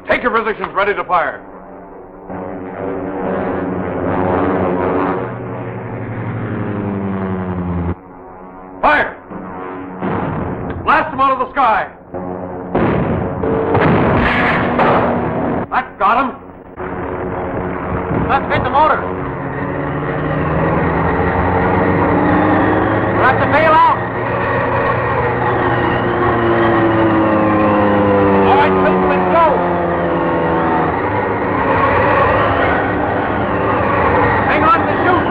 Take your positions ready to fire. Fire! Blast them out of the sky! That got him! Let's hit the motor. We'll have to bail out. All right, Clayton, let's go. Hang on to the chute.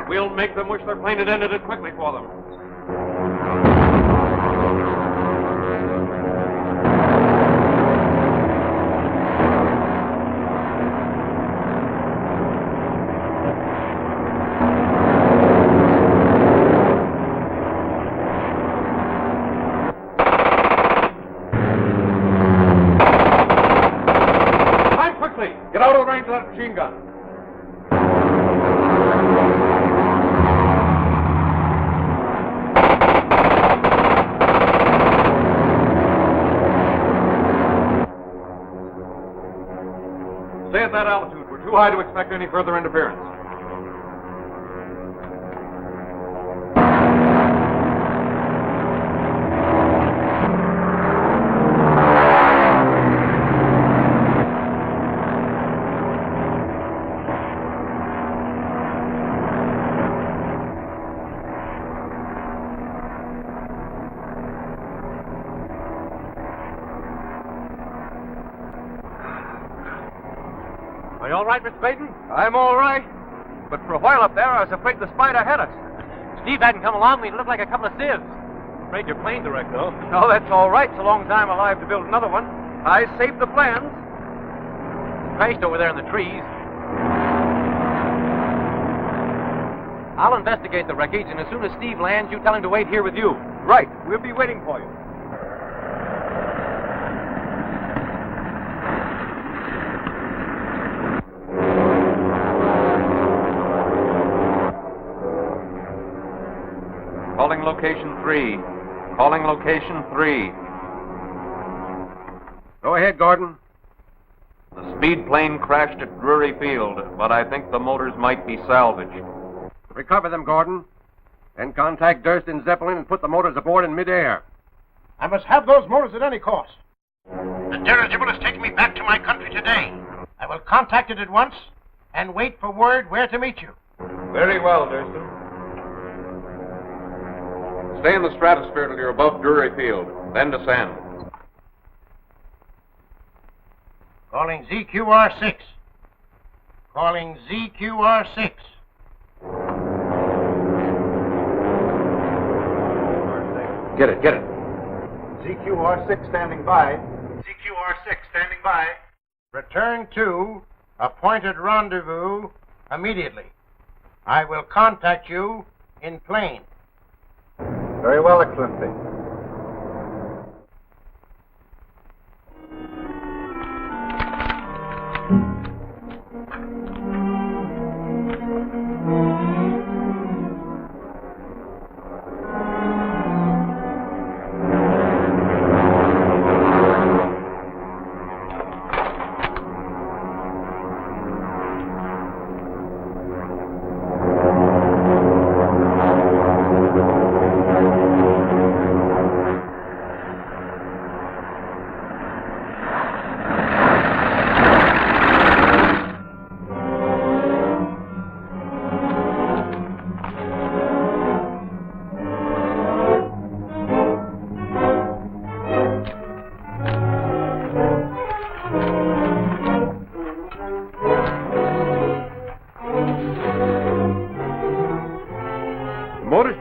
We'll make them wish their plane had ended it quickly for them. too high to expect any further interference. Are you all right, Mr. Clayton? I'm all right. But for a while up there, I was afraid the spider had us. Steve hadn't come along, we'd look like a couple of sieves. Afraid your plane's a wreck, though. No, that's all right, so long as I'm alive to build another one. I saved the plans. It's crashed over there in the trees. I'll investigate the wreckage, and as soon as Steve lands, you tell him to wait here with you. Right. We'll be waiting for you. Calling location 3. Calling location 3. Go ahead, Gordon. The speed plane crashed at Drury Field, but I think the motors might be salvaged. Recover them, Gordon. Then contact Durst and Zeppelin and put the motors aboard in midair. I must have those motors at any cost. The dirigible is taking me back to my country today. I will contact it at once and wait for word where to meet you. Very well, Durston. Stay in the stratosphere till you're above Drury Field, then descend. Calling ZQR6. Calling ZQR6. Get it. ZQR6 standing by. ZQR6 standing by. Return to appointed rendezvous immediately. I will contact you in plane. Very well, Excellency.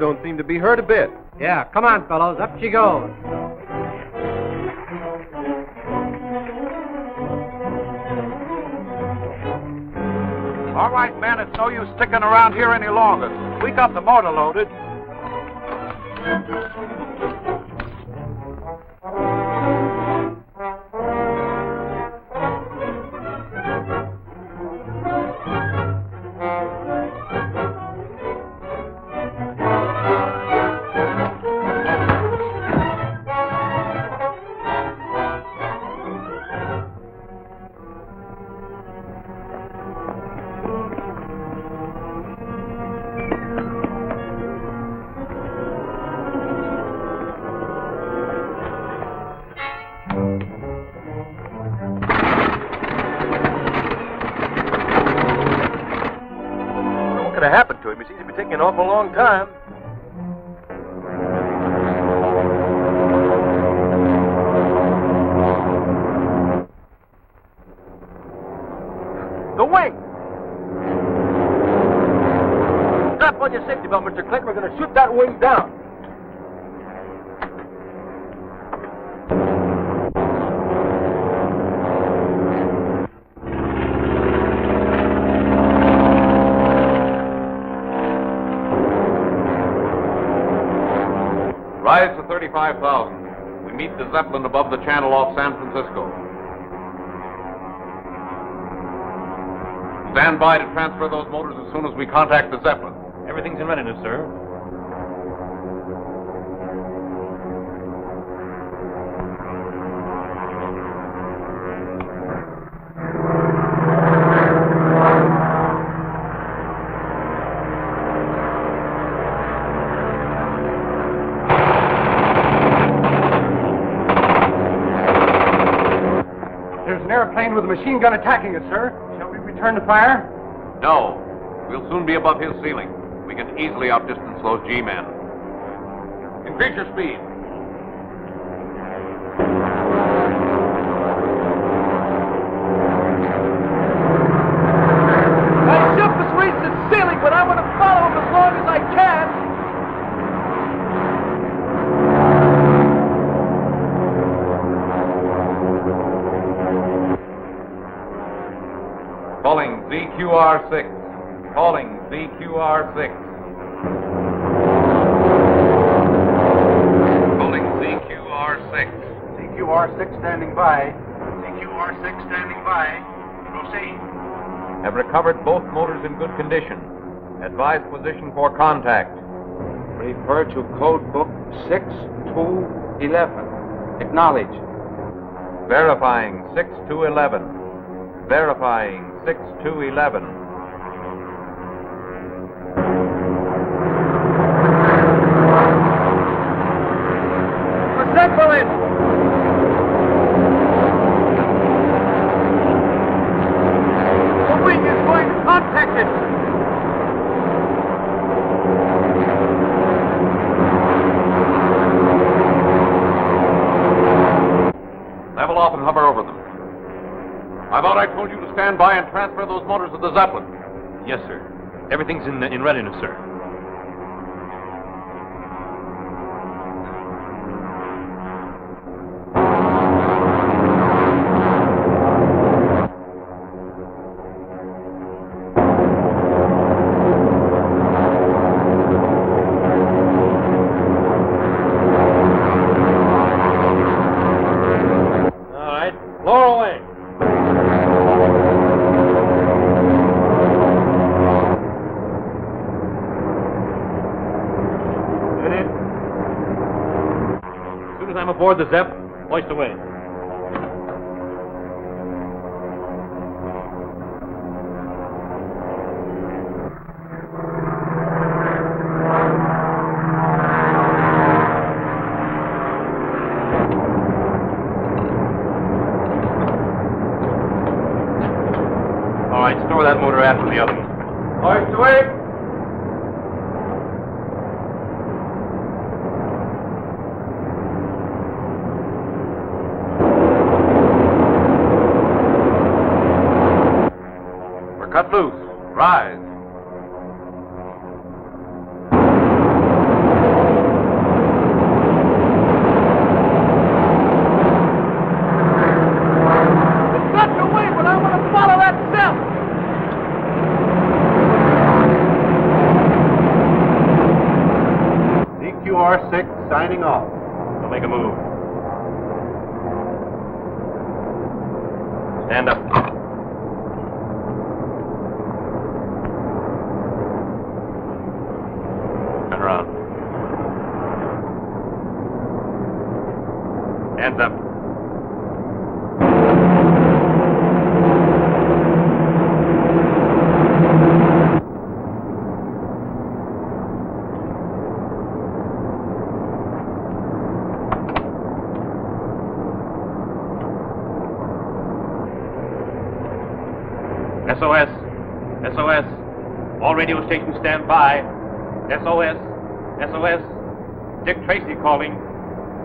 Don't seem to be hurt a bit. Yeah, come on, fellows. Up she goes. All right, man, it's no use sticking around here any longer. We got the motor loaded. What happened to him? He seems to be taking an awful long time. The wing! Strap on your safety belt, Mr. Clinton. We're going to shoot that wing down. Rise to 35,000. We meet the Zeppelin above the channel off San Francisco. Stand by to transfer those motors as soon as we contact the Zeppelin. Everything's in readiness, sir. airplane with a machine gun attacking it, sir. Shall we return to fire? No. We'll soon be above his ceiling. We can easily outdistance those G-men. Increase your speed. My ship has reached its ceiling, but I'm going to follow him as long as I can. Calling ZQR-6. Calling ZQR-6. Calling ZQR-6. CQR-6 standing by. CQR-6 standing by. Proceed. Have recovered both motors in good condition. Advise position for contact. Refer to code book 6211. Acknowledge. Verifying 6211. Verifying 6211. The Zeppelin! The wing is going to contact it! Level off and hover over them. I thought I told you to stand by and transfer those motors to the Zeppelin. Yes, sir. Everything's in readiness, sir. All right, lower away. As soon as I'm aboard the Zepp, hoist away. All right, store that motor after the other one. Hoist away! We're cut loose. Rise. It's got away, but I want to follow that Zepp! CQR-6 signing off. Don't make a move. Stand up. Turn around. Hands up. SOS. SOS. All radio stations stand by. SOS. SOS. Dick Tracy calling.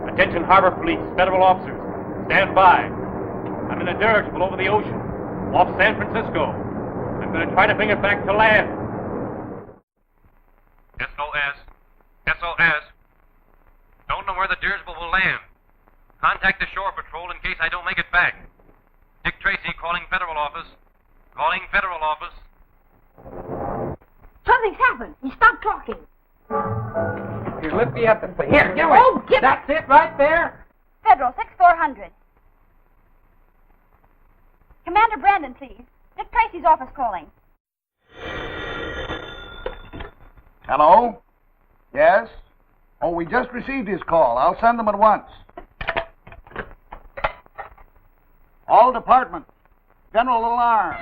Attention Harbor Police, federal officers. Stand by. I'm in a dirigible over the ocean, off San Francisco. I'm going to try to bring it back to land. SOS. SOS. Don't know where the dirigible will land. Contact the shore patrol in case I don't make it back. Dick Tracy calling federal office. Calling federal office. Something's happened. He stopped talking. You lift me up and say, here, get away. Oh, get That's it right there. Federal 6400. Commander Brandon, please. Dick Tracy's office calling. Hello? Yes? Oh, we just received his call. I'll send them at once. All departments. General alarm.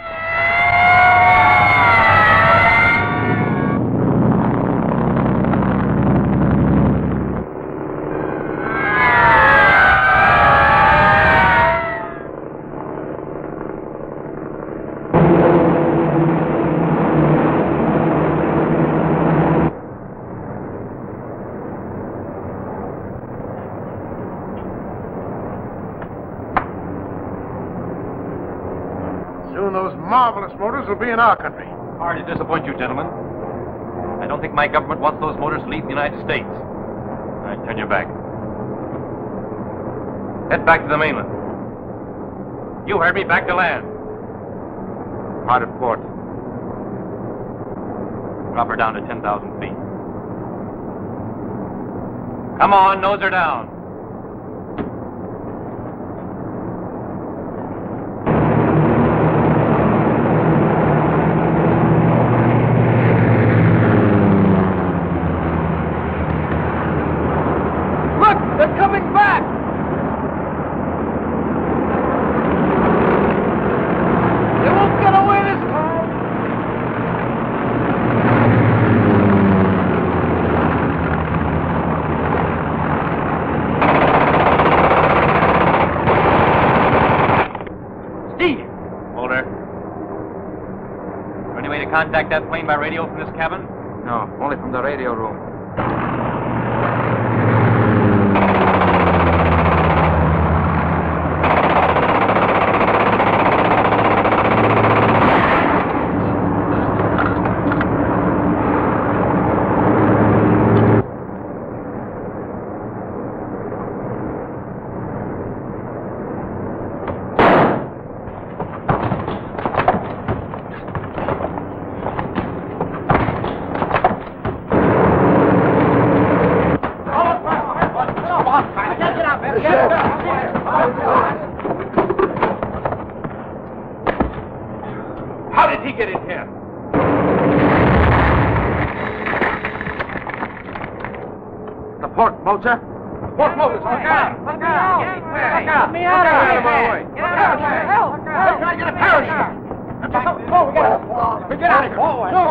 motors will be in our country. Sorry to disappoint you, gentlemen. I don't think my government wants those motors to leave the United States. All right, turn your back. Head back to the mainland. You heard me, back to land. Hard at port. Drop her down to 10,000 feet. Come on, nose her down. Look, they're coming back. They won't get away this time. Steve! Hold her. Is there any way to contact that plane by radio from this cabin? No, only from the radio room. How did he get in here? The port motor? Port motors, look out! Look out! Look out! Get me out of here! Get out of here! Help! They're trying to get a parachute! Oh, we get out of here! Go!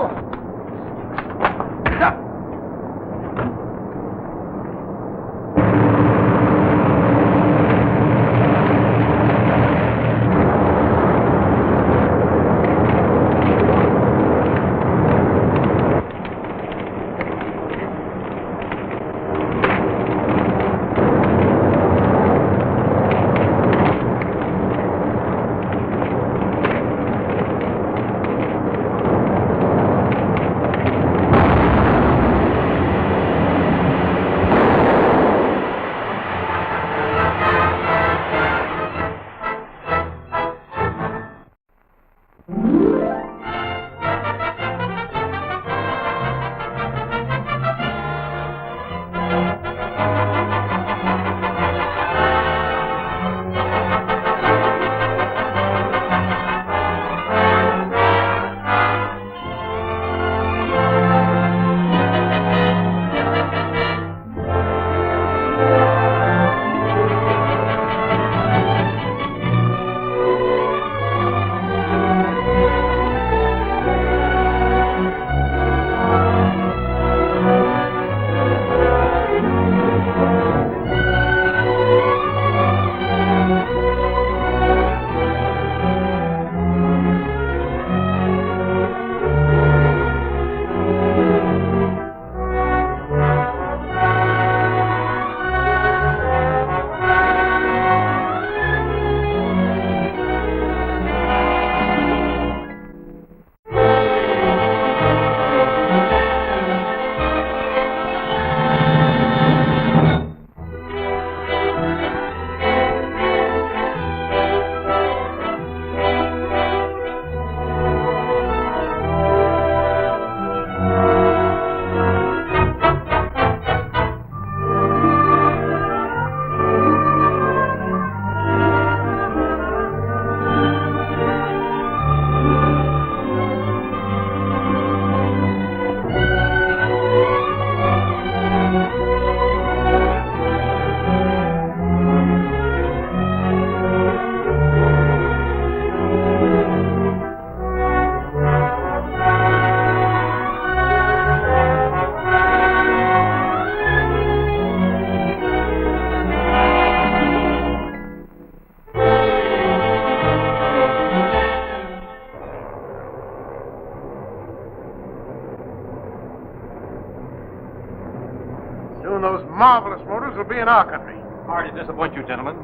marvelous motors will be in our country. Sorry to disappoint you, gentlemen.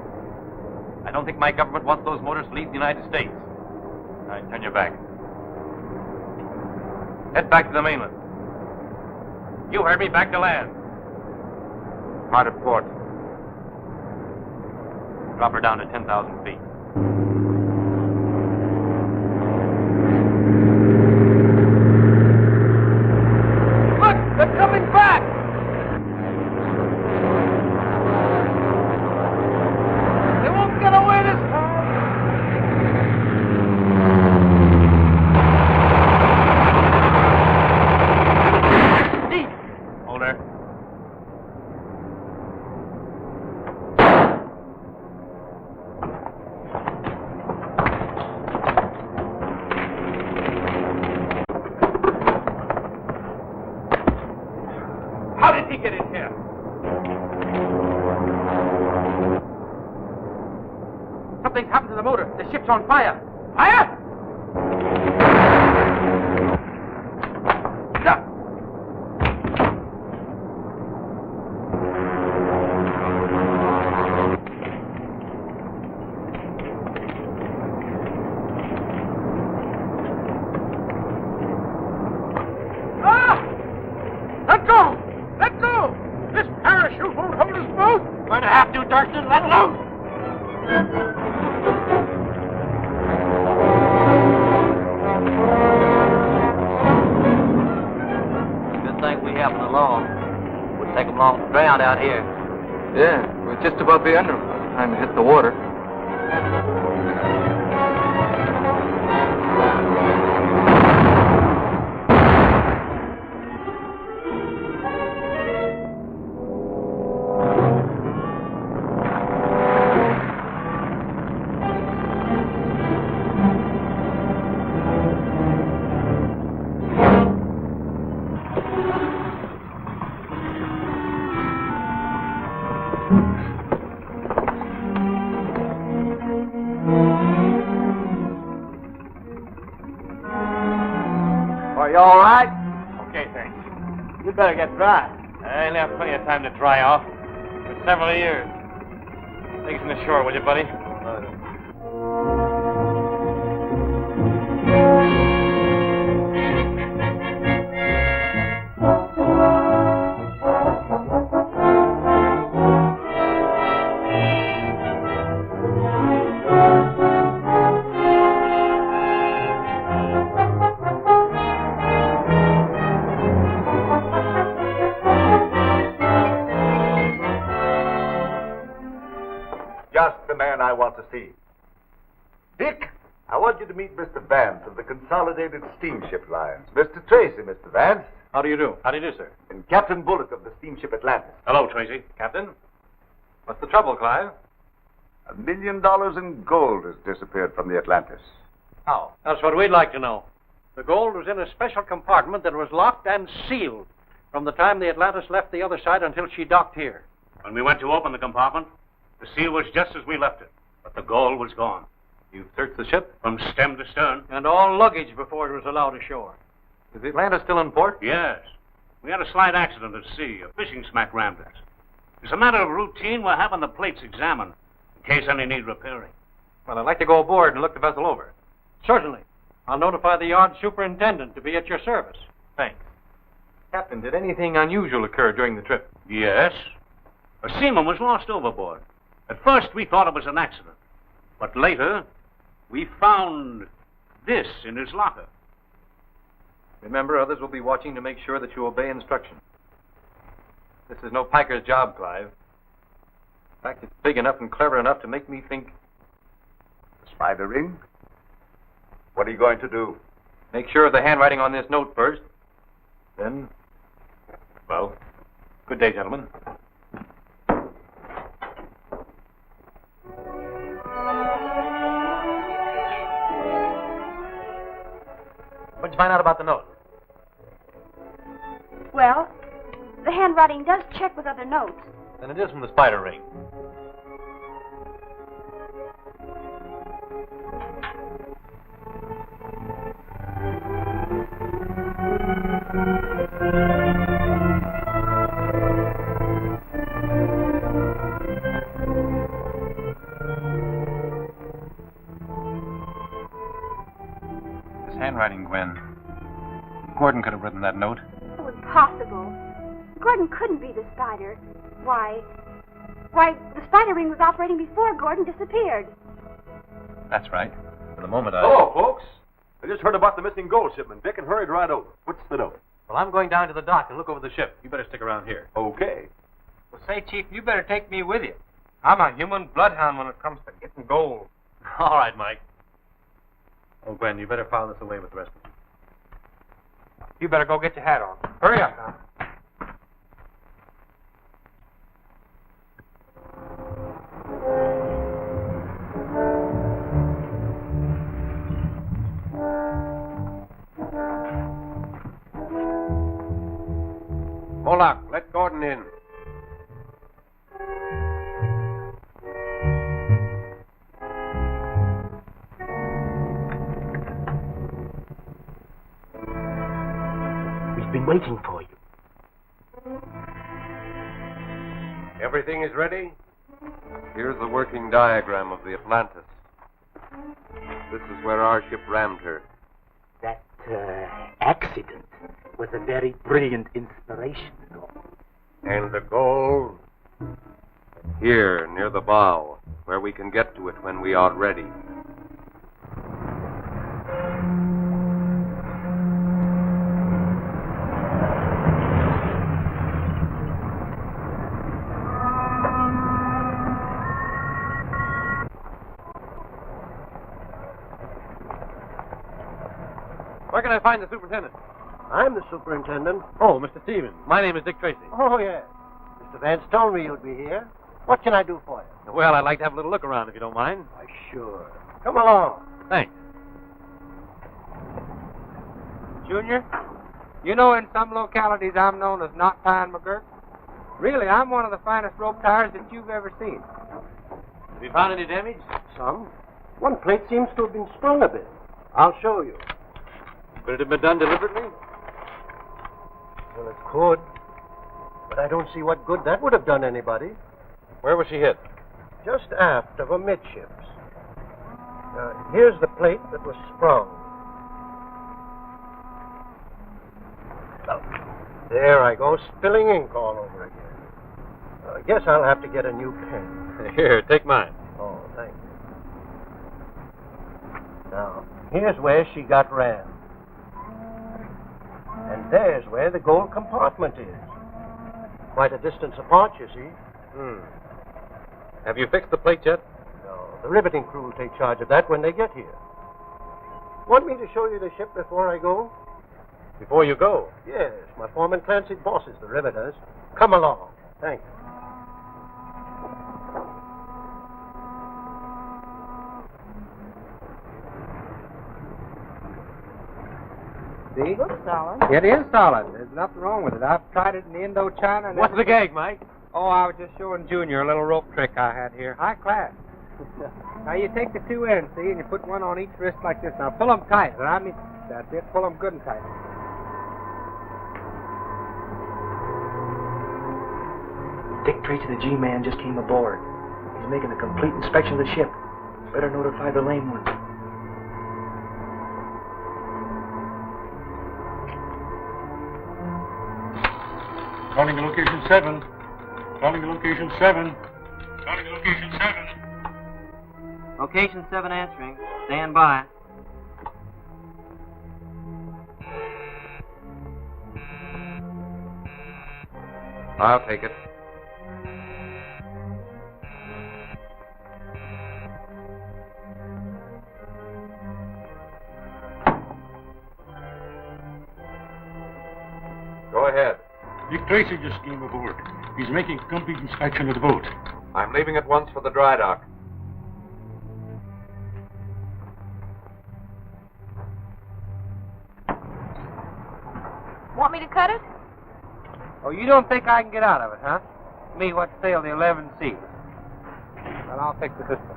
I don't think my government wants those motors to leave the United States. All right, turn your back. Head back to the mainland. You heard me, back to land. Hard at port. Drop her down to 10,000 feet. Look, they're coming back! They won't get away this time! Hold her. How did he get in here? Something's happened to the motor. The ship's on fire. Fire? Let go! Let go! This parachute won't hold us both! Going to have to, Durston. Let loose! Good thing we happened along. Would take them long to drown out here. Yeah, we're just about the under by the time we hit the water. Are you all right? Okay, thanks. You better get dry. I ain't have plenty of time to dry off. For several years. Take us from the shore, will you, buddy? Just the man I want to see. Dick, I want you to meet Mr. Vance of the Consolidated Steamship Lines. Mr. Tracy, Mr. Vance. How do you do? How do you do, sir? And Captain Bullock of the steamship Atlantis. Hello, Tracy. Captain. What's the trouble, Clive? $1 million in gold has disappeared from the Atlantis. How? That's what we'd like to know. The gold was in a special compartment that was locked and sealed from the time the Atlantis left the other side until she docked here. When we went to open the compartment, the seal was just as we left it, but the gold was gone. You've searched the ship? From stem to stern. And all luggage before it was allowed ashore. Is the Atlantis still in port? Yes. We had a slight accident at sea. A fishing smack rammed us. As a matter of routine, we're having the plates examined in case any need repairing. Well, I'd like to go aboard and look the vessel over. Certainly. I'll notify the yard superintendent to be at your service. Thanks. Captain, did anything unusual occur during the trip? Yes. A seaman was lost overboard. At first, we thought it was an accident. But later, we found this in his locker. Remember, others will be watching to make sure that you obey instruction. This is no piker's job, Clive. In fact, it's big enough and clever enough to make me think. The spider ring? What are you going to do? Make sure of the handwriting on this note first. Then, well, good day, gentlemen. What'd you find out about the note? Well, the handwriting does check with other notes. Then it is from the spider ring. This handwriting, Gwen. Gordon impossible. Gordon couldn't be the spider. Why, the spider ring was operating before Gordon disappeared. That's right. For the moment, Hello, folks. I just heard about the missing gold shipment, Dick, and hurried right over. What's the note? Well, I'm going down to the dock and look over the ship. You better stick around here. Okay. Well, say, Chief, you better take me with you. I'm a human bloodhound when it comes to getting gold. All right, Mike. Oh, Gwen, you better file this away with the rest of them. You better go get your hat on. Hurry up now. Moloch, let Gordon in. We've been waiting for you. Everything is ready? Here's the working diagram of the Atlantis. This is where our ship rammed her. That accident was a very brilliant inspiration, Gordon. And the gold? Here, near the bow, where we can get to it when we are ready. Where can I find the superintendent? I'm the superintendent. Oh, Mr. Stevens. My name is Dick Tracy. Oh, yes. Mr. Vance told me you'd be here. What can I do for you? Well, I'd like to have a little look around, if you don't mind. Why, sure. Come along. Thanks. Junior, you know in some localities I'm known as Knot Tying McGurk. Really, I'm one of the finest rope tires that you've ever seen. Have you found any damage? Some. One plate seems to have been sprung a bit. I'll show you. Could it have been done deliberately? Well, it could. But I don't see what good that would have done anybody. Where was she hit? Just aft of amidships. Here's the plate that was sprung. There I go, spilling ink all over again. I guess I'll have to get a new pen. Here, take mine. Oh, thank you. Now, here's where she got rammed. And there's where the gold compartment is. Quite a distance apart, you see. Have you fixed the plate yet? No, the riveting crew will take charge of that when they get here. Want me to show you the ship before I go? Before you go? Yes, my foreman Clancy bosses the riveters. Come along. Thank you. See? Looks solid. It is solid. There's nothing wrong with it. I've tried it in Indochina. What's the gag, Mike? Oh, I was just showing Junior a little rope trick I had here. High class. Now, you take the two ends, see, and you put one on each wrist like this. Now, pull them tight. I mean, that's it. Pull them good and tight. Dick Tracy, the G-Man, just came aboard. He's making a complete inspection of the ship. Better notify the lame ones. Calling to location 7. Calling to location 7. Calling to location 7. Location 7 answering. Stand by. I'll take it. Go ahead. Dick Tracy just came aboard. He's making a complete inspection of the boat. I'm leaving at once for the dry dock. Want me to cut it? Oh, you don't think I can get out of it, huh? Me, what sail the 11 seas? Well, I'll fix it this way.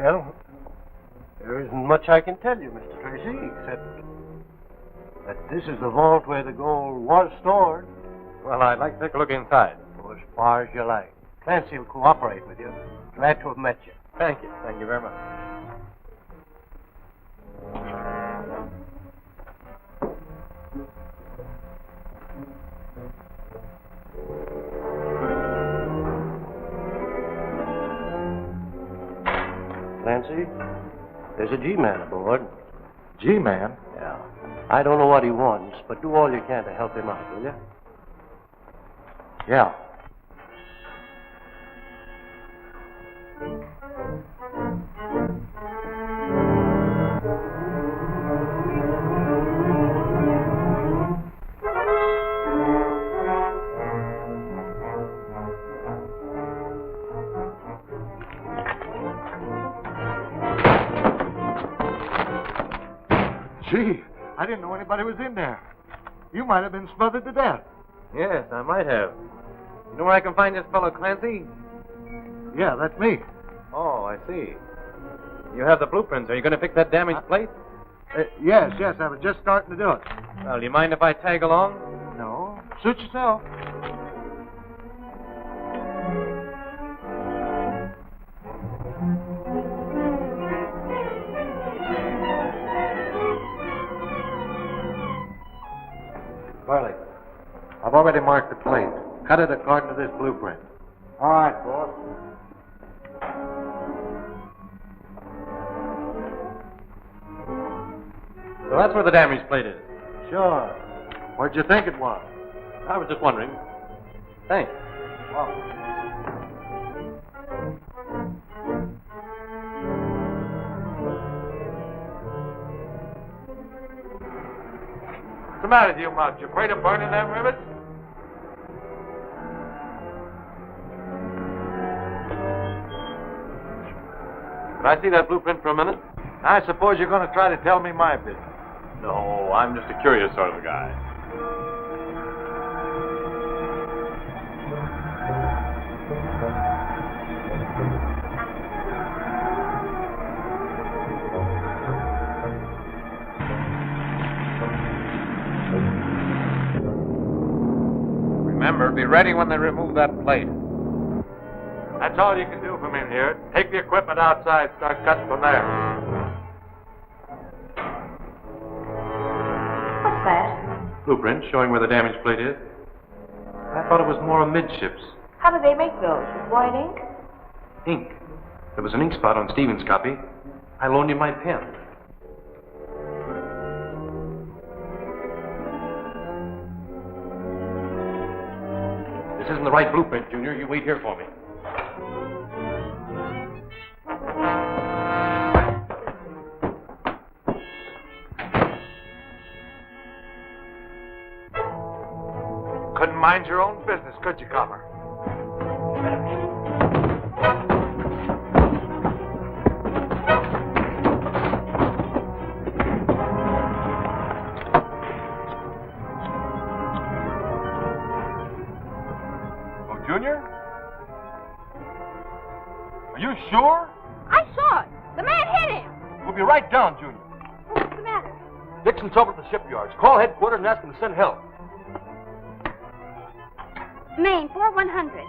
Well, there isn't much I can tell you, Mr. Tracy, except that this is the vault where the gold was stored. Well, I'd like to take a look inside. Go as far as you like. Clancy will cooperate with you. Glad to have met you. Thank you. Thank you very much. Clancy, there's a G-man aboard. G-man? Yeah. I don't know what he wants, but do all you can to help him out, will you? Yeah. Gee, I didn't know anybody was in there. You might have been smothered to death. Yes, I might have. You know where I can find this fellow Clancy? Yeah, that's me. Oh, I see. You have the blueprints. Are you going to fix that damaged plate? Yes, I was just starting to do it. Well, do you mind if I tag along? No. Suit yourself. Barley, I've already marked the plate. Cut it according to this blueprint. All right, boss. So that's where the damaged plate is. Sure. Where'd you think it was? I was just wondering. Thanks. What's the matter with you, Mug? You afraid of burning them rivets? Could I see that blueprint for a minute? I suppose you're going to try to tell me my business. No, I'm just a curious sort of a guy. Remember, be ready when they remove that plate. That's all you can do from in here. Take the equipment outside, start cutting from there. What's that? Blueprint showing where the damaged plate is. I thought it was more amidships. How do they make those? With white ink? Ink. There was an ink spot on Stephen's copy. I loaned you my pen. This isn't the right blueprint, Junior. You wait here for me. Couldn't mind your own business, could you, Copper? Oh, Junior? Are you sure? I saw it. The man hit him. We'll be right down, Junior. What's the matter? Dixon's over at the shipyards. Call headquarters and ask them to send help. Maine, 4100.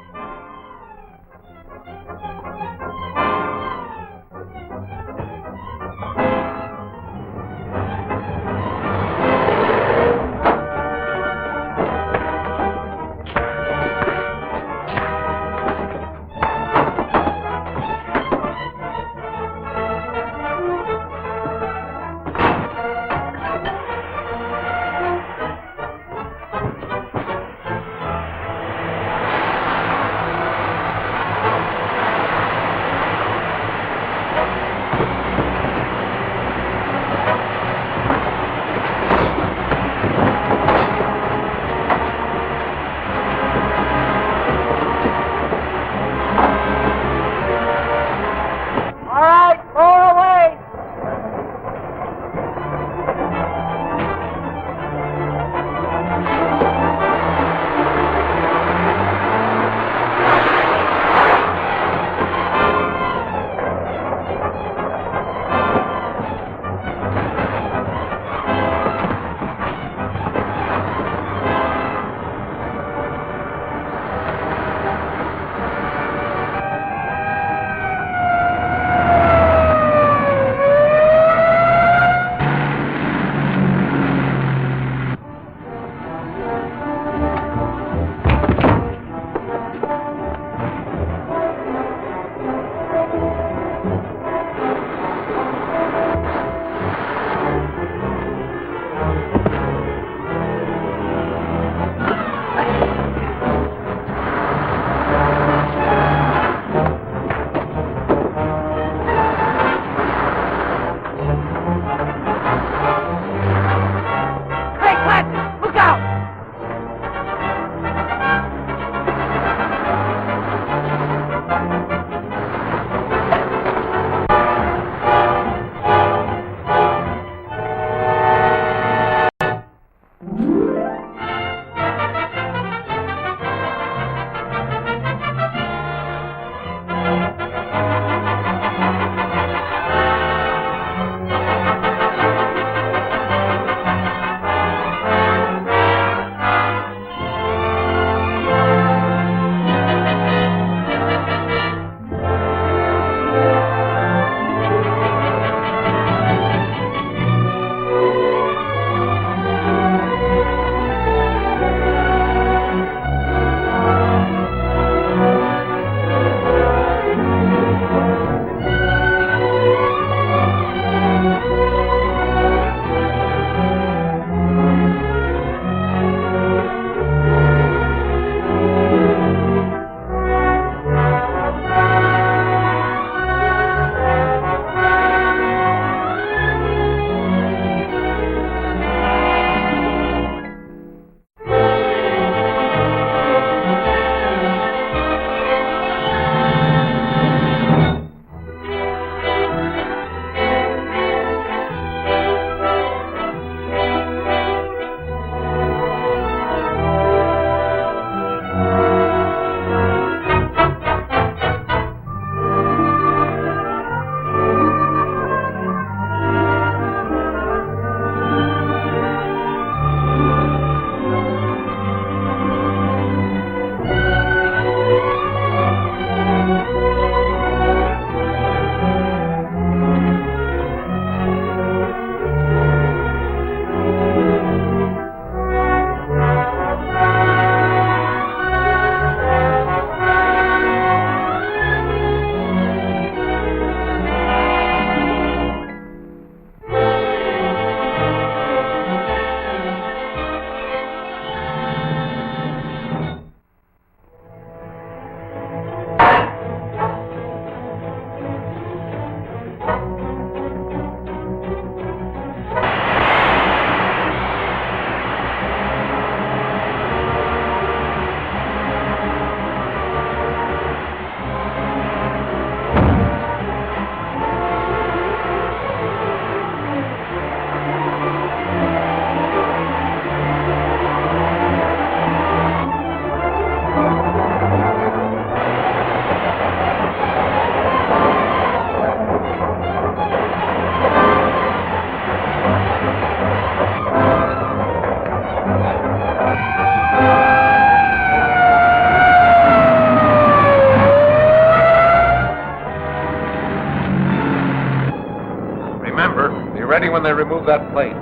remove that plate.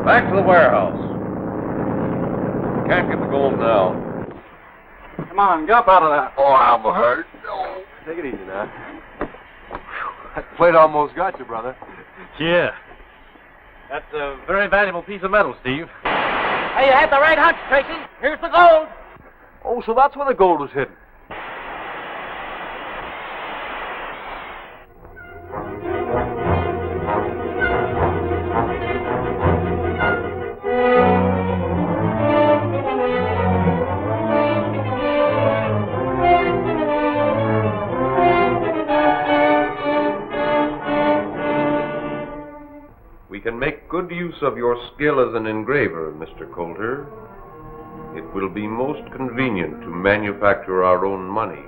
Back to the warehouse. Can't get the gold now. Come on, get up out of that. Oh, I'm hurt. Oh. Take it easy now. That plate almost got you, brother. Yeah. That's a very valuable piece of metal, Steve. Hey, you had the right hunch, Tracy. Here's the gold. Oh, so that's where the gold was hidden. We can make good use of your skill as an engraver, Mr. Coulter. It will be most convenient to manufacture our own money.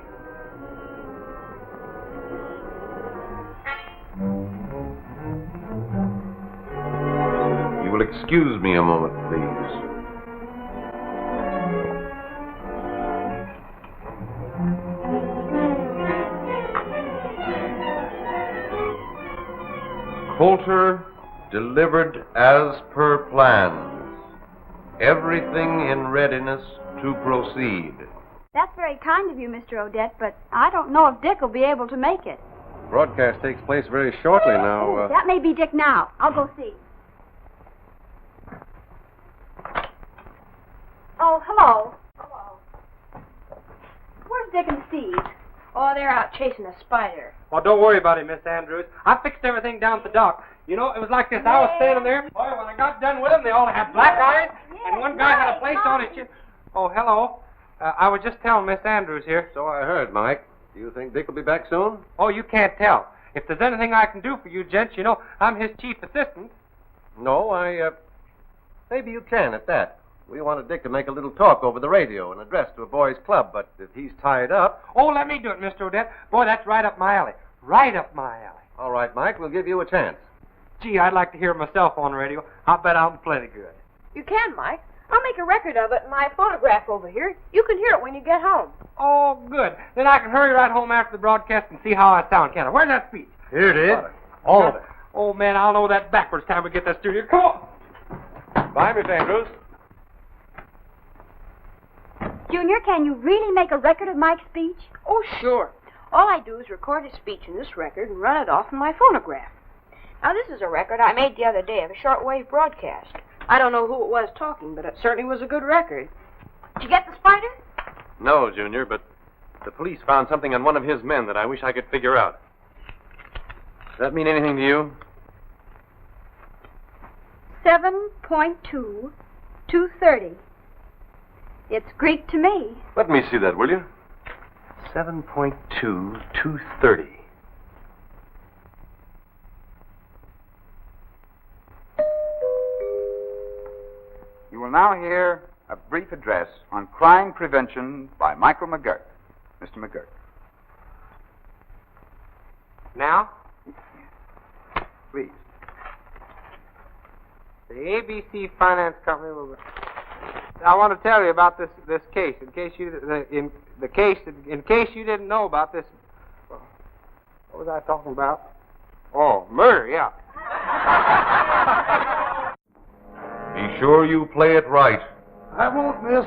You will excuse me a moment, please. Coulter, delivered as per plans. Everything in readiness to proceed. That's very kind of you, Mr. Odette, but I don't know if Dick will be able to make it. Broadcast takes place very shortly now. That may be Dick now. I'll go see. Oh, hello. Hello. Where's Dick and Steve? Oh, they're out chasing a spider. Well, don't worry about it, Miss Andrews. I fixed everything down at the dock. You know, it was like this. I was standing there. Boy, when I got done with them, they all had black eyes, and one guy had a place on his chin. Oh, hello. I was just telling Miss Andrews here. So I heard, Mike. Do you think Dick will be back soon? Oh, you can't tell. If there's anything I can do for you, gents, you know, I'm his chief assistant. No, maybe you can at that. We wanted Dick to make a little talk over the radio and address to a boys' club, but if he's tied up... Oh, let me do it, Mr. Odette. Boy, that's right up my alley. Right up my alley. All right, Mike, we'll give you a chance. Gee, I'd like to hear myself on the radio. I'll bet I'm plenty good. You can, Mike. I'll make a record of it in my phonograph over here. You can hear it when you get home. Oh, good. Then I can hurry right home after the broadcast and see how I sound, can't I? Where's that speech? Here it is. All of it. Oh, man, I'll know that backwards time we get that studio. Come on. Bye, Miss Andrews. Junior, can you really make a record of Mike's speech? Oh, sure. All I do is record his speech in this record and run it off in my phonograph. Now, this is a record I made the other day of a shortwave broadcast. I don't know who it was talking, but it certainly was a good record. Did you get the spider? No, Junior, but the police found something on one of his men that I wish I could figure out. Does that mean anything to you? 7.2, 230. It's Greek to me. Let me see that, will you? 7.2, 230. You will now hear a brief address on crime prevention by Michael McGurk. Mr. McGurk. Now? Please. The ABC Finance Company will... I want to tell you about this case, in case you didn't know about this. What was I talking about? Oh, murder, yeah. Be sure you play it right. I won't miss.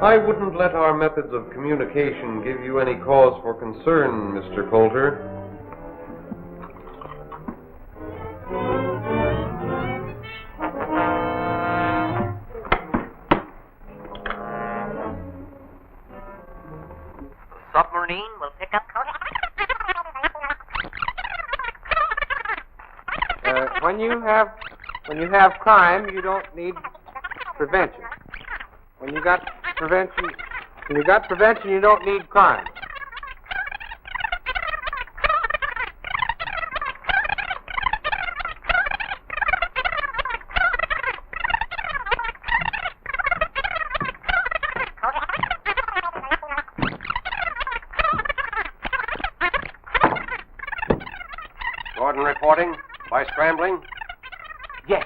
I wouldn't let our methods of communication give you any cause for concern, Mr. Coulter. Submarine will pick up. When you have crime, you don't need prevention. When you got prevention, you don't need crime. Gordon reporting. By scrambling? Yes.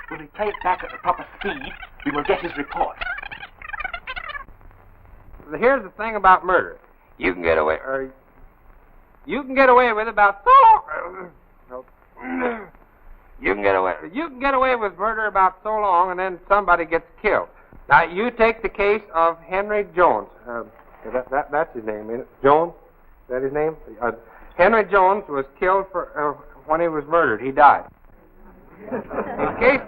When we play it back at the proper speed, we will get his report. Here's the thing about murder. You can get away with about You can get away with murder about so long, and then somebody gets killed. Now you take the case of Henry Jones. That's his name, isn't it? Jones? Is that his name? Henry Jones was killed when he was murdered. He died. In case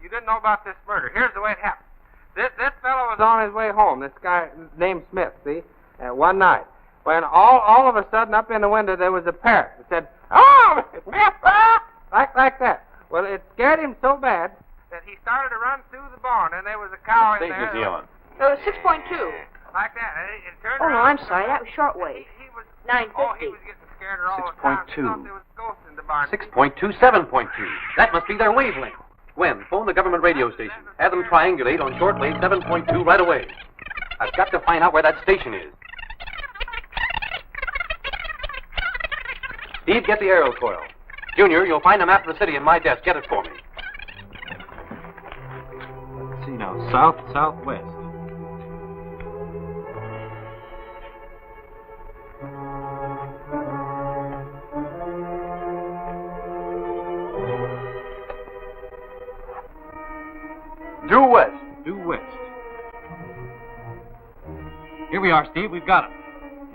you didn't know about this murder, here's the way it happened. This fellow was on his way home. This guy named Smith, see, one night. When all of a sudden up in the window there was a parrot that said, "Oh, Mr. Smith!" like that. Well, it scared him so bad that he started to run through the barn, and there was a cow in there. What stage is he on? 6.2. Like that. And it turned Oh, no, around. I'm sorry. That was shortwave. He was 950. Oh, he was getting scared all the time. He 6.2. thought there was ghosts in the barn. 6.2, 7.2. That must be their wavelength. Gwen, phone the government radio station. Have them triangulate on shortwave 7.2 right away. I've got to find out where that station is. Steve, get the aerial coil. Junior, you'll find a map of the city in my desk. Get it for me. Let's see now. South, southwest. Due west. Due west. Here we are, Steve. We've got it.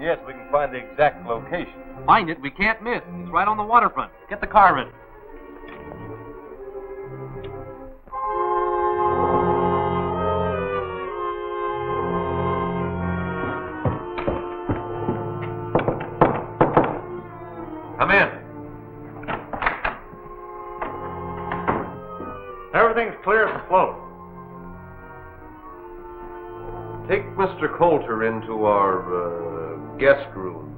Yes, we can find the exact location. Find it. We can't miss. It's right on the waterfront. Get the car ready. Come in. Everything's clear for float. Take Mr. Coulter into our guest room.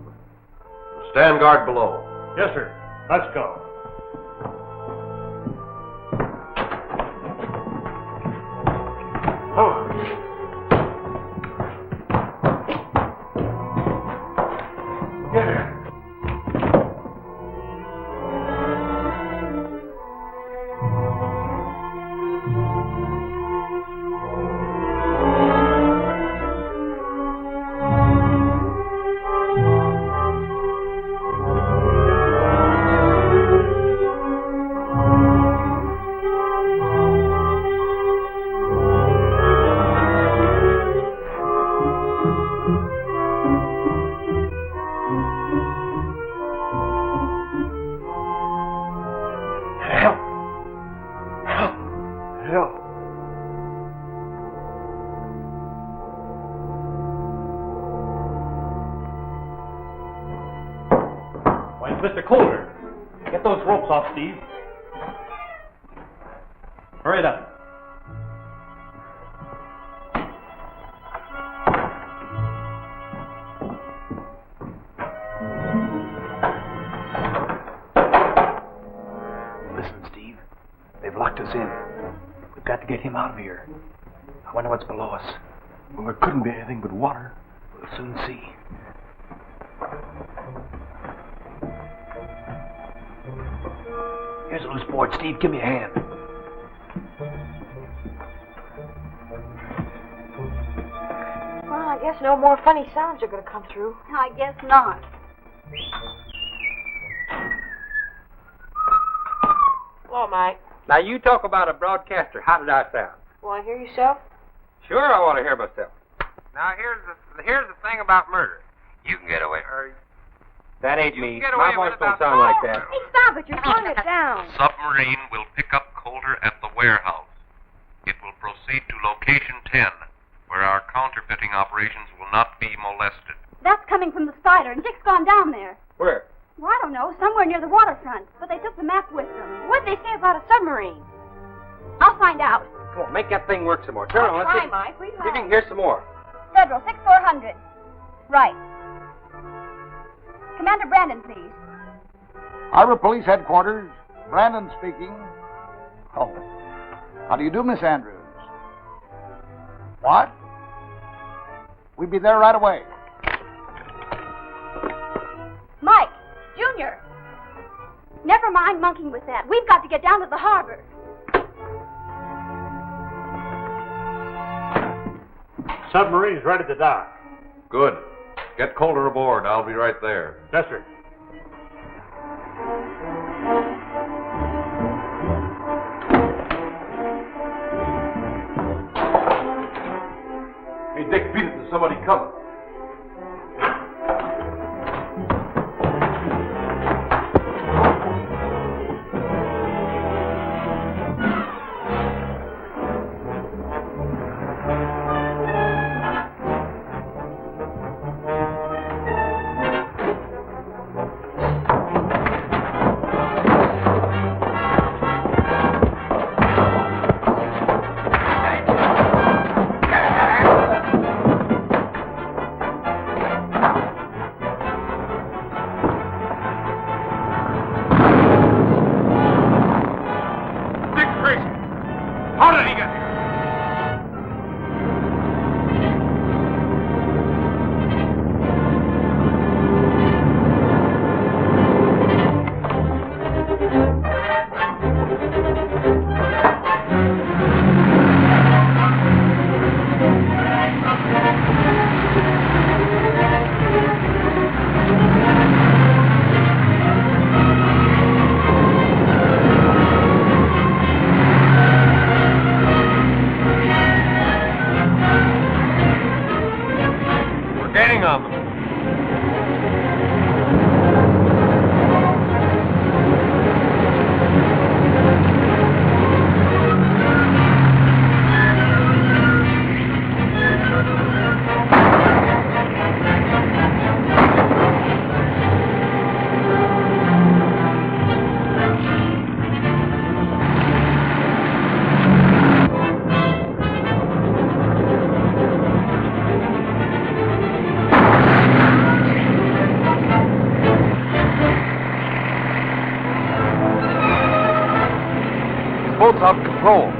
Stand guard below. Yes, sir. Let's go. Mr. Coulter, get those ropes off, Steve. Hurry it up. Listen, Steve. They've locked us in. We've got to get him out of here. I wonder what's below us. Well, there couldn't be anything but water. We'll soon see. Here's a loose board, Steve. Give me a hand. Well, I guess no more funny sounds are going to come through. I guess not. Hello, Mike. Now, you talk about a broadcaster. How did I sound? Want to hear yourself? Sure, I want to hear myself. Now, here's the thing about murder. You can get away. That ain't me. get away My voice with it don't about- sound like that. Hey, stop it. You're slowing it down. Submarine will pick up Coulter at the warehouse. It will proceed to location 10, where our counterfeiting operations will not be molested. That's coming from the Spider, and Dick's gone down there. Where? Well, I don't know, somewhere near the waterfront. But they took the map with them. What'd they say about a submarine? I'll find out. Come on, make that thing work some more. Turn on, let's Try, see. Mike. See if you can hear some more. Federal, 6400. Right. Commander Brandon, please. Harbor Police Headquarters. Brandon speaking. Oh. How do you do, Miss Andrews? What? We'll be there right away. Mike, Junior. Never mind monkeying with that. We've got to get down to the harbor. Submarine's ready to dock. Good. Get Coulter aboard. I'll be right there. Yes, sir. Hey, Dick, beat it. There's somebody coming. How did he get here? Gaining on them. Boat's out of control.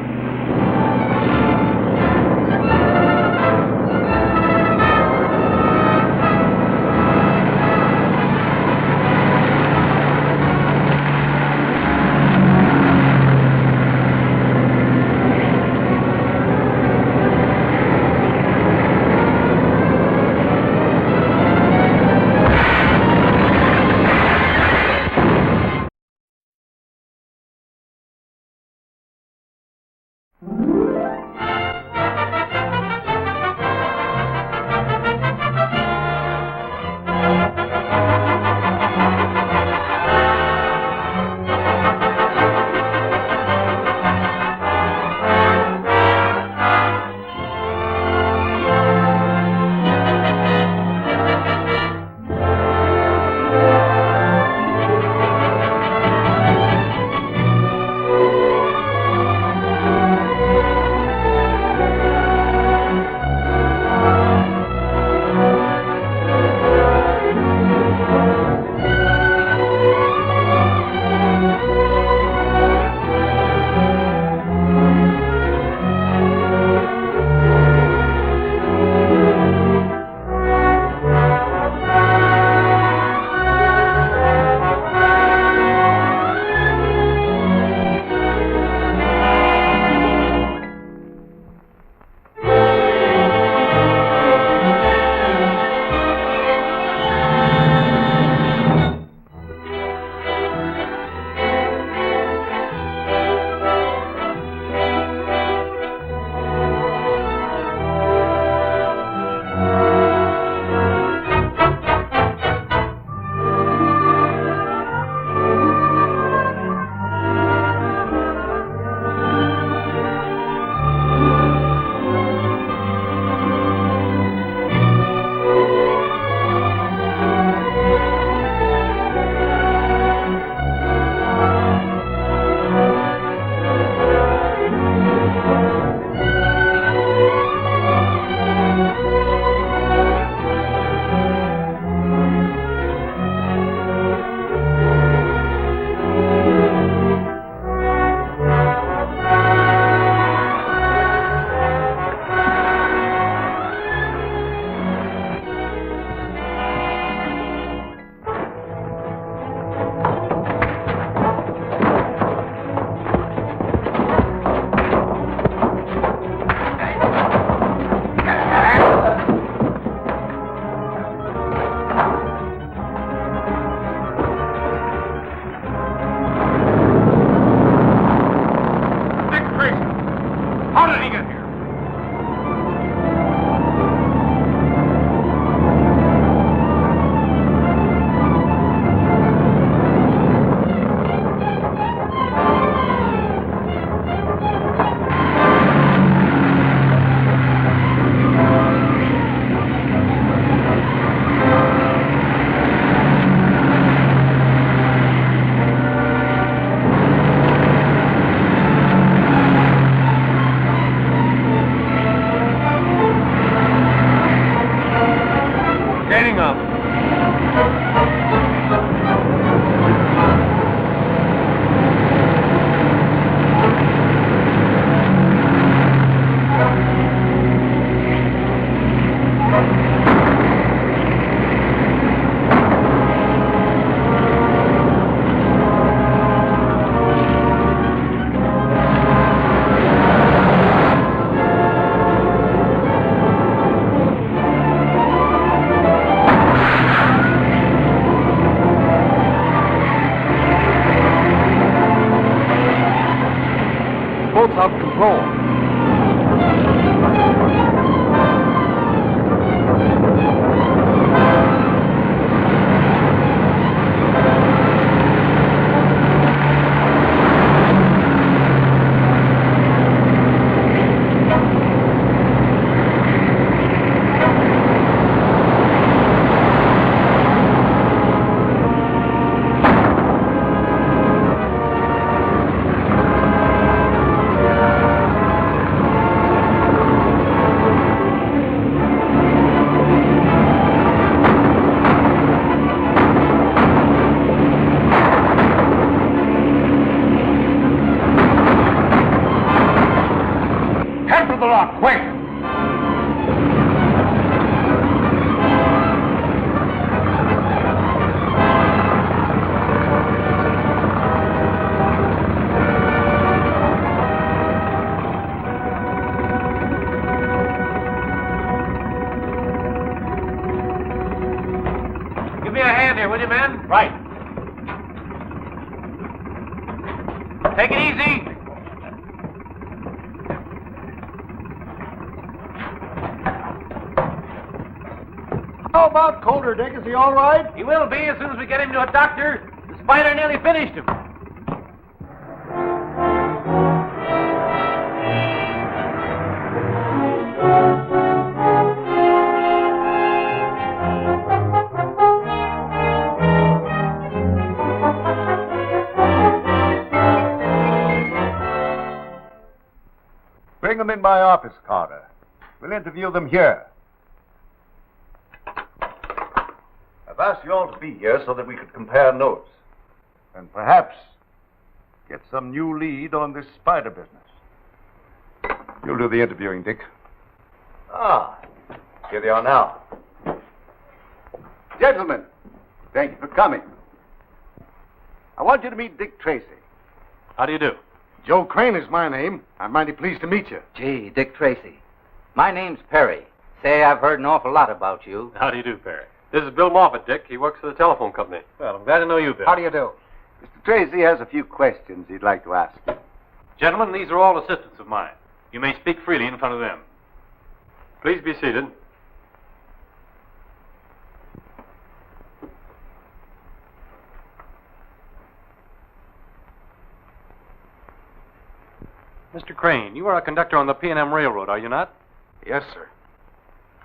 floor. Take it easy. How about Colder, Dick? Is he all right? He will be as soon as we get him to a doctor. The spider nearly finished him. Bring them in my office, Carter. We'll interview them here. I've asked you all to be here so that we could compare notes. And perhaps get some new lead on this spider business. You'll do the interviewing, Dick. Ah, here they are now. Gentlemen, thank you for coming. I want you to meet Dick Tracy. How do you do? Joe Crane is my name. I'm mighty pleased to meet you. Gee, Dick Tracy. My name's Perry. Say, I've heard an awful lot about you. How do you do, Perry? This is Bill Moffat, Dick. He works for the telephone company. Well, I'm glad to know you, Bill. How do you do? Mr. Tracy has a few questions he'd like to ask you. Gentlemen, these are all assistants of mine. You may speak freely in front of them. Please be seated. Mr. Crane, you are a conductor on the P&M Railroad, are you not? Yes, sir.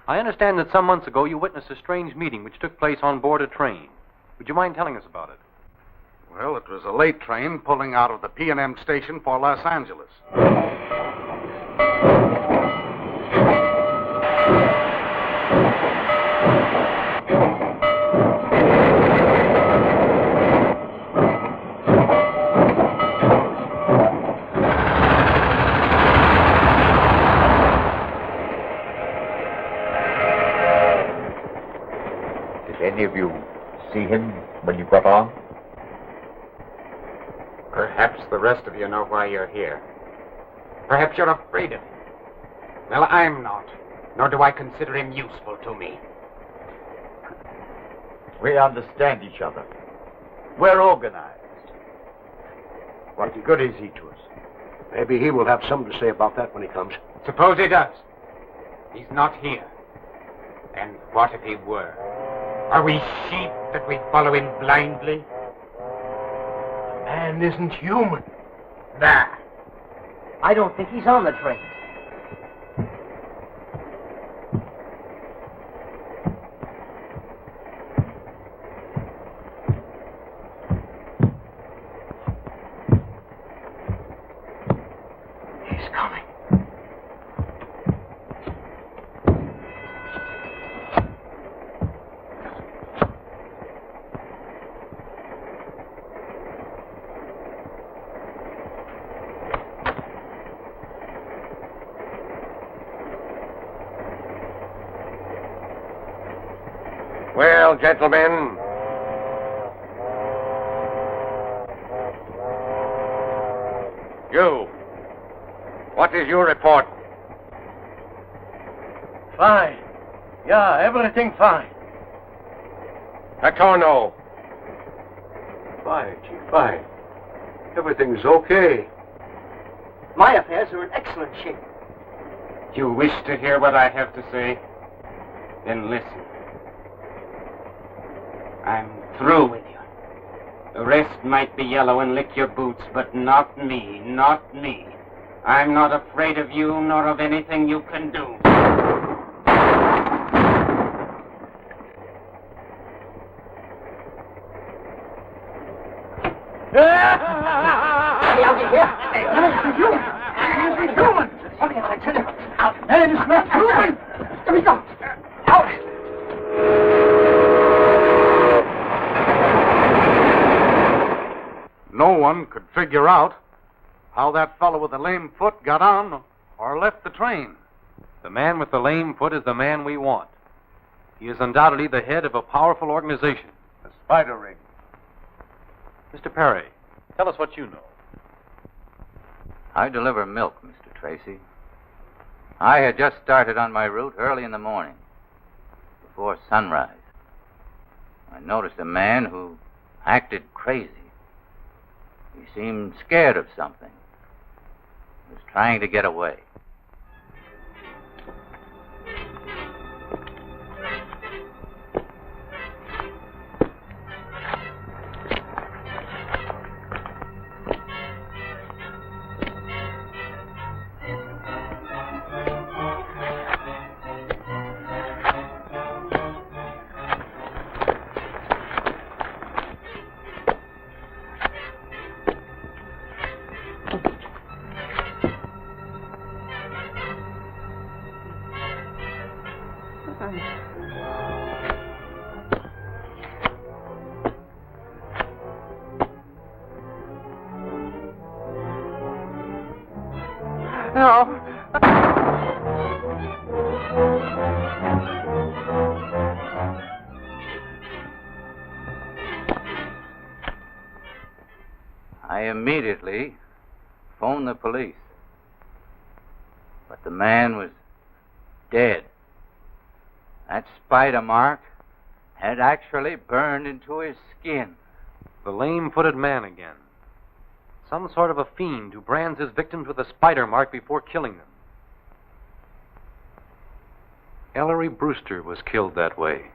I understand that some months ago you witnessed a strange meeting which took place on board a train. Would you mind telling us about it? Well, it was a late train pulling out of the P&M station for Los Angeles. Any of you see him when you got on? Perhaps the rest of you know why you're here. Perhaps you're afraid of him. Well, I'm not. Nor do I consider him useful to me. We understand each other. We're organized. What good is he to us? Maybe he will have something to say about that when he comes. Suppose he does. He's not here. And what if he were? Are we sheep that we follow him blindly? The man isn't human. Nah. I don't think he's on the train. He's coming. Well, gentlemen, you, what is your report? Fine. Yeah, everything fine. Patorno. Fine, Chief, fine. Everything's okay. My affairs are in excellent shape. You wish to hear what I have to say? Then listen. I'm through with you. The rest might be yellow and lick your boots, but not me, not me. I'm not afraid of you nor of anything you can do. Hey, I'll get here. Hey, what are you doing? What are you doing? Okay, I tell you. Out. Hey, it's not moving. Let me go. Out. No one could figure out how that fellow with the lame foot got on or left the train. The man with the lame foot is the man we want. He is undoubtedly the head of a powerful organization. The Spider Ring. Mr. Perry, tell us what you know. I deliver milk, Mr. Tracy. I had just started on my route early in the morning, before sunrise. I noticed a man who acted crazy. He seemed scared of something. He was trying to get away. No. I immediately phoned the police. But the man was dead. That spider mark had actually burned into his skin. The lame-footed man again. Some sort of a fiend who brands his victims with a spider mark before killing them. Ellery Brewster was killed that way.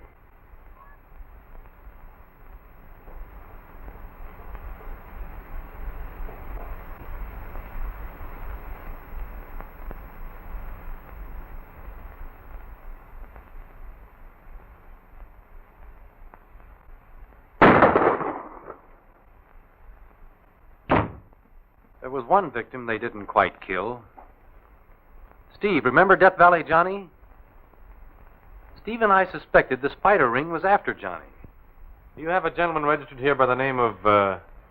There was one victim they didn't quite kill. Steve, remember Death Valley Johnny? Steve and I suspected the spider ring was after Johnny. You have a gentleman registered here by the name of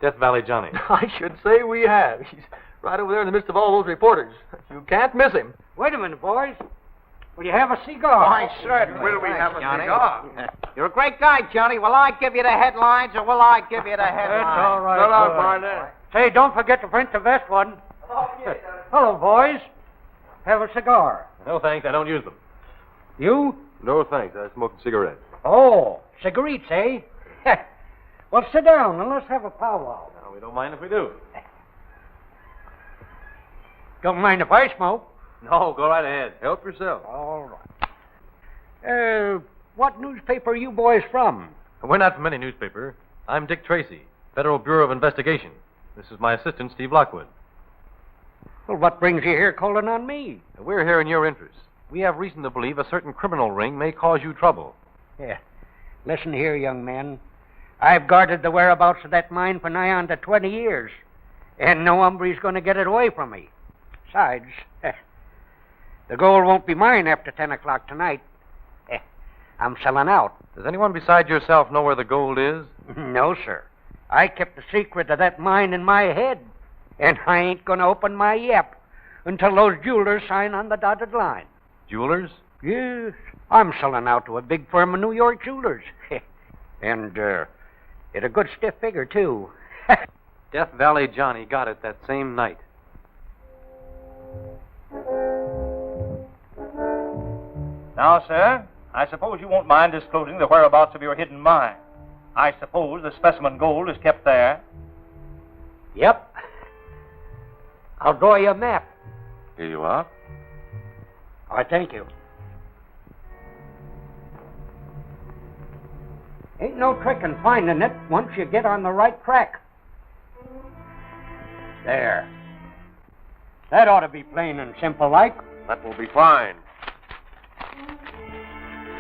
Death Valley Johnny. I should say we have. He's right over there in the midst of all those reporters. You can't miss him. Wait a minute, boys. Will you have a cigar? Why, certainly. Will we have a Johnny. cigar? You're a great guy, Johnny. Will I give you the headlines, or will I give you the headlines? That's all right. Shut up, Barnett. Say, don't forget to print the vest one. Hello, boys. Have a cigar. No, thanks. I don't use them. You? No, thanks. I smoke cigarettes. Oh, cigarettes, eh? Well, sit down and let's have a powwow. No, we don't mind if we do. Don't mind if I smoke. No, go right ahead. Help yourself. All right. What newspaper are you boys from? We're not from any newspaper. I'm Dick Tracy, Federal Bureau of Investigation. This is my assistant, Steve Lockwood. Well, what brings you here calling on me? We're here in your interest. We have reason to believe a certain criminal ring may cause you trouble. Yeah. Listen here, young man. I've guarded the whereabouts of that mine for nigh on to 20 years, and no hombre's going to get it away from me. Besides, the gold won't be mine after 10 o'clock tonight. I'm selling out. Does anyone beside yourself know where the gold is? No, sir. I kept the secret of that mine in my head, and I ain't going to open my yap until those jewelers sign on the dotted line. Jewelers? Yes. I'm selling out to a big firm of New York jewelers. And, at a good stiff figure, too. Death Valley Johnny got it that same night. Now, sir, I suppose you won't mind disclosing the whereabouts of your hidden mine. I suppose the specimen gold is kept there. Yep. I'll draw you a map. Here you are. I thank you. Ain't no trick in finding it once you get on the right track. There. That ought to be plain and simple like. That will be fine.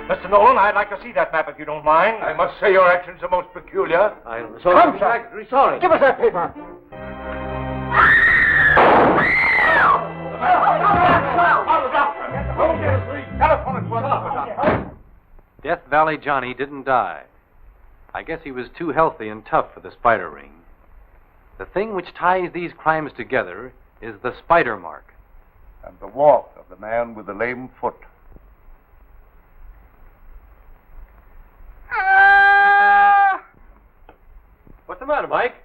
Mr. Nolan, I'd like to see that map if you don't mind. I must say your actions are most peculiar. I'm sorry. Give us that paper. Death Valley Johnny didn't die. I guess he was too healthy and tough for the spider ring. The thing which ties these crimes together is the spider mark. And the walk of the man with the lame foot. What's the matter, Mike?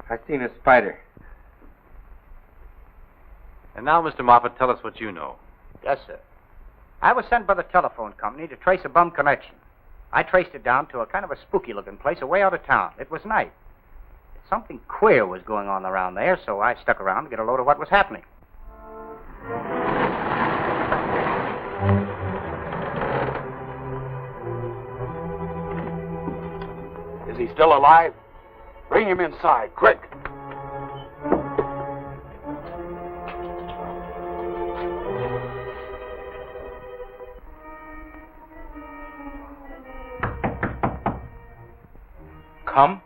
I seen a spider. And now, Mr. Moffat, tell us what you know. Yes, sir. I was sent by the telephone company to trace a bum connection. I traced it down to a kind of a spooky-looking place away out of town. It was night. Something queer was going on around there, so I stuck around to get a load of what was happening. Is he still alive? Bring him inside, quick. Come.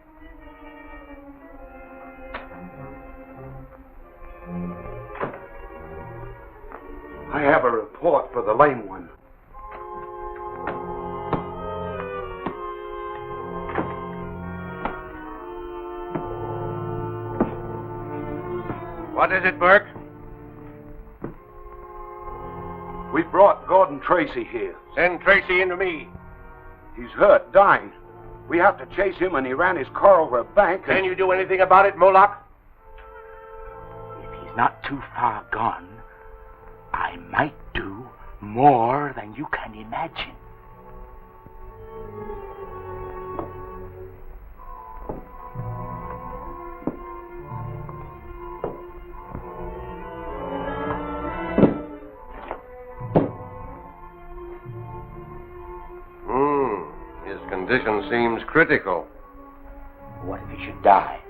I have a report for the lame one. What is it, Burke? We brought Gordon Tracy here. Send Tracy into me. He's hurt, dying. We have to chase him, and he ran his car over a bank. Can you do anything about it, Moloch? If he's not too far gone, I might do more than you can imagine. His condition seems critical. What if he should die?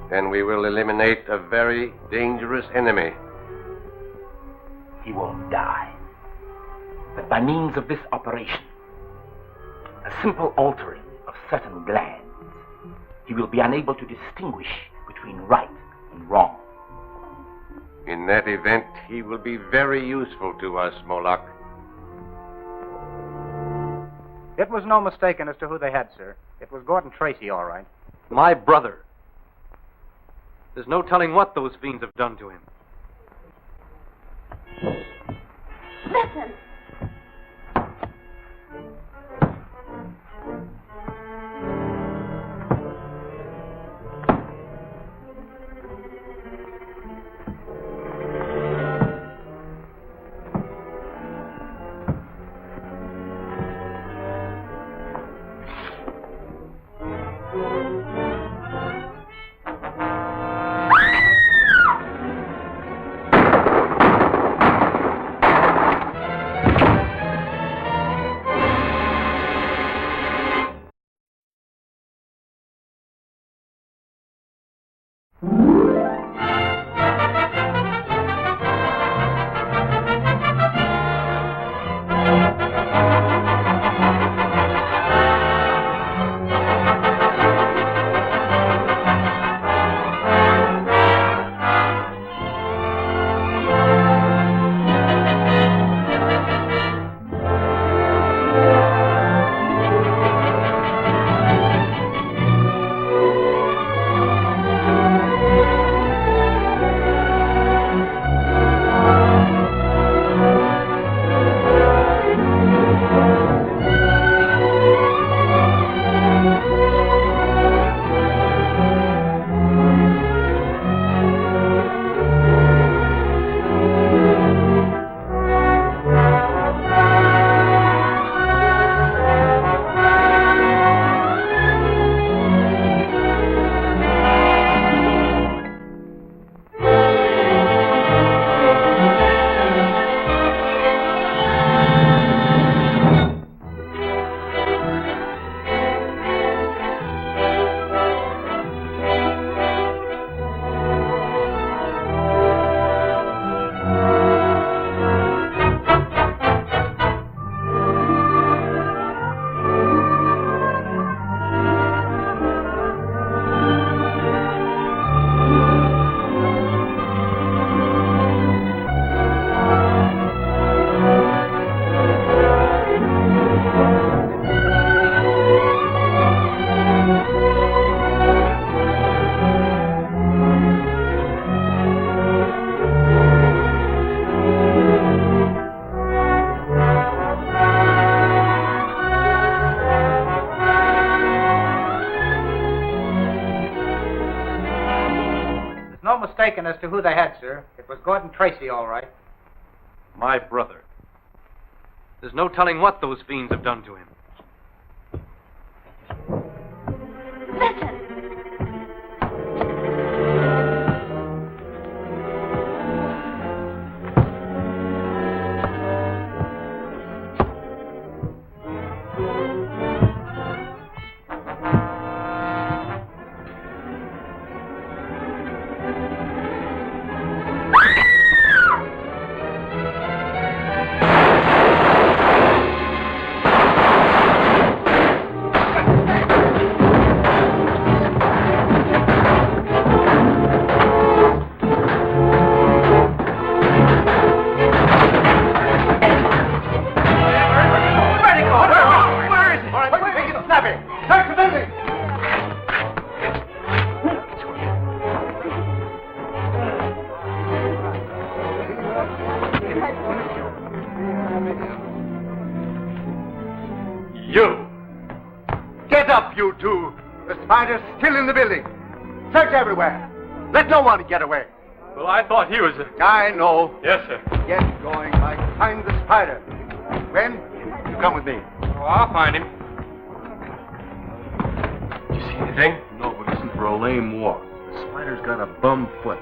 Then we will eliminate a very dangerous enemy. He won't die. But by means of this operation, a simple altering of certain glands, he will be unable to distinguish between right and wrong. In that event, he will be very useful to us, Moloch. It was no mistaking as to who they had, sir. It was Gordon Tracy, all right. My brother. There's no telling what those fiends have done to him. Listen. mistaking as to who they had, sir. It was Gordon Tracy, all right. My brother. There's no telling what those fiends have done to him. Listen. You! Get up, you two! The spider's still in the building. Search everywhere. Let no one get away. Well, I thought he was a... I know. Yes, sir. Get going. I find the spider. Ben, you come with me. Oh, I'll find him. Did you see anything? No, but listen for a lame walk. The spider's got a bum foot.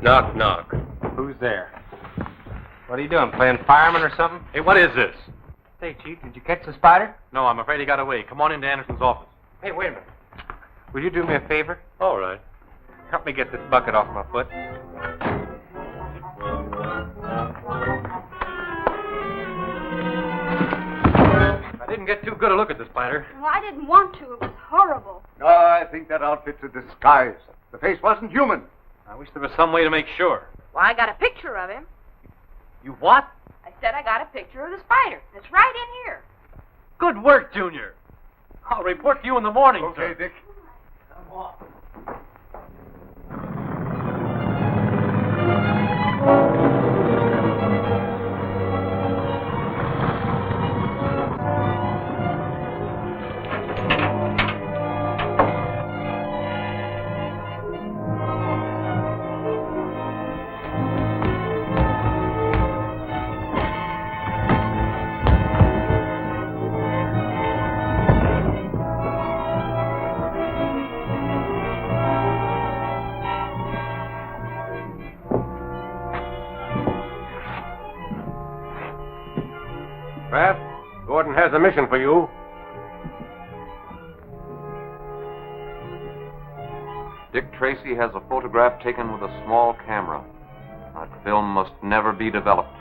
Knock, knock. Who's there? What are you doing, playing fireman or something? Hey, what is this? Say, Chief, did you catch the spider? No, I'm afraid he got away. Come on into Anderson's office. Hey, wait a minute. Will you do me a favor? All right. Help me get this bucket off my foot. I didn't get too good a look at the spider. Well, I didn't want to. It was horrible. No, I think that outfit's a disguise. The face wasn't human. I wish there was some way to make sure. Well, I got a picture of him. You what? I said I got a picture of the spider. It's right in here. Good work, Junior. I'll report to you in the morning, Okay, sir. Dick. Come on. Ralph, Gordon has a mission for you. Dick Tracy has a photograph taken with a small camera. That film must never be developed.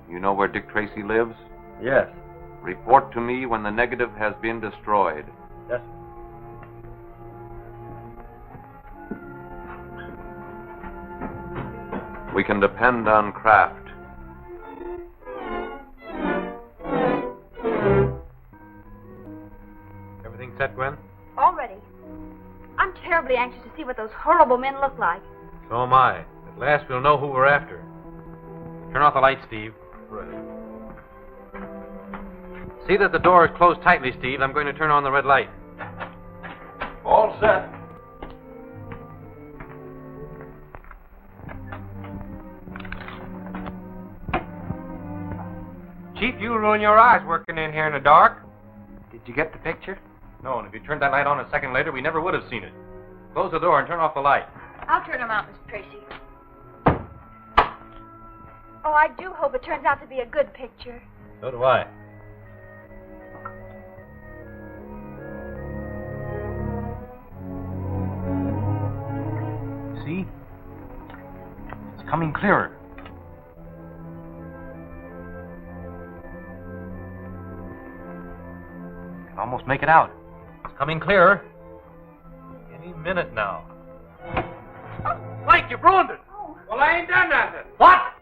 You know where Dick Tracy lives? Yes. Report to me when the negative has been destroyed. Yes. We can depend on Kraft. Everything set, Gwen? Already. I'm terribly anxious to see what those horrible men look like. So am I. At last we'll know who we're after. Turn off the light, Steve. Right. See that the door is closed tightly, Steve. I'm going to turn on the red light. All set. Chief, you'll ruin your eyes working in here in the dark. Did you get the picture? No, and if you turned that light on a second later, we never would have seen it. Close the door and turn off the light. I'll turn him out, Mr. Tracy. Oh, I do hope it turns out to be a good picture. So do I. See? It's coming clearer. I can almost make it out. It's coming clearer. Any minute now. Mike, you ruined it! Oh. Well, Well, I ain't done nothing. What?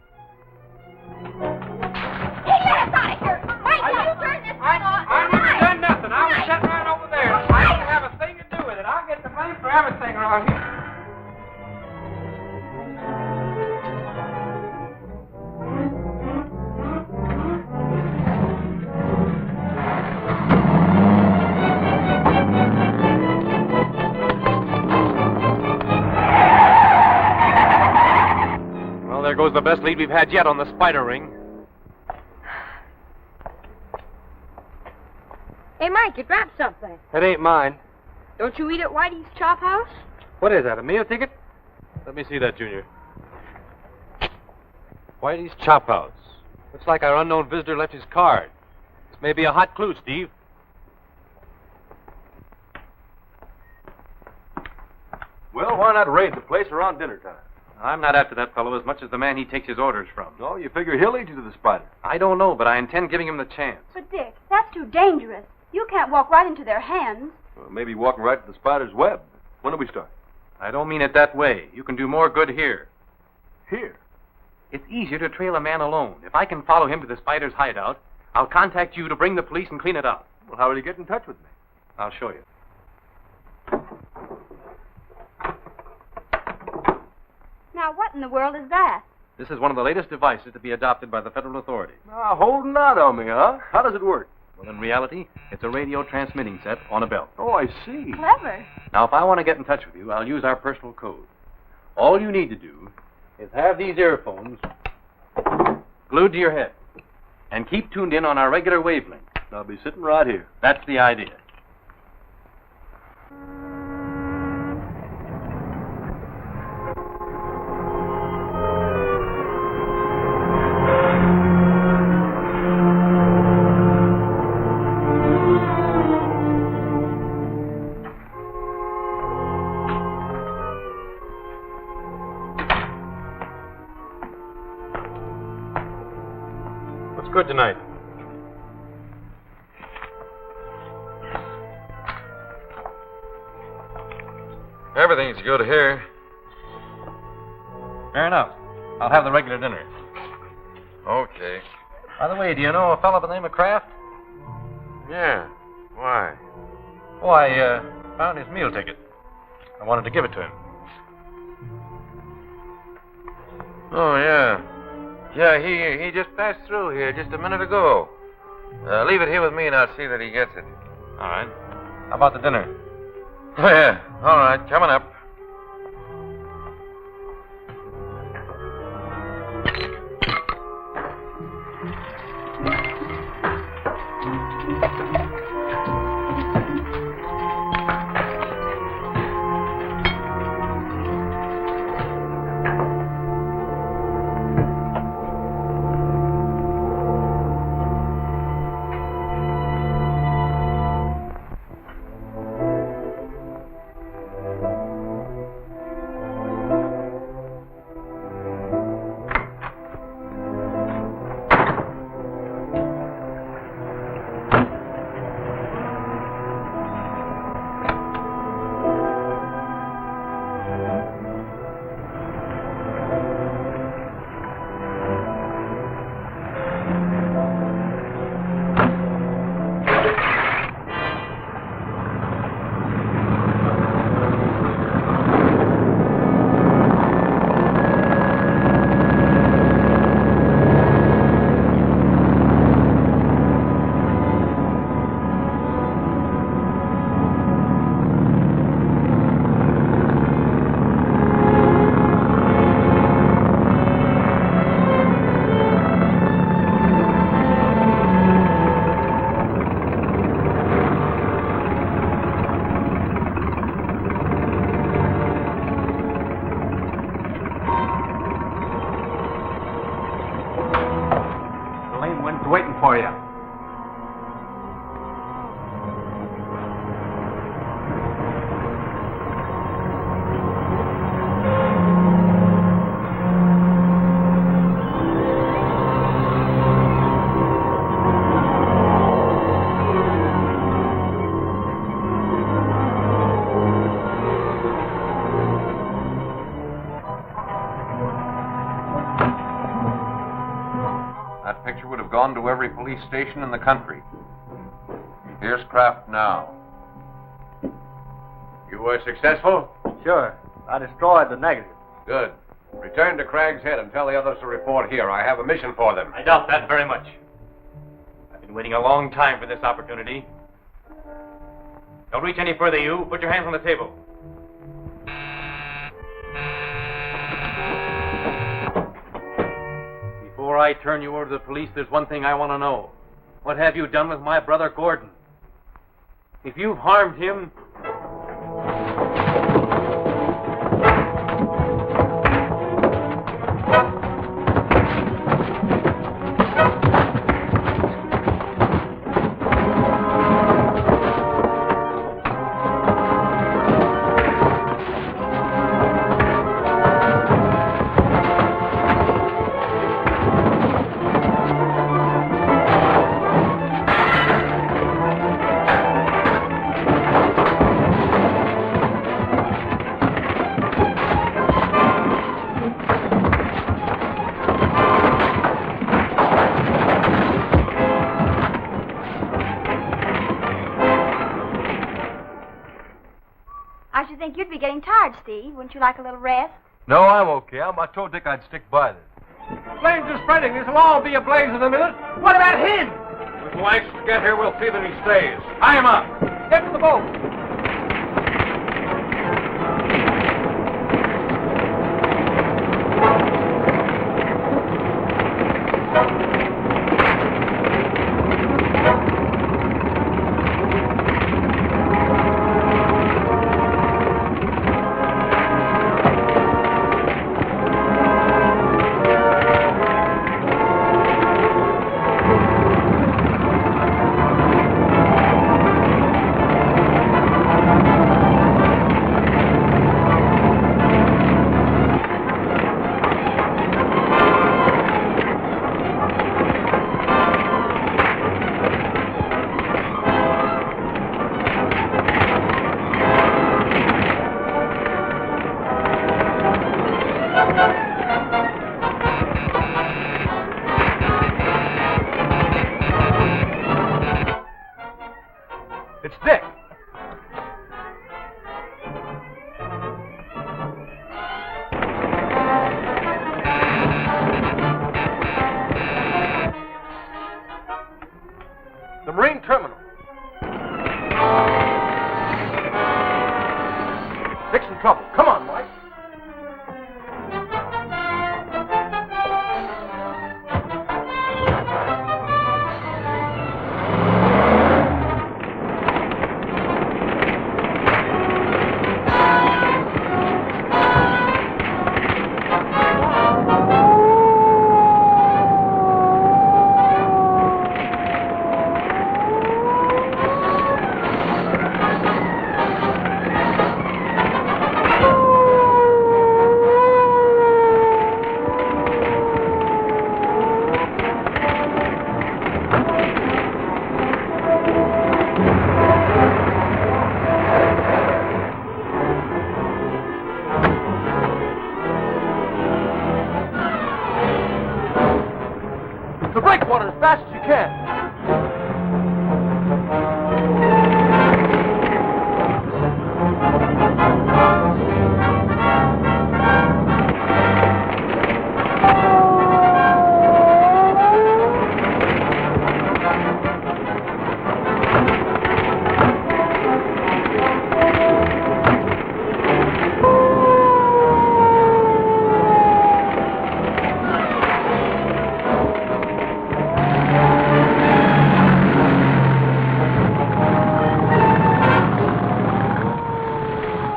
Hey, get us out of here! Mike, you turn this thing off! I never done nothing. I was sitting right over there. I don't have a thing to do with it. I'll get the blame for everything around here. Well, there goes the best lead we've had yet on the spider ring. Hey, Mike, you dropped something. It ain't mine. Don't you eat at Whitey's Chop House? What is that, a meal ticket? Let me see that, Junior. Whitey's Chop House. Looks like our unknown visitor left his card. This may be a hot clue, Steve. Well, why not raid the place around dinner time? I'm not after that fellow as much as the man he takes his orders from. No, you figure he'll lead you to the spider. I don't know, but I intend giving him the chance. But, Dick, that's too dangerous. You can't walk right into their hands. Well, maybe walking right to the spider's web. When do we start? I don't mean it that way. You can do more good here. Here? It's easier to trail a man alone. If I can follow him to the spider's hideout, I'll contact you to bring the police and clean it up. Well, how will you get in touch with me? I'll show you. Now, what in the world is that? This is one of the latest devices to be adopted by the federal authorities. Now, holding out on me, huh? How does it work? Well, in reality, it's a radio transmitting set on a belt. Oh, I see. Clever. Now, if I want to get in touch with you, I'll use our personal code. All you need to do is have these earphones glued to your head and keep tuned in on our regular wavelength. I'll be sitting right here. That's the idea. Good tonight. Everything's good here. Fair enough. I'll have the regular dinner. Okay. By the way, do you know a fellow by the name of Kraft? Yeah. Why? Oh, I found his meal ticket. I wanted to give it to him. Oh, yeah. Yeah, he just passed through here just a minute ago. Leave it here with me and I'll see that he gets it. All right. How about the dinner? Oh, yeah. All right, coming up. gone to every police station in the country. Here's Kraft now. You were successful? Sure. I destroyed the negative. Good. Return to Craig's Head and tell the others to report here. I have a mission for them. I doubt that very much. I've been waiting a long time for this opportunity. Don't reach any further, you. Put your hands on the table. Before I turn you over to the police, there's one thing I want to know. What have you done with my brother Gordon? If you've harmed him... You'd be getting tired, Steve. Wouldn't you like a little rest? No, I'm okay. I told Dick I'd stick by this. Flames are spreading. This will all be ablaze in a minute. What about him? If we'll anxious to get here, we'll see that he stays. Tie him up. Get to the boat. It's Dick. The Marine Terminal. Dick's in trouble. Come on, Mike. The breakwater as fast as you can.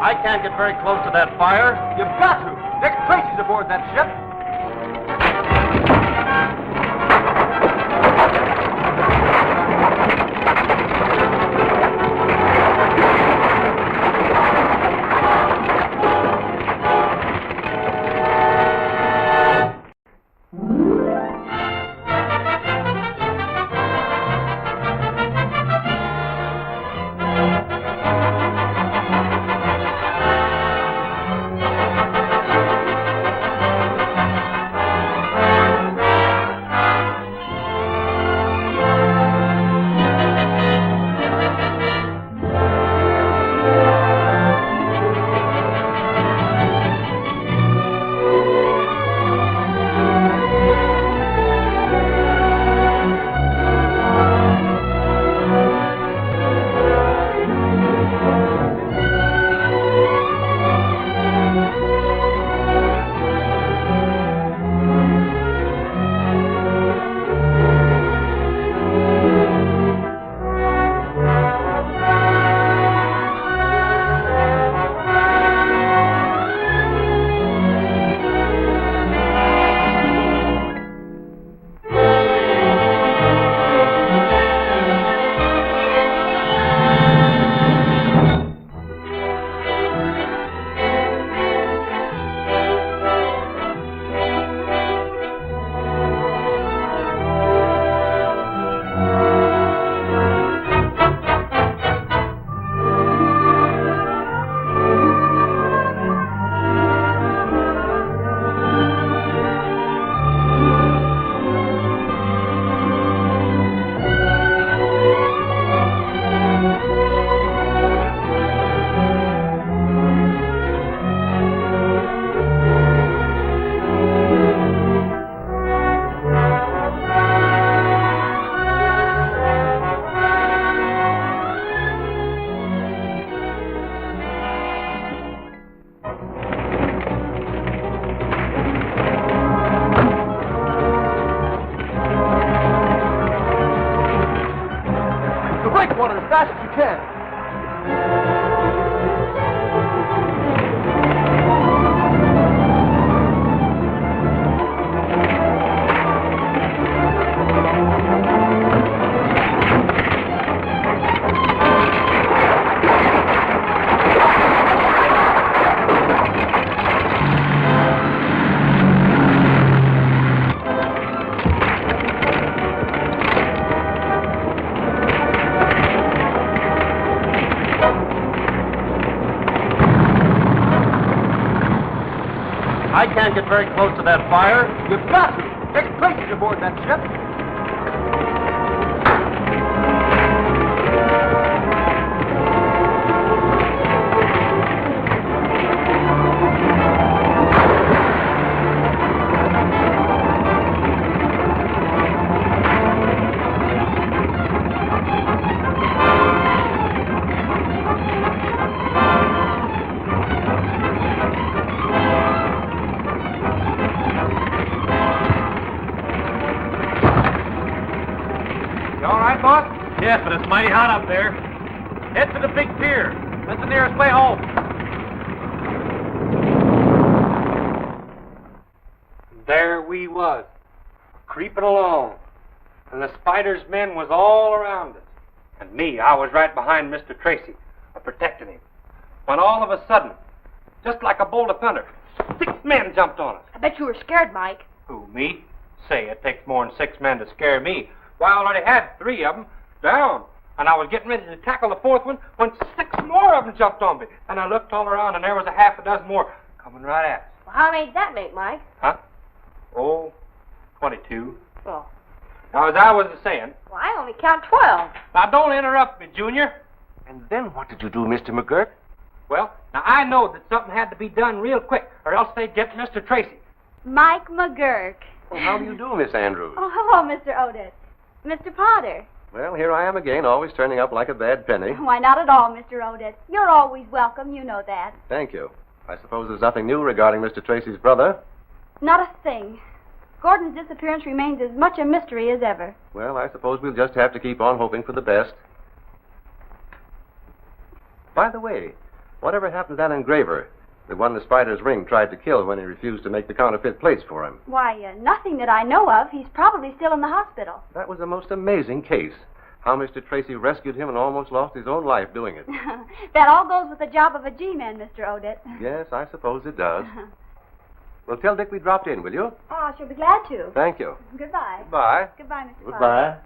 I can't get very close to that fire. You've got to. Dick Tracy's aboard that ship. can. I can't get very close to that fire. You've got to. Dick Tracy's aboard that ship. Yes, but it's mighty hot up there. Head to the big pier. That's the nearest way home. There we was, creeping along, and the Spider's men was all around us. And me, I was right behind Mr. Tracy, protecting him. When all of a sudden, just like a bolt of thunder, 6 men jumped on us. I bet you were scared, Mike. Who, me? Say, it takes more than 6 men to scare me. Why, I already had 3 of them down. And I was getting ready to tackle the 4th one when 6 more of them jumped on me. And I looked all around, and there was a half a dozen more coming right at us. Well, how many did that make, Mike? Huh? Oh, 22. Oh. Now, as I was saying... Well, I only count 12. Now, don't interrupt me, Junior. And then what did you do, Mr. McGurk? Well, now, I know that something had to be done real quick, or else they'd get Mr. Tracy. Mike McGurk. Well, how do you do, Miss Andrews? Oh, hello, Mr. Otis. Mr. Potter. Well, here I am again, always turning up like a bad penny. Why, not at all, Mr. Otis. You're always welcome, you know that. Thank you. I suppose there's nothing new regarding Mr. Tracy's brother? Not a thing. Gordon's disappearance remains as much a mystery as ever. Well, I suppose we'll just have to keep on hoping for the best. By the way, whatever happened to that engraver? The one the Spider's ring tried to kill when he refused to make the counterfeit plates for him. Why, nothing that I know of. He's probably still in the hospital. That was a most amazing case. How Mr. Tracy rescued him and almost lost his own life doing it. That all goes with the job of a G-man, Mr. Odette. Yes, I suppose it does. Well, tell Dick we dropped in, will you? Oh, I shall be glad to. Thank you. Goodbye. Goodbye. Goodbye, Mr. Goodbye.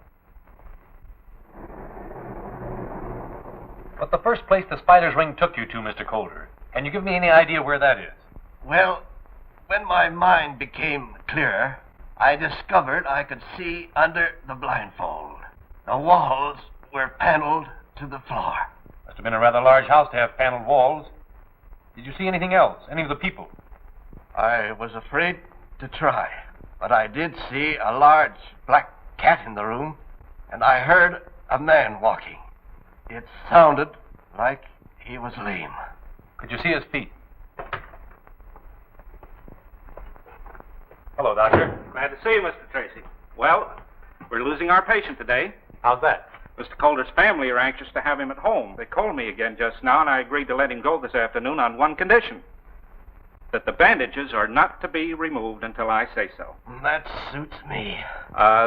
But the first place the Spider's ring took you to, Mr. Coulter, can you give me any idea where that is? Well, when my mind became clearer, I discovered I could see under the blindfold. The walls were paneled to the floor. Must have been a rather large house to have paneled walls. Did you see anything else? Any of the people? I was afraid to try, but I did see a large black cat in the room, and I heard a man walking. It sounded like he was lame. Could you see his feet? Hello, Doctor. Glad to see you, Mr. Tracy. Well, we're losing our patient today. How's that? Mr. Coulter's family are anxious to have him at home. They called me again just now, and I agreed to let him go this afternoon on one condition. That the bandages are not to be removed until I say so. That suits me.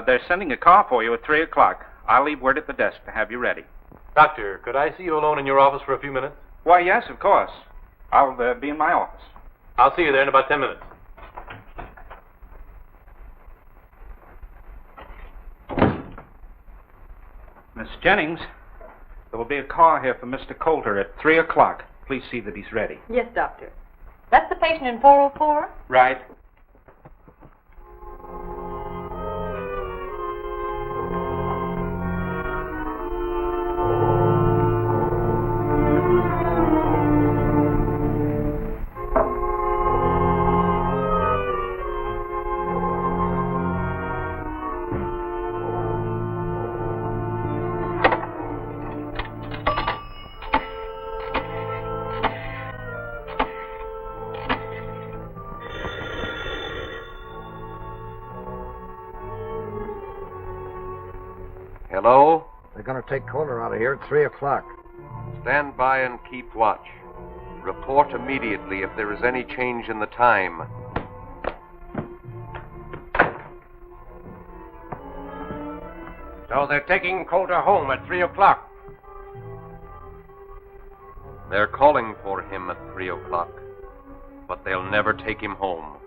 They're sending a car for you at 3 o'clock. I'll leave word at the desk to have you ready. Doctor, could I see you alone in your office for a few minutes? Why, yes, of course. I'll be in my office. I'll see you there in about 10 minutes. Miss Jennings, there will be a car here for Mr. Coulter at 3 o'clock. Please see that he's ready. Yes, Doctor. That's the patient in 404? Right. Hello? They're going to take Coulter out of here at 3 o'clock. Stand by and keep watch. Report immediately if there is any change in the time. So they're taking Coulter home at 3 o'clock. They're calling for him at 3 o'clock, but they'll never take him home.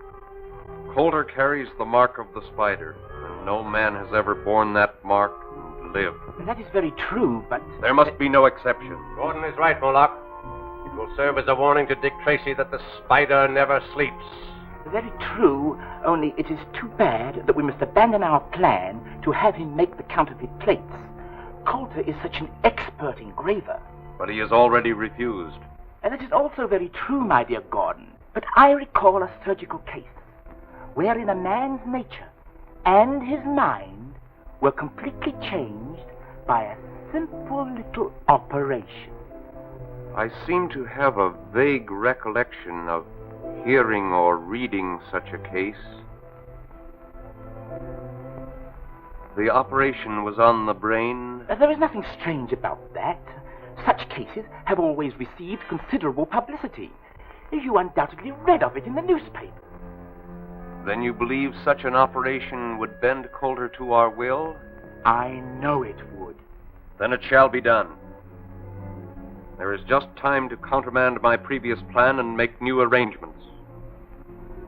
Coulter carries the mark of the spider, and no man has ever borne that mark and lived. That is very true, but... There must be no exception. Gordon is right, Moloch. It will serve as a warning to Dick Tracy that the spider never sleeps. Very true, only it is too bad that we must abandon our plan to have him make the counterfeit plates. Coulter is such an expert engraver. But he has already refused. And it is also very true, my dear Gordon. But I recall a surgical case wherein a man's nature and his mind were completely changed by a simple little operation. I seem to have a vague recollection of hearing or reading such a case. The operation was on the brain. There is nothing strange about that. Such cases have always received considerable publicity. You undoubtedly read of it in the newspaper. Then you believe such an operation would bend Coulter to our will? I know it would. Then it shall be done. There is just time to countermand my previous plan and make new arrangements.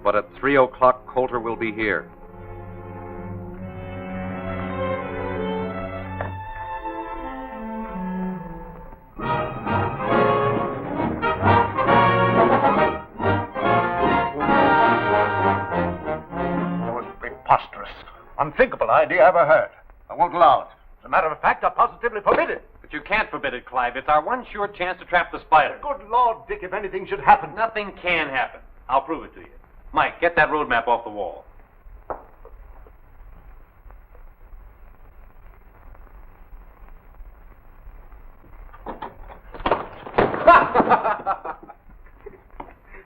But at 3 o'clock, Coulter will be here. Unthinkable idea I ever heard. I won't allow it. As a matter of fact, I positively forbid it. But you can't forbid it, Clive. It's our one sure chance to trap the spider. Good Lord, Dick, if anything should happen. Nothing can happen. I'll prove it to you. Mike, get that road map off the wall.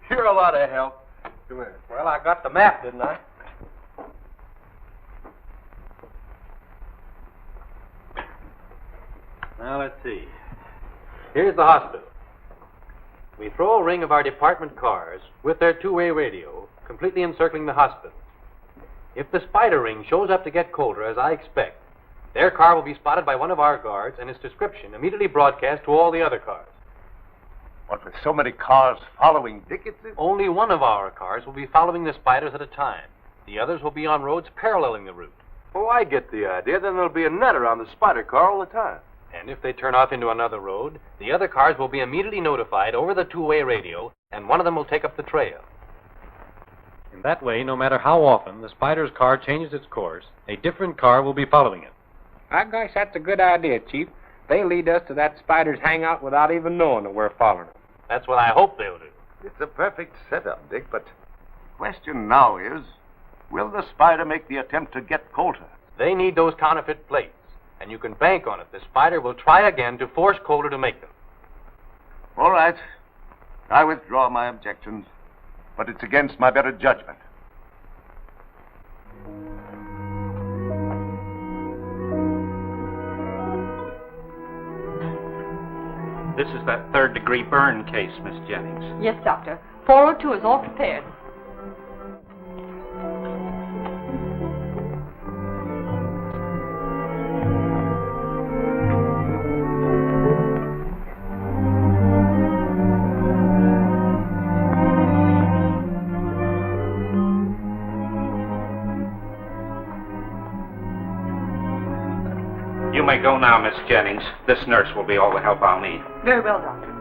You're a lot of help. Come here. Well, I got the map, didn't I? Now, let's see. Here's the hospital. We throw a ring of our department cars with their two-way radio completely encircling the hospital. If the spider ring shows up to get Coulter, as I expect, their car will be spotted by one of our guards and its description immediately broadcast to all the other cars. What, with so many cars following Dick, it seems? Only one of our cars will be following the spiders at a time. The others will be on roads paralleling the route. Oh, I get the idea. Then there'll be a net around the spider car all the time. And if they turn off into another road, the other cars will be immediately notified over the two-way radio, and one of them will take up the trail. In that way, no matter how often the spider's car changes its course, a different car will be following it. I guess that's a good idea, Chief. They lead us to that spider's hangout without even knowing that we're following them. That's what I hope they'll do. It's a perfect setup, Dick, but the question now is, will the spider make the attempt to get Coulter? They need those counterfeit plates. And you can bank on it. The spider will try again to force Coulter to make them. All right. I withdraw my objections, but it's against my better judgment. This is that third-degree burn case, Miss Jennings. Yes, Doctor. 402 is all prepared. You may go now, Miss Jennings. This nurse will be all the help I'll need. Very well, Doctor.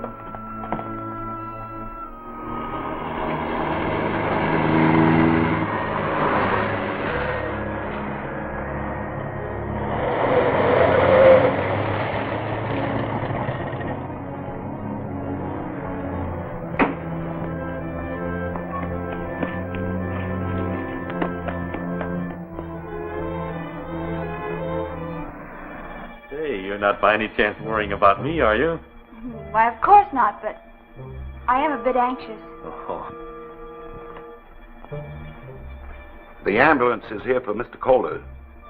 You're not by any chance worrying about me, are you? Why, of course not, but I am a bit anxious. Oh. The ambulance is here for Mr. Coulter.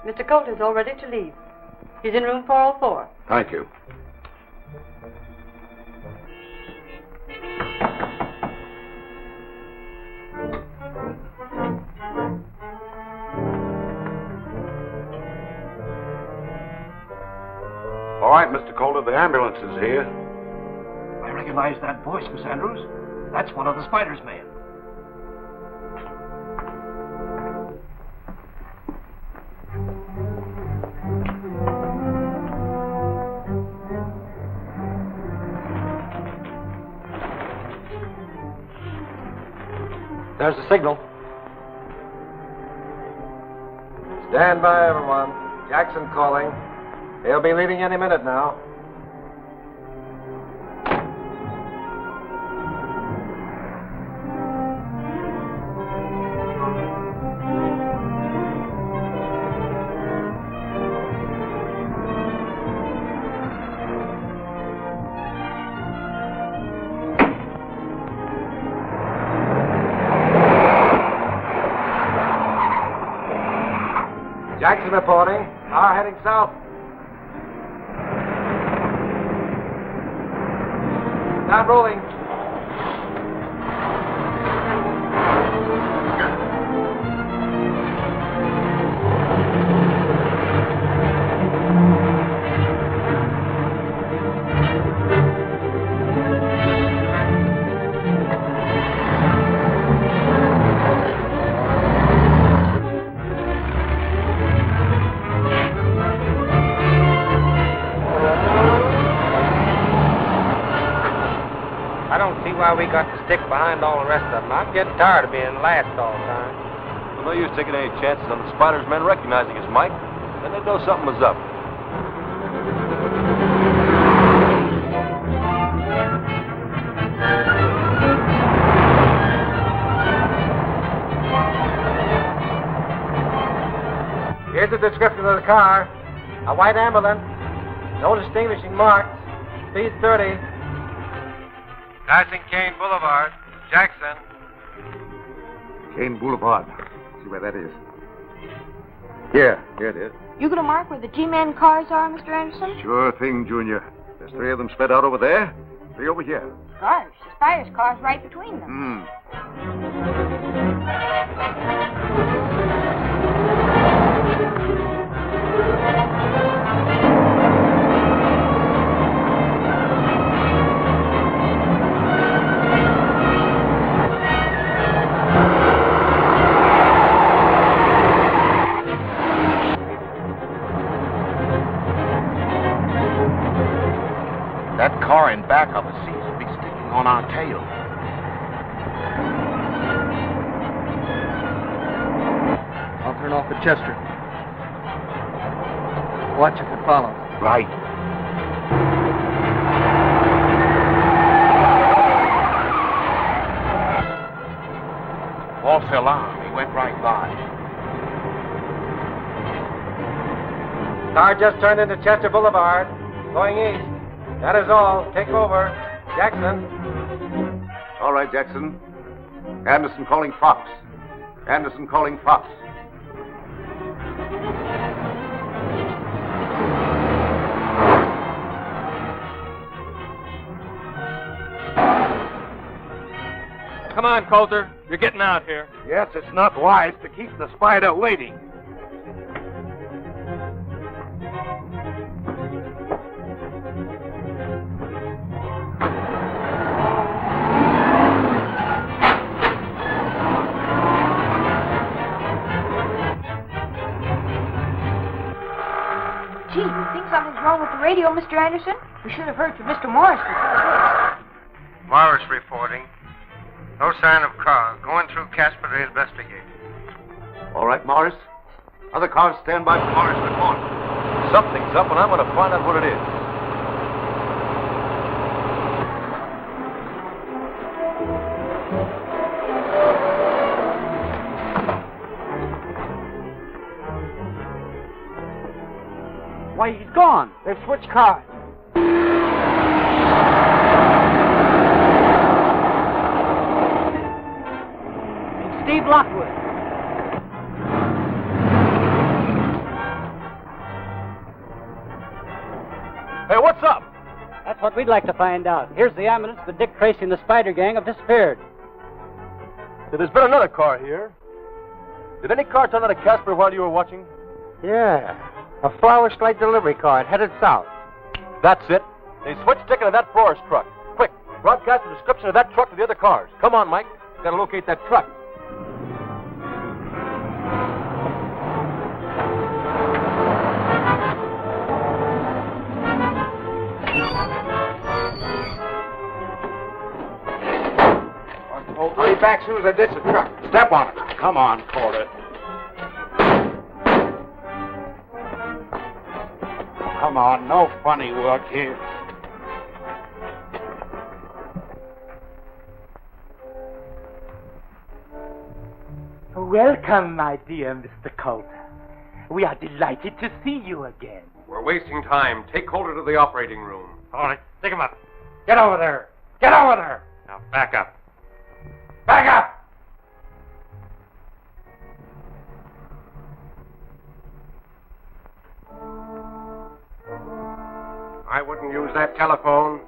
Mr. Coulter's all ready to leave. He's in room 404. Thank you. Mr. Calder. The ambulance is here. I recognize that voice, Miss Andrews. That's one of the Spider's men. There's the signal. Stand by, everyone. Jackson calling. He'll be leaving any minute now. Jackson reporting. Car heading south. Stop rolling. Why we got to stick behind all the rest of them. I'm getting tired of being last all the time. Well, no use taking any chances on the Spider's men recognizing us, Mike. Then they'd know something was up. Here's the description of the car. A white ambulance. No distinguishing marks. Speed 30. Passing Kane Boulevard. Jackson. Kane Boulevard. See where that is. Here it is. You gonna mark where the G-Man cars are, Mr. Anderson? Sure thing, Junior. There's 3 of them spread out over there, 3 over here. Gosh, the Spider's car's right between them. That car in back of us seems to be sticking on our tail. I'll turn off at Chester. Watch if it follows. Right. False alarm. He went right by. Car just turned into Chester Boulevard. Going east. That is all. Take over. Jackson. All right, Jackson. Anderson calling Fox. Anderson calling Fox. Come on, Coulter. You're getting out here. Yes, it's not wise to keep the Spider waiting. Gee, you think something's wrong with the radio, Mr. Anderson? We should have heard from Mr. Morris before this. Morris reporting. No sign of car. Going through Casper to investigate. All right, Morris. Other cars stand by for Morris report. Something's up, and I'm going to find out what it is. Why, he's gone. They've switched cars. It's Steve Lockwood. Hey, what's up? That's what we'd like to find out. Here's the ambulance, but Dick Tracy and the Spider Gang have disappeared. There's been another car here. Did any car turn out of Casper while you were watching? Yeah. A flower slate delivery car headed south. That's it. They switched ticket of that florist truck. Quick, broadcast the description of that truck to the other cars. Come on, Mike. Gotta locate that truck. I'll be back soon as I ditch the truck. Step on it. Come on, Calder. Come on, no funny work here. Welcome, my dear Mr. Coulter. We are delighted to see you again. We're wasting time. Take Coulter to the operating room. All right, stick him up. Get over there. Get over there. Now, back up. Back up! I wouldn't use that telephone.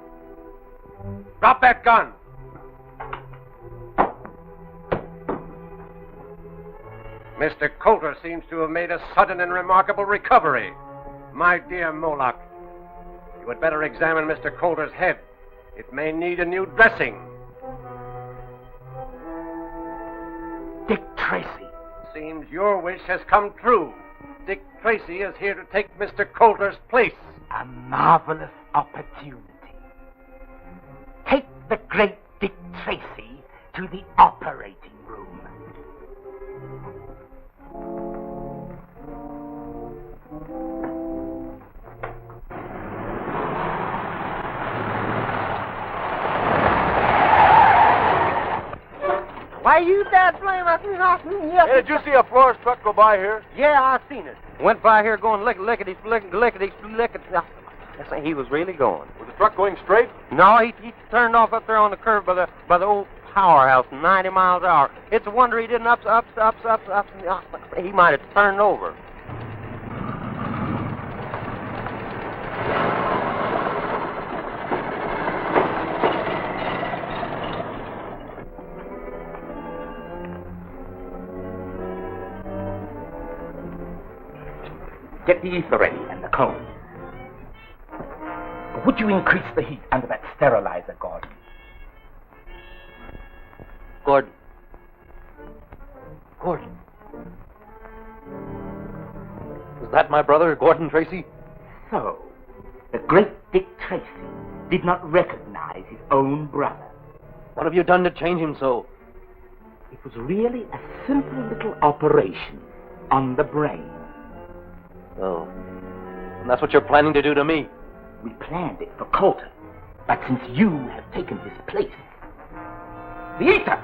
Drop that gun. Mr. Coulter seems to have made a sudden and remarkable recovery. My dear Moloch, you had better examine Mr. Coulter's head. It may need a new dressing. Dick Tracy. Seems your wish has come true. Dick Tracy is here to take Mr. Coulter's place. A marvelous opportunity. Take the great Dick Tracy to the operating room. Why, you that blame us? Hey, did you see a florist truck go by here? Yeah, I seen it. Went by here going lickety. He was really going. Was the truck going straight? No, he turned off up there on the curve by the old powerhouse, 90 miles an hour. It's a wonder he didn't up. He might have turned over. Get the ether ready and the cone. Would you increase the heat under that sterilizer, Gordon? Gordon. Is that my brother, Gordon Tracy? So, the great Dick Tracy did not recognize his own brother. What have you done to change him so? It was really a simple little operation on the brain. Oh. And that's what you're planning to do to me? We planned it for Coulter, but since you have taken his place, the ether!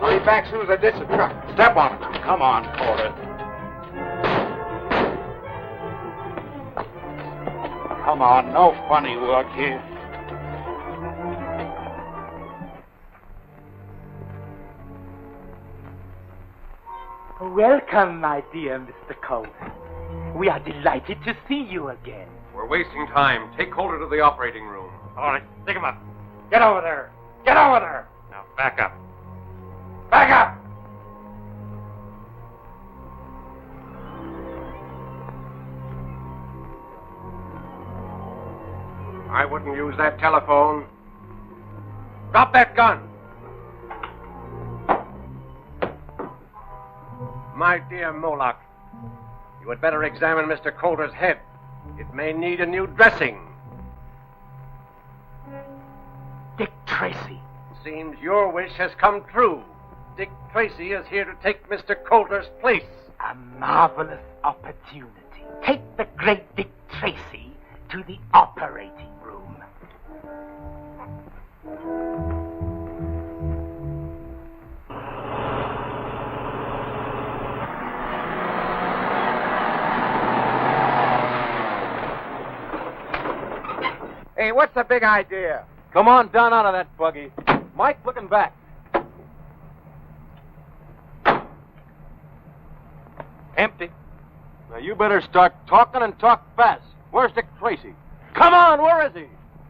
I'll be back soon as I ditch the truck. Step on it. Come on, Calder. Come on, no funny work here. Welcome, my dear Mr. Coulter. We are delighted to see you again. We're wasting time. Take Coulter to the operating room. All right, stick him up. Get over there. Get over there. Now, back up. Back up! I wouldn't use that telephone. Drop that gun. My dear Moloch, you had better examine Mr. Coulter's head. It may need a new dressing. Dick Tracy. Seems your wish has come true. Dick Tracy is here to take Mr. Coulter's place. A marvelous opportunity. Take the great Dick Tracy to the operating room. Hey, what's the big idea? Come on down out of that buggy. Mike, looking back. Empty. Now, you better start talking and talk fast. Where's Dick Tracy? Come on, where is he?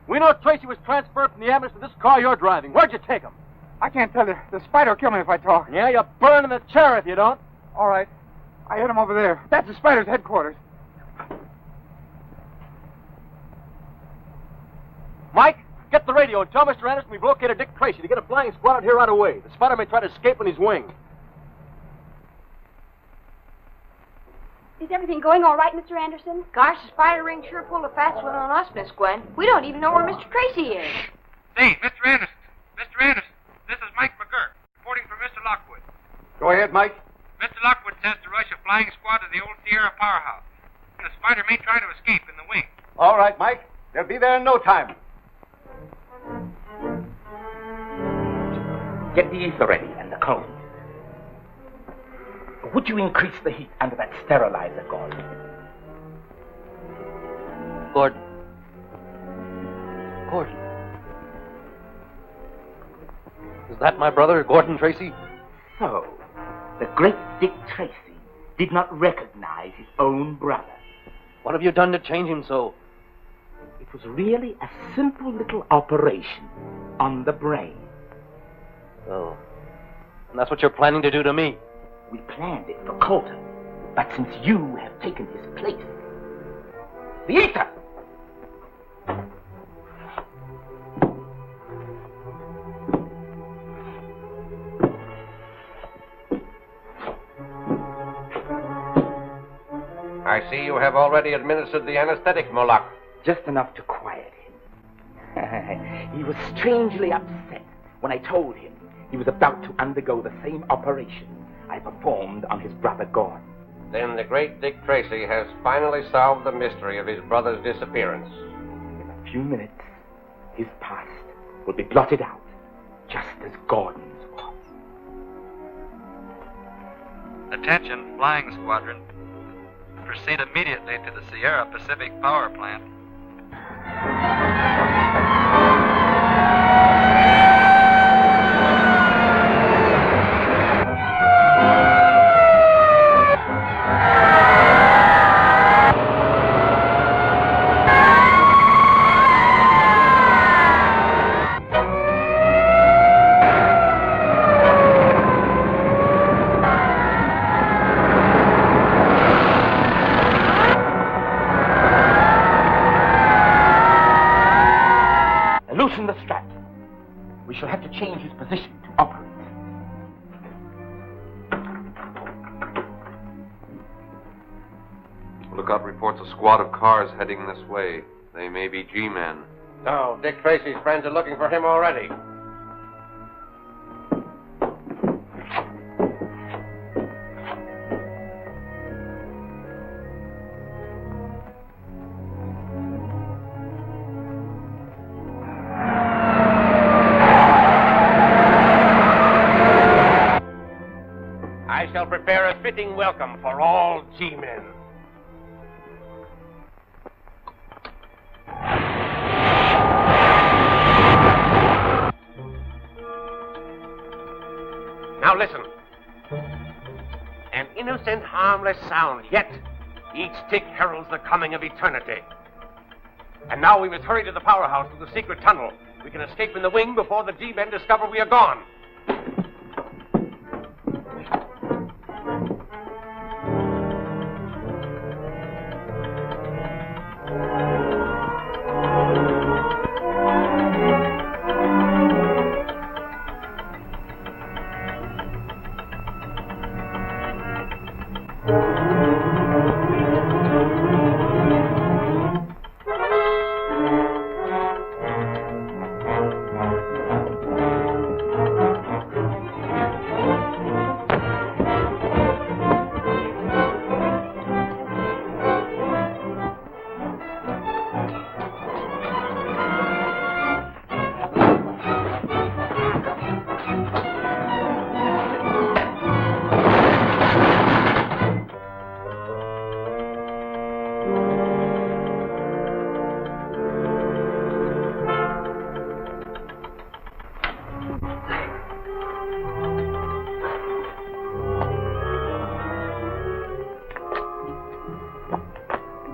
We know Tracy was transferred from the ambulance to this car you're driving. Where'd you take him? I can't tell you. The spider will kill me if I talk. Yeah, you'll burn in the chair if you don't. All right. I hit him over there. That's the spider's headquarters. Mike, get the radio and tell Mr. Anderson we've located Dick Tracy to get a flying squad out here right away. The spider may try to escape on his wing. Is everything going all right, Mr. Anderson? Gosh, the spider ring sure pulled a fast one on us, Miss Gwen. We don't even know where Mr. Tracy is. Say, Mr. Anderson. Mr. Anderson, this is Mike McGurk, reporting for Mr. Lockwood. Go ahead, Mike. Mr. Lockwood says to rush a flying squad to the old Sierra powerhouse. The spider may try to escape in the wing. All right, Mike. They'll be there in no time. Get the ether ready and the cone. Would you increase the heat under that sterilizer, Gordon? Gordon. Gordon. Is that my brother, Gordon Tracy? So, the great Dick Tracy did not recognize his own brother. What have you done to change him so? It was really a simple little operation on the brain. Oh. And that's what you're planning to do to me? We planned it for Coulter, but since you have taken his place... The ether! I see you have already administered the anesthetic, Moloch. Just enough to quiet him. He was strangely upset when I told him he was about to undergo the same operation I performed on his brother Gordon. Then the great Dick Tracy has finally solved the mystery of his brother's disappearance. In a few minutes, his past will be blotted out, just as Gordon's was. Attention, flying squadron. Proceed immediately to the Sierra Pacific Power Plant. Loosen the straps. We shall have to change his position to operate. Lookout reports a squad of cars heading this way. They may be G-men. No, Dick Tracy's friends are looking for him already. I shall prepare a fitting welcome for all G-men. Now listen. An innocent, harmless sound, yet each tick heralds the coming of eternity. And now we must hurry to the powerhouse through the secret tunnel. We can escape in the wing before the G-men discover we are gone.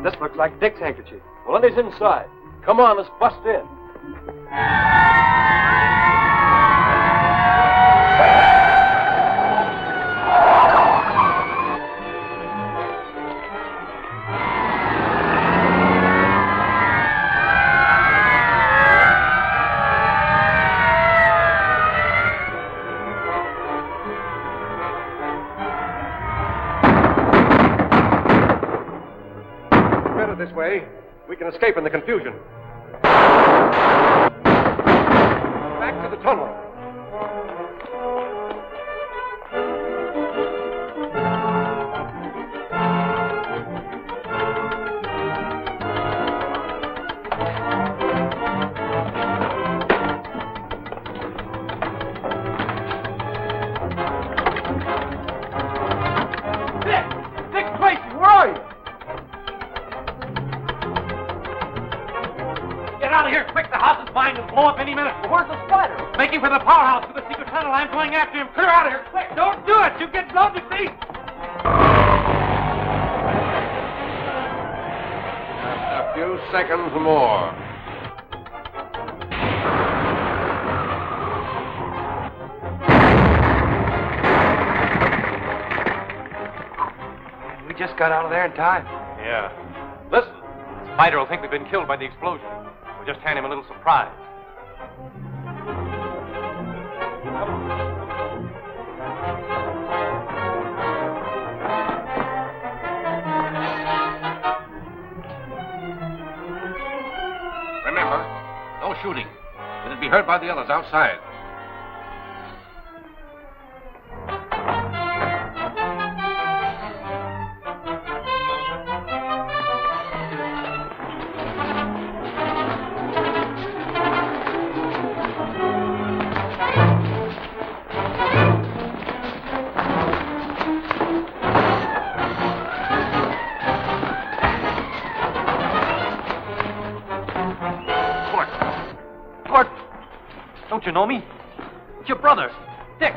This looks like Dick's handkerchief. Well, then he's inside. Come on, let's bust in. This way, we can escape in the confusion. Back to the tunnel. Dick Tracy, where are you? Get out of here quick. The house is mine. It'll blow up any minute. Where's the spider? Making for the powerhouse through the secret tunnel. I'm going after him. Clear out of here quick. Don't do it. You get blown to pieces. Just a few seconds more. We just got out of there in time. Yeah. Listen, Spider will think we've been killed by the explosion. We'll just hand him a little surprise. Remember, no shooting. It'll be heard by the others outside. Don't you know me? It's your brother, Dick.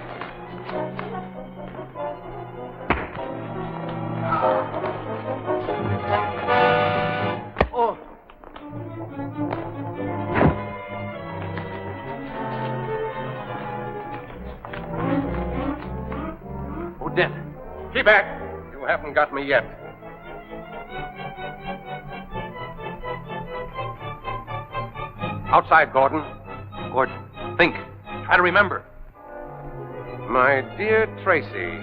Oh. Who did? Keep back. You haven't got me yet. Outside, Gordon. Gordon, think. Try to remember. My dear Tracy,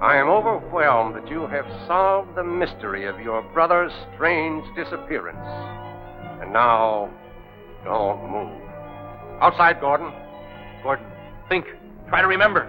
I am overwhelmed that you have solved the mystery of your brother's strange disappearance. And now, don't move. Outside, Gordon. Gordon, think. Try to remember.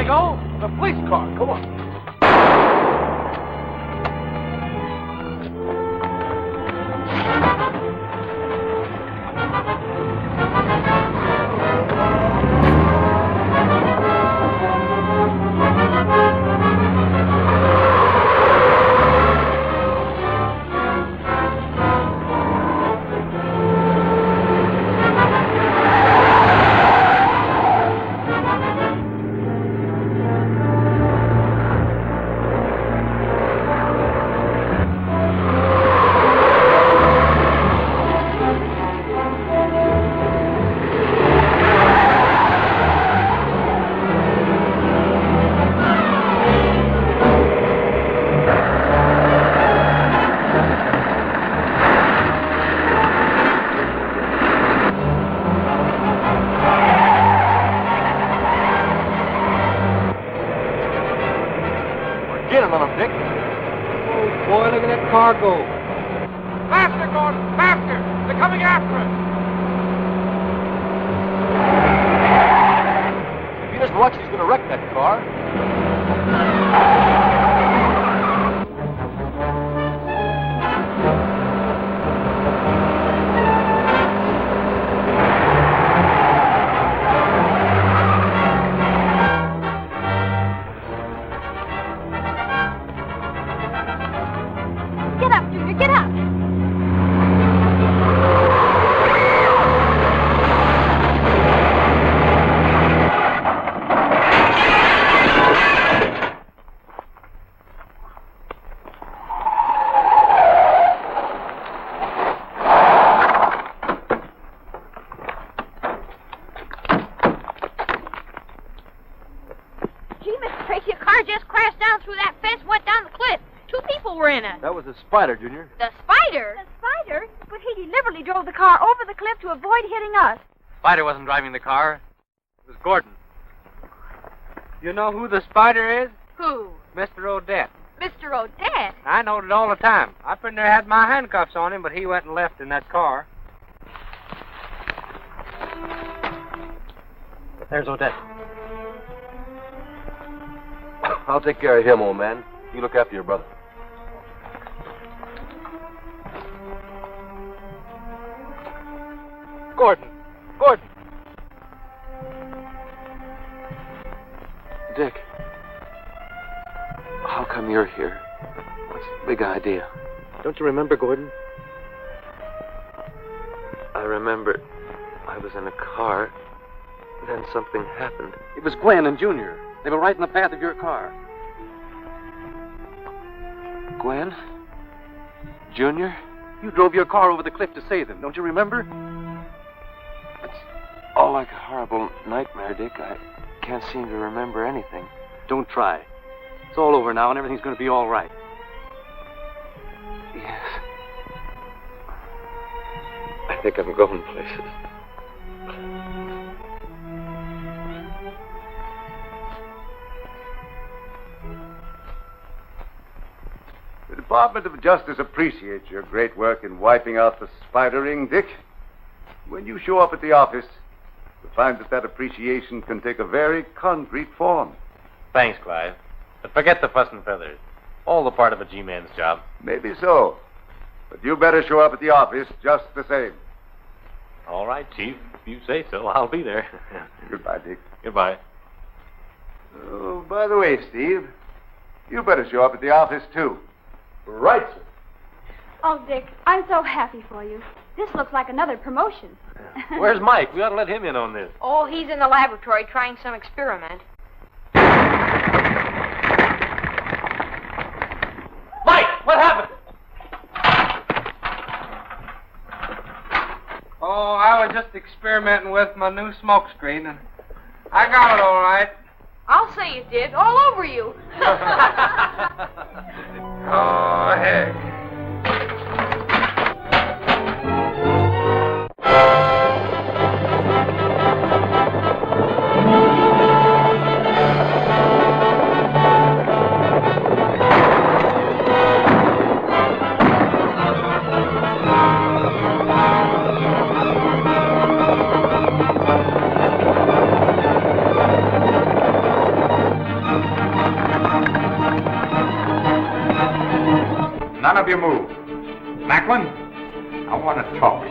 go. The police car. Come on. Cargo. Faster, Gordon! Faster! They're coming after us! If he doesn't watch, he's going to wreck that car. That was a spider, Junior. The spider? The spider? But he deliberately drove the car over the cliff to avoid hitting us. Spider wasn't driving the car. It was Gordon. You know who the spider is? Who? Mr. Odette. Mr. Odette? I knowed it all the time. I pretty near had my handcuffs on him, but he went and left in that car. There's Odette. I'll take care of him, old man. You look after your brother. Gordon. Gordon. Dick. How come you're here? What's the big idea? Don't you remember, Gordon? I remember I was in a car. Then something happened. It was Gwen and Junior. They were right in the path of your car. Gwen? Junior? You drove your car over the cliff to save them. Don't you remember? It's all like a horrible nightmare, Dick. I can't seem to remember anything. Don't try. It's all over now, and everything's going to be all right. Yes. I think I'm going places. The Department of Justice appreciates your great work in wiping out the spider ring, Dick. When you show up at the office, you'll find that appreciation can take a very concrete form. Thanks, Clive. But forget the fuss and feathers. All the part of a G-man's job. Maybe so. But you better show up at the office just the same. All right, Chief. If you say so, I'll be there. Goodbye, Dick. Goodbye. Oh, by the way, Steve, you better show up at the office, too. Right, sir. Oh, Dick, I'm so happy for you. This looks like another promotion. Where's Mike? We ought to let him in on this. Oh, he's in the laboratory trying some experiment. Mike, what happened? Oh, I was just experimenting with my new smoke screen, and I got it all right. I'll say you did. All over you. Oh, heck. of you move. Macklin, I want to talk to